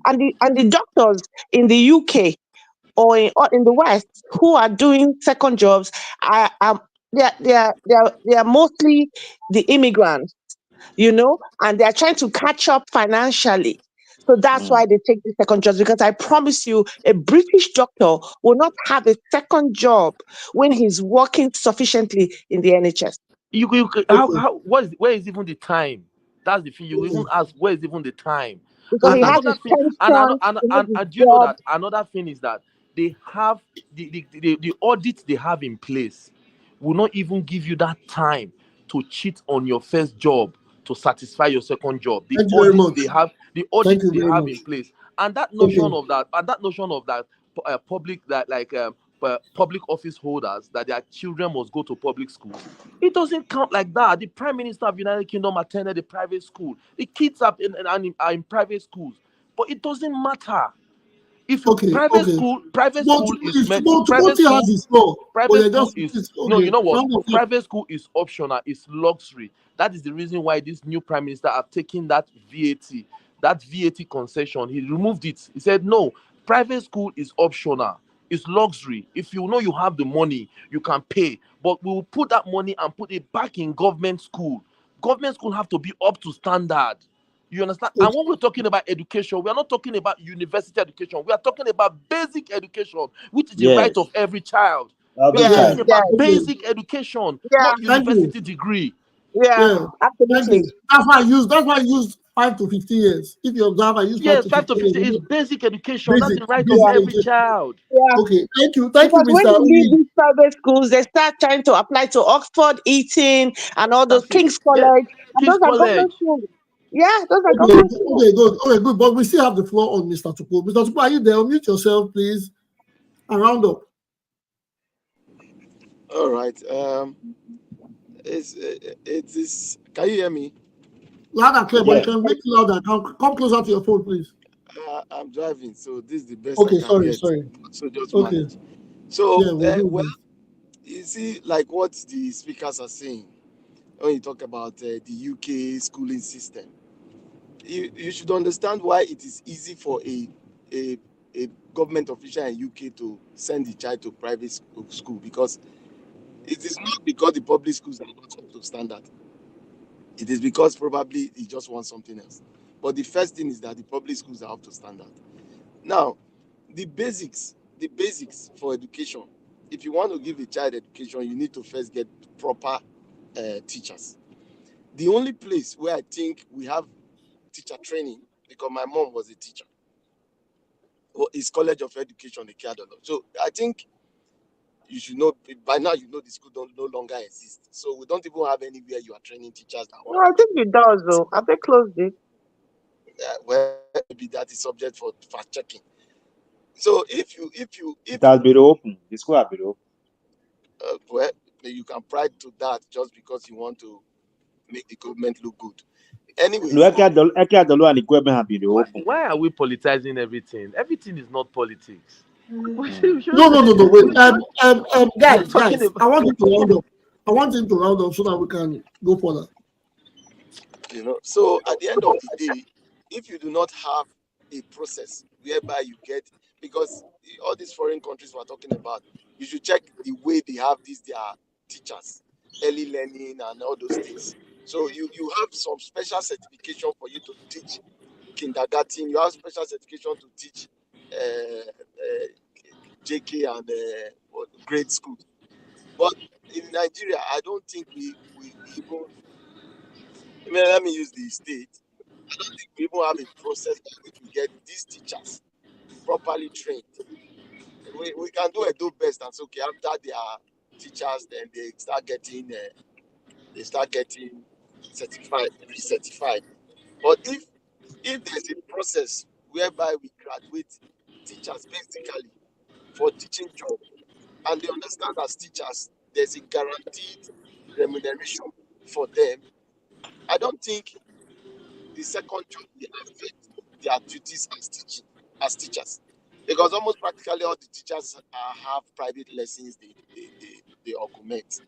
And the doctors in the UK or in the West who are doing second jobs they are mostly the immigrants, and they are trying to catch up financially. So that's why they take the second jobs, because I promise you, a British doctor will not have a second job when he's working sufficiently in the NHS. Where is even the time? That's the thing. You even ask, where is even the time? Because he has Another his thing, pension, and you know that another thing is that they have the audit they have in place will not even give you that time to cheat on your first job to satisfy your second job. The audits they have in place, and that notion of that, public office holders, that their children must go to public schools, it doesn't count like that. The Prime Minister of the United Kingdom attended a private school. The kids are in private schools, but it doesn't matter. If private school is optional, it's luxury. That is the reason why this new Prime Minister have taken that VAT concession. He removed it. He said no, private school is optional. It's luxury. If you know you have the money, you can pay. But we will put that money and put it back in government school. Government school have to be up to standard. You understand? And when we're talking about education, we are not talking about university education. We are talking about basic education, which is the right of every child. We are Yeah, talking about yeah, basic education, yeah, not Thank you. university degree. yeah, Yeah. Thank absolutely. you. That's why I use 5 to 15 years. If you observe, I use 5 Yes, to 5 to 15 15 is years. basic education. That's the right of Basic Yeah, every education. child. yeah. Okay. Thank you, Because when Mr. you leave Lee. these private schools, they start trying to apply to Oxford, Eton, and all those That's it. King's Yeah, College. And King's those are College. government schools. Yeah, those are Okay, government schools. okay, good. But we still have the floor on Mr. Tupo. Mr. Tupo, are you there? Unmute yourself, please, and round up. All right. It is. Can you hear me? Loud and clear, but you Yes. can make it louder. Come closer to your phone, please. I'm driving, so this is the best Okay, I can get. sorry. So just Okay. manage. So, Yeah, we'll do well, this. you see, like what the speakers are saying when you talk about the UK schooling system, you should understand why it is easy for a government official in UK to send the child to private school, because it is not because the public schools are not up to standard. It is because probably he just wants something else. But the first thing is that the public schools are up to standard. Now, the basics for education. If you want to give a child education, you need to first get proper teachers. The only place where I think we have teacher training, because my mom was a teacher, is College of Education, Ighodalo. So I think you should know by now. You know the school no longer exist. So we don't even have anywhere you are training teachers that No, want I to. think it does, though. Have they closed it? Well, maybe that is subject for fact checking. So if It has been open. The school has been open. well, you can pride to that just because you want to make the government look good. Anyways, No, Ekadalo and Ikwebe have been open. Why are we politicizing everything? Everything is not politics. We should No, wait. Guys, talking about- I want him to round up. I want him to round up so that we can go further. So at the end of the day, if you do not have a process whereby you get, because all these foreign countries we're talking about, you should check the way they have their teachers, early learning and all those things. So you have some special certification for you to teach kindergarten. You have special certification to teach JK and grade school. But in Nigeria, I don't think we even. Let me use the state. I don't think we even have a process by which we get these teachers properly trained. We can do a do best and say, okay, after they are teachers, then they start getting certified, recertified. But if there's a process whereby we graduate teachers basically for teaching job, and they understand as teachers there's a guaranteed remuneration for them, I don't think the second job will affect their duties as teachers, because almost practically all the teachers have private lessons they augment.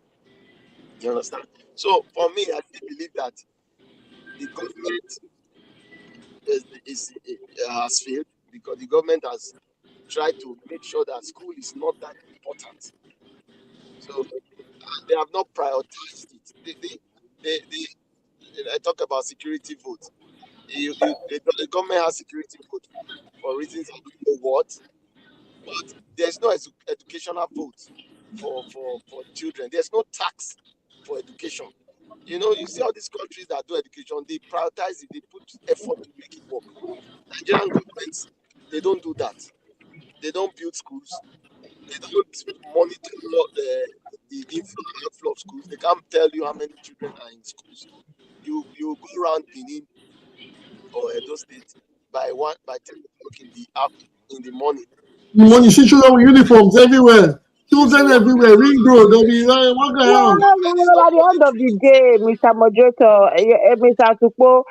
You understand? So for me, I still believe that the government has failed, because the government has tried to make sure that school is not that important. So they have not prioritized it. I talk about security vote. The government has security vote for reasons I don't know what, but there's no educational vote for children. There's no tax for education. You see all these countries that do education, they prioritize it, they put effort to make it work. Nigerian governments, they don't do that. They don't build schools. They don't monitor the inflow and outflow of schools. They can't tell you how many children are in schools. You go around Benin or Edo State by 10 o'clock in the morning. When you see children with uniforms everywhere, children what everywhere, ring road, they'll be walking around. At the end of the day, Mr. Moderator, Mr. Tukpo,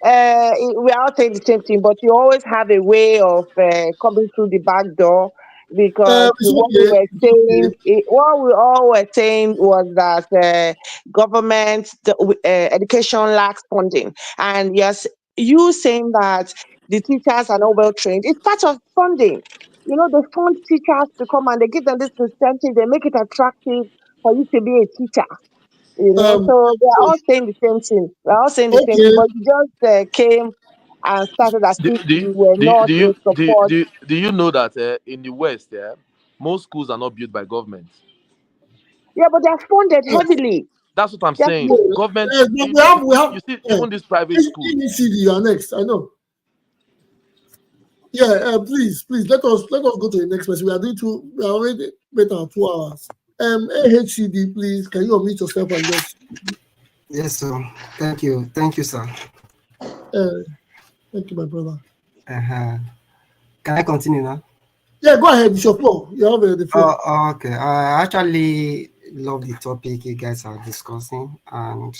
we are all saying the same thing, but you always have a way of coming through the back door, because It's okay. what we all were saying was that government education lacks funding, and yes, you saying that the teachers are not well trained. It's part of funding. They fund teachers to come and they give them this incentive, they make it attractive for you to be a teacher. So they are all saying the same thing. We're all saying the same thing, Okay. but you just came and started as Do, if do, we were do, not do in you support. do you know that in the West, most schools are not built by government. Yeah, but they're funded Yes. heavily. That's what I'm They're, saying. Yes, Government, but we have you see, even these private schools. EDSG, you are next. I know. Yeah, please, let us go to the next person. We are already better 2 hours. AHCD, please, can you unmute yourself and just Yes, sir. Thank you, sir. thank you, my brother. Uh-huh. Can I continue now? Yeah, go ahead, it's your floor. You have the floor. Oh, okay. I actually love the topic you guys are discussing, and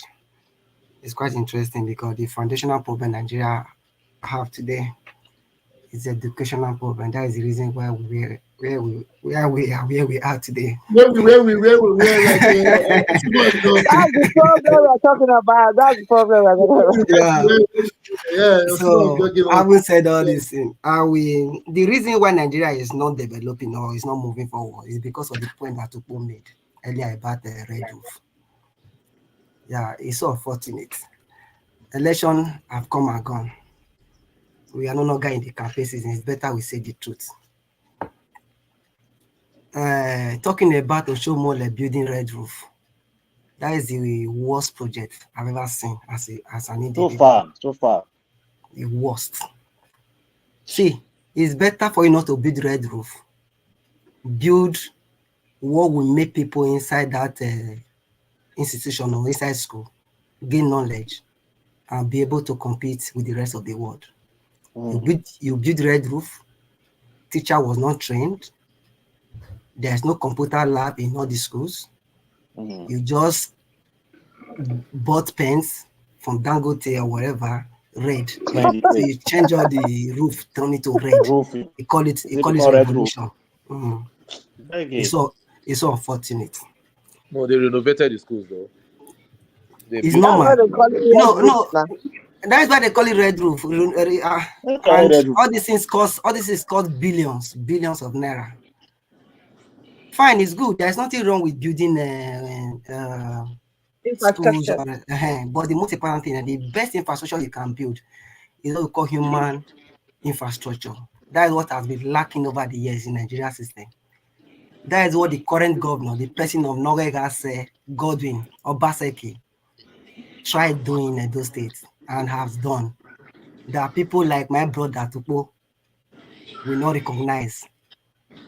it's quite interesting because the foundational problem Nigeria have today is educational problem. That is the reason why we are where we are today. Where we like that's the problem we're talking about. That's the problem we're talking about. Yeah. So having said all this, the reason why Nigeria is not developing or is not moving forward is because of the point that Tupo made earlier about the red roof. Yeah, it's so unfortunate. Election have come and gone. We are no longer in the campaign season. It's better we say the truth. Talking about Oshomole building red roof, that is the worst project I've ever seen as an individual. So far. The worst. See, it's better for you not to build red roof. Build what will make people inside that institution or inside school gain knowledge and be able to compete with the rest of the world. You build red roof. Teacher was not trained. There's no computer lab in all the schools. You just bought pens from Dangote or wherever, red. So you change all the roof, turn it to red. You call it revolution. It's so unfortunate. No, they renovated the schools though. It's normal. No. That's why they call it red roof. And all these things cost billions of naira. Fine, it's good. There's nothing wrong with building schools, but the most important thing and the best infrastructure you can build is what we call human infrastructure. That is what has been lacking over the years in Nigeria system. That is what the current governor, the president of Norway, Godwin Obaseki, tried doing in those states and has done. There are people like my brother Tupo will not recognize.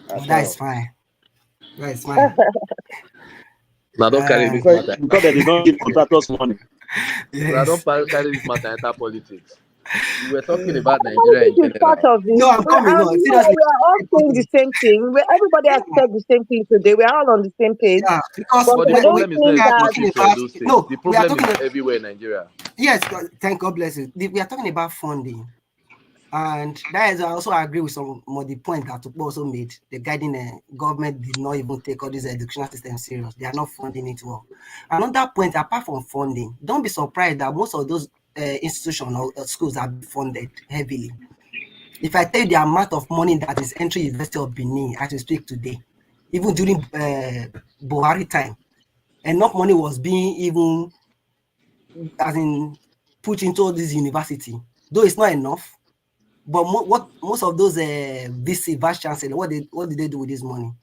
But that is fine. That is fine. Now don't carry this matter. Because they did not give contractors money. Yes. Now don't carry this matter into politics. We were talking about Nigeria in general. No, I'm coming. No, seriously. We are all saying the same thing. Everybody has said the same thing today. We are all on the same page. Yeah, because but the problem is not the problem is everywhere in Nigeria. Yes, thank God bless you. We are talking about funding. And that is, I also agree with some of the point that Tupo also made. The guiding government did not even take all this educational system serious. They are not funding it well. Another point, apart from funding, don't be surprised that most of those institutions or schools are funded heavily. If I tell you the amount of money that is entering University of Benin as we speak today, even during Buhari time, enough money was being even put into this university. Though it's not enough, but what most of those VC vice chancellor, what did they do with this money?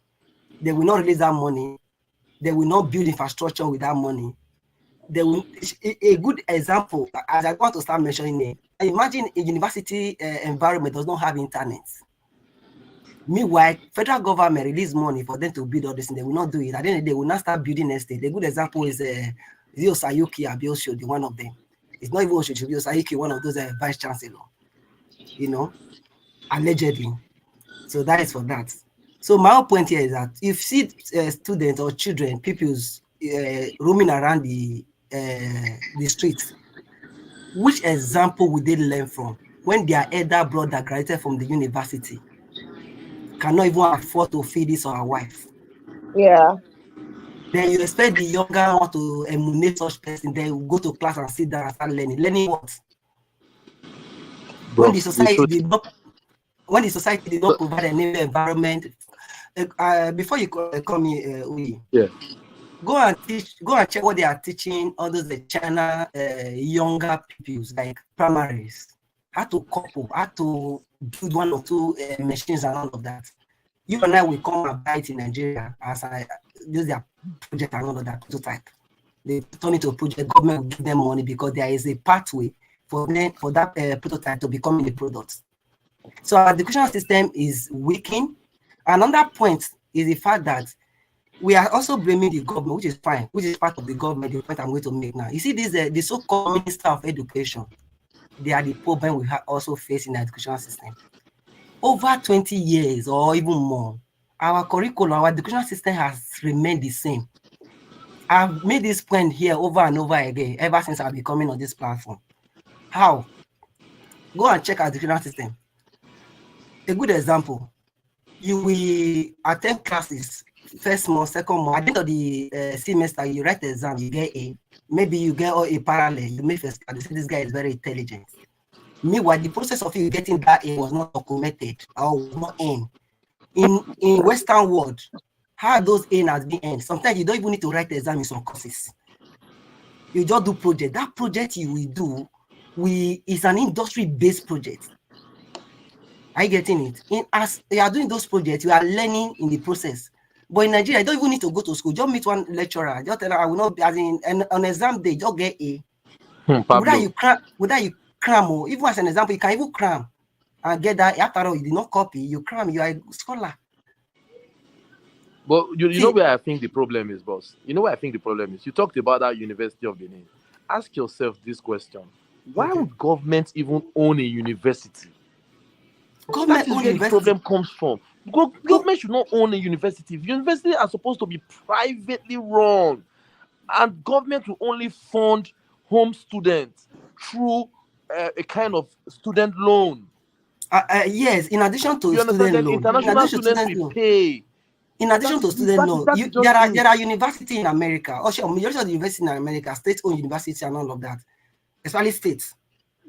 They will not release that money. They will not build infrastructure with that money. They will. A good example, as I want to start mentioning it. Imagine a university environment does not have internet. Meanwhile, federal government release money for them to build all this, and they will not do it. At the end of the day, they will not start building estate. A good example is Zio Sayuki Abiyoshodi, one of them. It's not even Oshodi Sayuki, one of those vice chancellor. Allegedly. So that is for that. So my whole point here is that if you see students or children, pupils roaming around the streets, which example would they learn from when their elder brother graduated from the university, cannot even afford to feed his or her wife? Yeah. Then you expect the younger one to emulate such person, then go to class and sit down and start learning. Learning what? Bro, when the society did not provide any environment. Before you come here, go and check what they are teaching all those China younger pupils, like primaries. how to couple, how to build 1 or 2 machines and all of that. You and I will come and buy it in Nigeria as I use their project and all of that prototype. They turn it to a project, government will give them money because there is a pathway for that prototype to become a product. So our educational system is weakened. Another point is the fact that we are also blaming the government, which is fine, which is part of the government, the point I'm going to make now. You see, this the so-called Minister of Education, they are the problem we also face in the educational system. Over 20 years or even more, our curriculum, our educational system has remained the same. I've made this point here over and over again, ever since I've been coming on this platform. How? Go and check our educational system. A good example, you will attend classes, first month, second month, at the end of the semester, you write the exam, you get A. Maybe you get a parallel, you make first class, this guy is very intelligent. Meanwhile, the process of you getting that A was not documented or was not in Western world. How those A has been earned. Sometimes you don't even need to write the exam in some courses. You just do project. That project you will do is an industry-based project. Are you getting it? As you are doing those projects, you are learning in the process. But in Nigeria, you don't even need to go to school. Just meet one lecturer. Just tell her, I will not be, as in on exam day, just get A. Whether you cram, or even as an example, you can even cram and get that. After all, you did not copy, you cram, you are a scholar. But you know where I think the problem is, boss? You know where I think the problem is? You talked about that University of Benin. Ask yourself this question. Why would government even own a university? That is where the problem comes from. Government should not own a university. Universities are supposed to be privately run. And government will only fund home students through a kind of student loan. Yes, in addition to student loan. International students will pay. In addition to student loan, there are universities in America. Also, majority of the universities in America, state-owned universities and all of that, especially states.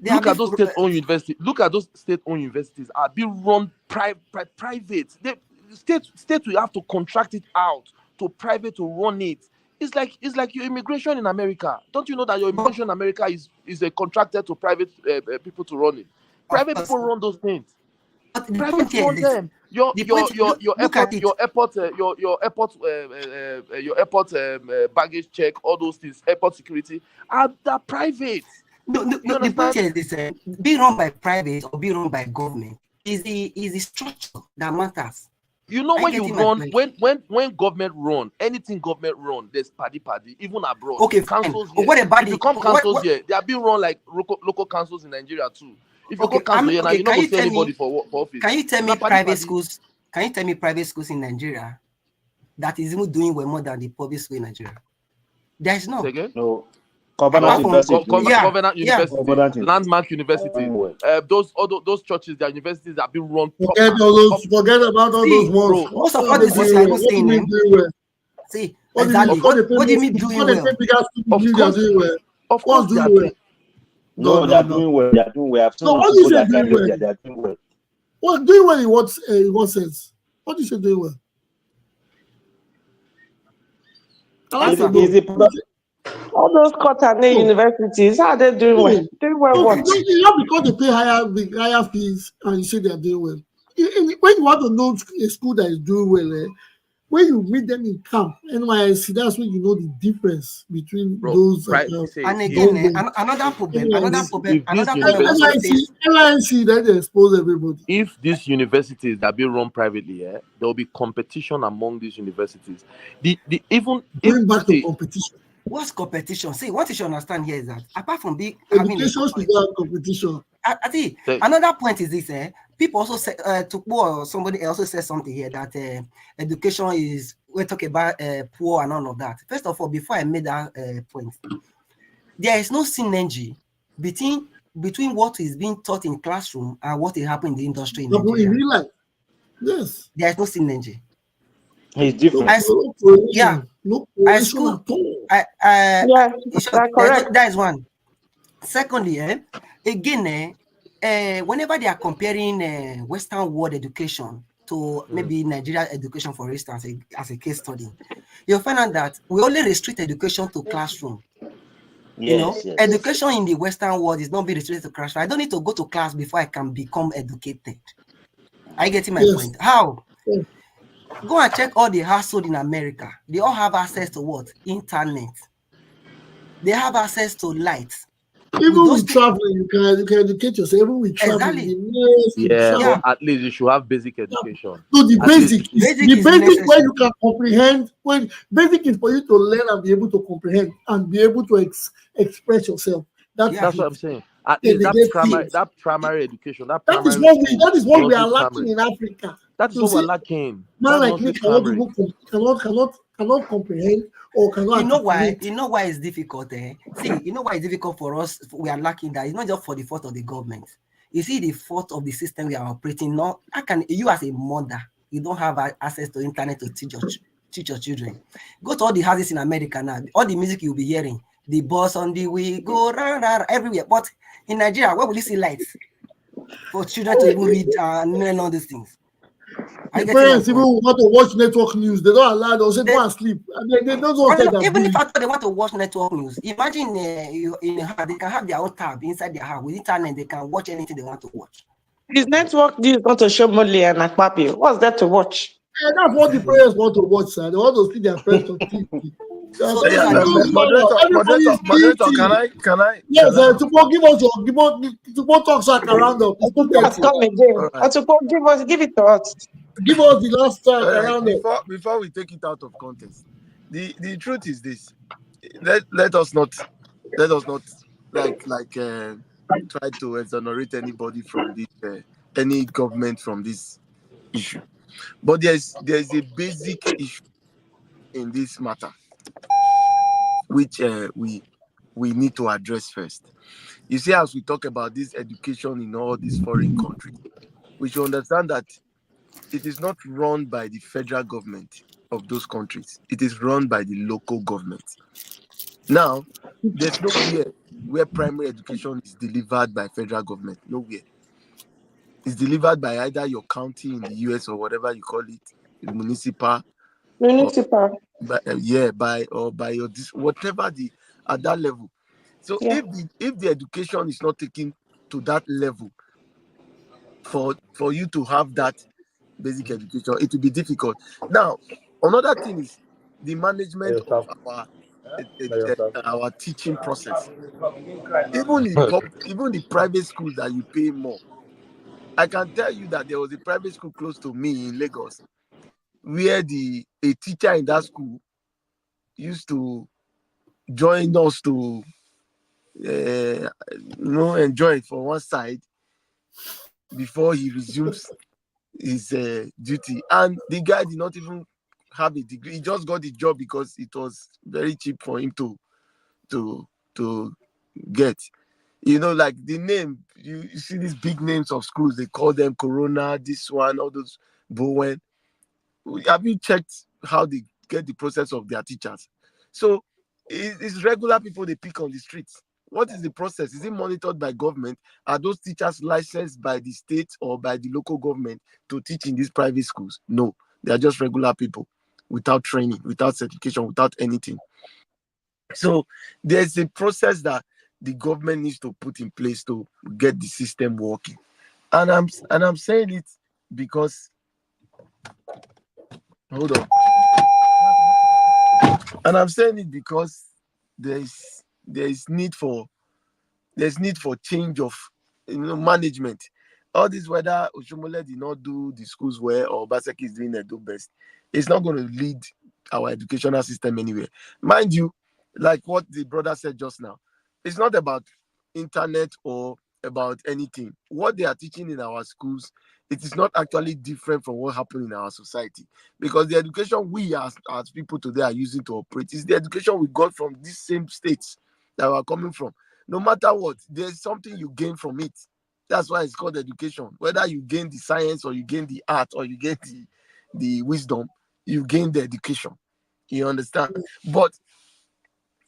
Look at those state-owned universities. Look at those state-owned universities are being run private. State will have to contract it out to private to run it. It's like your immigration in America. Don't you know that your immigration in America is a contracted to private people to run it? Private people run those things. Private run them. Your airport baggage check, all those things, airport security are private. No, the point is this: be run by private or be run by government is the structure that matters. You know, when you run, when government run, anything government run, there's paddy, even abroad. Okay, councils here. What about if you come councils here, they are being run like local councils in Nigeria too. If you go council here, now you not going to see anybody for office. Can you tell me private schools? Can you tell me private schools in Nigeria that is even doing well more than the public school in Nigeria? There is no. No. Covenant University, Landmark University, those churches, their universities have been run. Forget about all those ones. Most of all these things are not saying them. See, exactly. What do you mean doing well? Of course, they are doing well. No, they are doing well. They are doing well. So what do you say doing well? They are doing well. Well, doing well in what sense? What do you say doing well? All those Kotane universities, how are they doing well? Doing well what? Not because they pay higher fees and you say they are doing well. When you want to know a school that is doing well, when you meet them in camp, NYSC, that's when you know the difference between those. And again, another problem. NYSC, then they expose everybody. If these universities that be run privately, there will be competition among these universities. Going back to competition. What's competition? See, what you should understand here is that apart from being education should have competition. I think another point is this: people also say somebody also said something here that education is we're talking about poor and all of that. First of all, before I made that point, there is no synergy between what is being taught in classroom and what is happening in the industry. In real life, yes, there is no synergy. It's different. No school. That's correct. That is one. Secondly, again, whenever they are comparing Western world education to maybe Nigerian education, for instance, as a case study, you'll find out that we only restrict education to classroom. You know, Yes, yes. education in the Western world is not being restricted to class. I don't need to go to class before I can become educated. Are you getting my Yes. point? How? Yes. Go and check all the households in America. They all have access to what? Internet. They have access to light. Even those with traveling, you can educate yourself. Even with traveling, Exactly. yes, with Yeah, travel. but at least you should have basic education. So the At least- basic is Basic the is basic where necessary. you can comprehend. When basic is for you to learn and be able to comprehend and be able to express yourself. That's That's it. what I'm saying. At Then least they get that primary education, that That is primary what we school, that is what we are nursery, lacking primary. in Africa. That is You what we're see, lacking. man That like me nursery, primary. cannot comprehend or cannot You know why? articulate. You know why it's difficult, eh? See, you know why it's difficult for us? We are lacking that. It's not just for the fault of the government. You see the fault of the system we are operating. Not, how can you as a mother, you don't have access to internet to teach your children. Go to all the houses in America now. All the music you'll be hearing, the bus on the way, go round everywhere. But in Nigeria, where will you see lights for children to even read and learn all these things? The parents even want to watch network news. They don't allow. They'll say, go and sleep. And they don't want to tell even if after they want to watch network news, imagine in a house, they can have their own tab inside their house with internet. They can watch anything they want to watch. Is network news not to show Molly and Akpata? What's there to watch? And that's what the parents want to watch, sir. They want to see their parents on TV. So Moderator, can I? Yes, to give us your talk so I can round up. Let's come again. Right. Give it to us. Give us the last time around up. Before we take it out of context, the truth is this: let us not try to exonerate anybody from this any government from this issue. But there's a basic issue in this matter which we need to address first. You see, as we talk about this education in all these foreign countries, we should understand that it is not run by the federal government of those countries. It is run by the local government. Now, there's nowhere where primary education is delivered by federal government. Nowhere. It's delivered by either your county in the US or whatever you call it, the municipal. Municipal. By your whatever at that level. So if the education is not taken to that level for you to have that basic education, it will be difficult. Now, another thing is the management of our teaching process. Even the private schools that you pay more. I can tell you that there was a private school close to me in Lagos where a teacher in that school used to join us to enjoy for one side before he resumes his duty. And the guy did not even have a degree. He just got the job because it was very cheap for him to get. You know, like the name, you see these big names of schools, they call them Corona, this one, all those Bowen. Have you checked how they get the process of their teachers? So it's regular people they pick on the streets. What is the process? Is it monitored by government? Are those teachers licensed by the state or by the local government to teach in these private schools? No, they are just regular people without training, without certification, without anything. So there's a process that the government needs to put in place to get the system working. And I'm saying it because hold on. And I'm saying it because there's need for change of management. All this, whether Oshomole did not do the schools well or Baseki is doing Edo best, it's not going to lead our educational system anywhere. Mind you, like what the brother said just now, it's not about internet or about anything. What they are teaching in our schools, it is not actually different from what happened in our society, because the education we as people today are using to operate is the education we got from these same states that we are coming from. No matter what, there's something you gain from it. That's why it's called education. Whether you gain the science or you gain the art or you gain the wisdom, you gain the education. You understand? But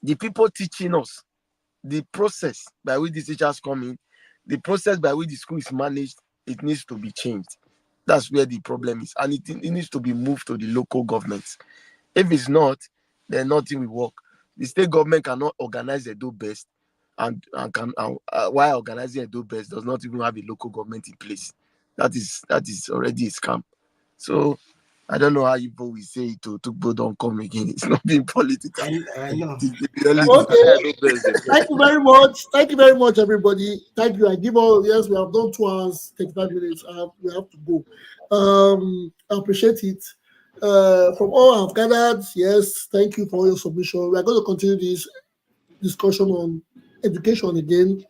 the people teaching us, the process by which the teachers come in, the process by which the school is managed, it needs to be changed. That's where the problem is. And it needs to be moved to the local governments. If it's not, then nothing will work. the state government cannot organize Edo best, and why organizing Edo best does not even have a local government in place. That is already a scam. So I don't know how you will say it to Tugbo don't come again. It's not being political. I know. Okay. Thank you very much. Thank you very much, everybody. Thank you. I give all, yes, we have done 2 hours, 35 minutes. We have to go. I appreciate it. From all I've gathered, yes, thank you for all your submission. We are going to continue this discussion on education again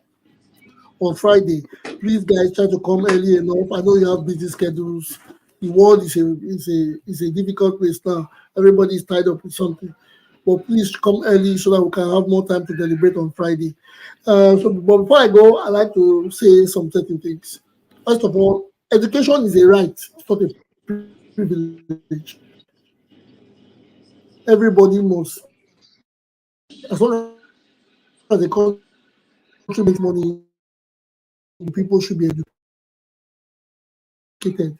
on Friday. Please, guys, try to come early enough. I know you have busy schedules. The world is a difficult place now. Everybody is tied up with something. But please come early so that we can have more time to deliberate on Friday. But before I go, I like to say some certain things. First of all, education is a right, it's not a privilege. Everybody must, as long as the country makes money, people should be educated.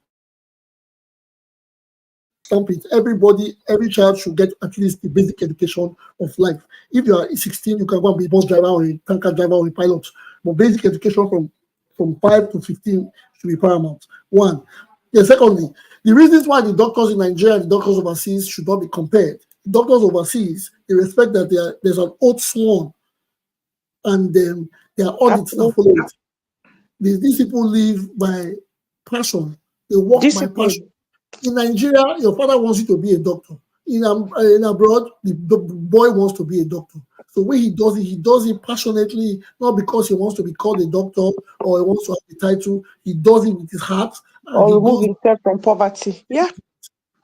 Everybody, every child should get at least the basic education of life. If you are 16, you can go and be a bus driver or a tanker driver or a pilot. But basic education from 5 to 15 should be paramount. One. Secondly, the reasons why the doctors in Nigeria and the doctors overseas should not be compared. The doctors overseas, they respect that there's an oath sworn, and there are audits that follow it. These people live by passion. They work by passion. In Nigeria, your father wants you to be a doctor. In abroad, the boy wants to be a doctor. So when he does it passionately, not because he wants to be called a doctor or he wants to have the title. He does it with his heart. Or remove himself from poverty. Yeah.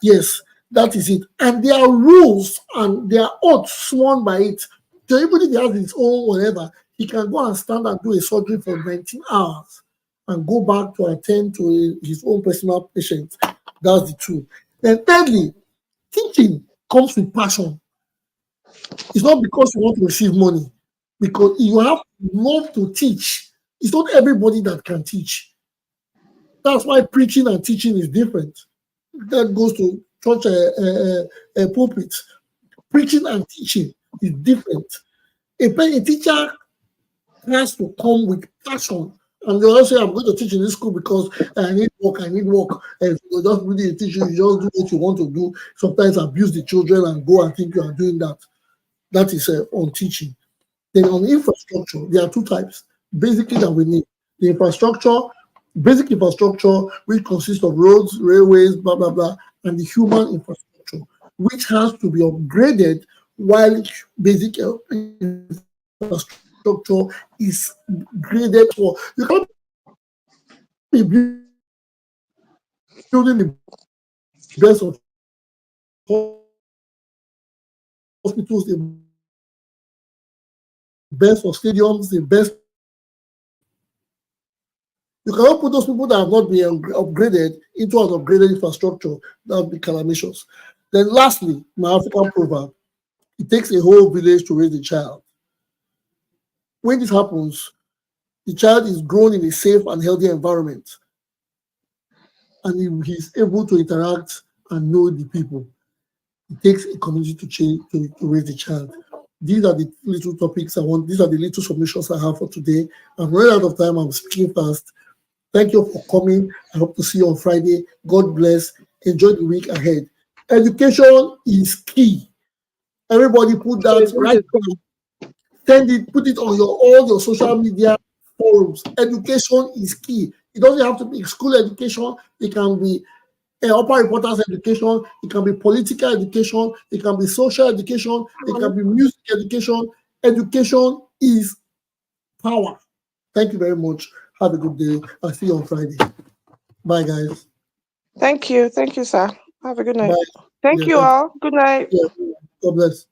Yes, that is it. And there are rules and there are oaths sworn by it. So even if he has his own whatever, he can go and stand and do a surgery for 19 hours and go back to attend to his own personal patients. That's the truth. Then thirdly, teaching comes with passion. It's not because you want to receive money, because you have to love to teach. It's not everybody that can teach. That's why preaching and teaching is different. That goes to church pulpit. Preaching and teaching is different. A teacher has to come with passion. And they also say, I'm going to teach in this school because I need work. And if you're just really a teacher, you just do what you want to do. Sometimes abuse the children and go and think you are doing that. That is on teaching. Then on infrastructure, there are 2 types, basically, that we need. The infrastructure, basic infrastructure, which consists of roads, railways, blah, blah, blah, and the human infrastructure, which has to be upgraded while basic infrastructure is graded for. You can't be building the best of hospitals, the best of stadiums, the best. You cannot put those people that have not been upgraded into an upgraded infrastructure. That would be calamitous. Then lastly, my African proverb, it takes a whole village to raise a child. When this happens, the child is grown in a safe and healthy environment, and he's able to interact and know the people. It takes a community to change to raise the child. These are the little topics I want. These are the little submissions I have for today. I'm running out of time. I'm speaking fast. Thank you for coming. I hope to see you on Friday. God bless. Enjoy the week ahead. Education is key. Everybody put that right now. Send it, put it on all your social media forums. Education is key. It doesn't have to be school education. It can be upper reporters education. It can be political education. It can be social education. It can be music education. Education is power. Thank you very much. Have a good day. I'll see you on Friday. Bye, guys. Thank you. Thank you, sir. Have a good night. Bye. Thank you all. Good night. Yeah. God bless.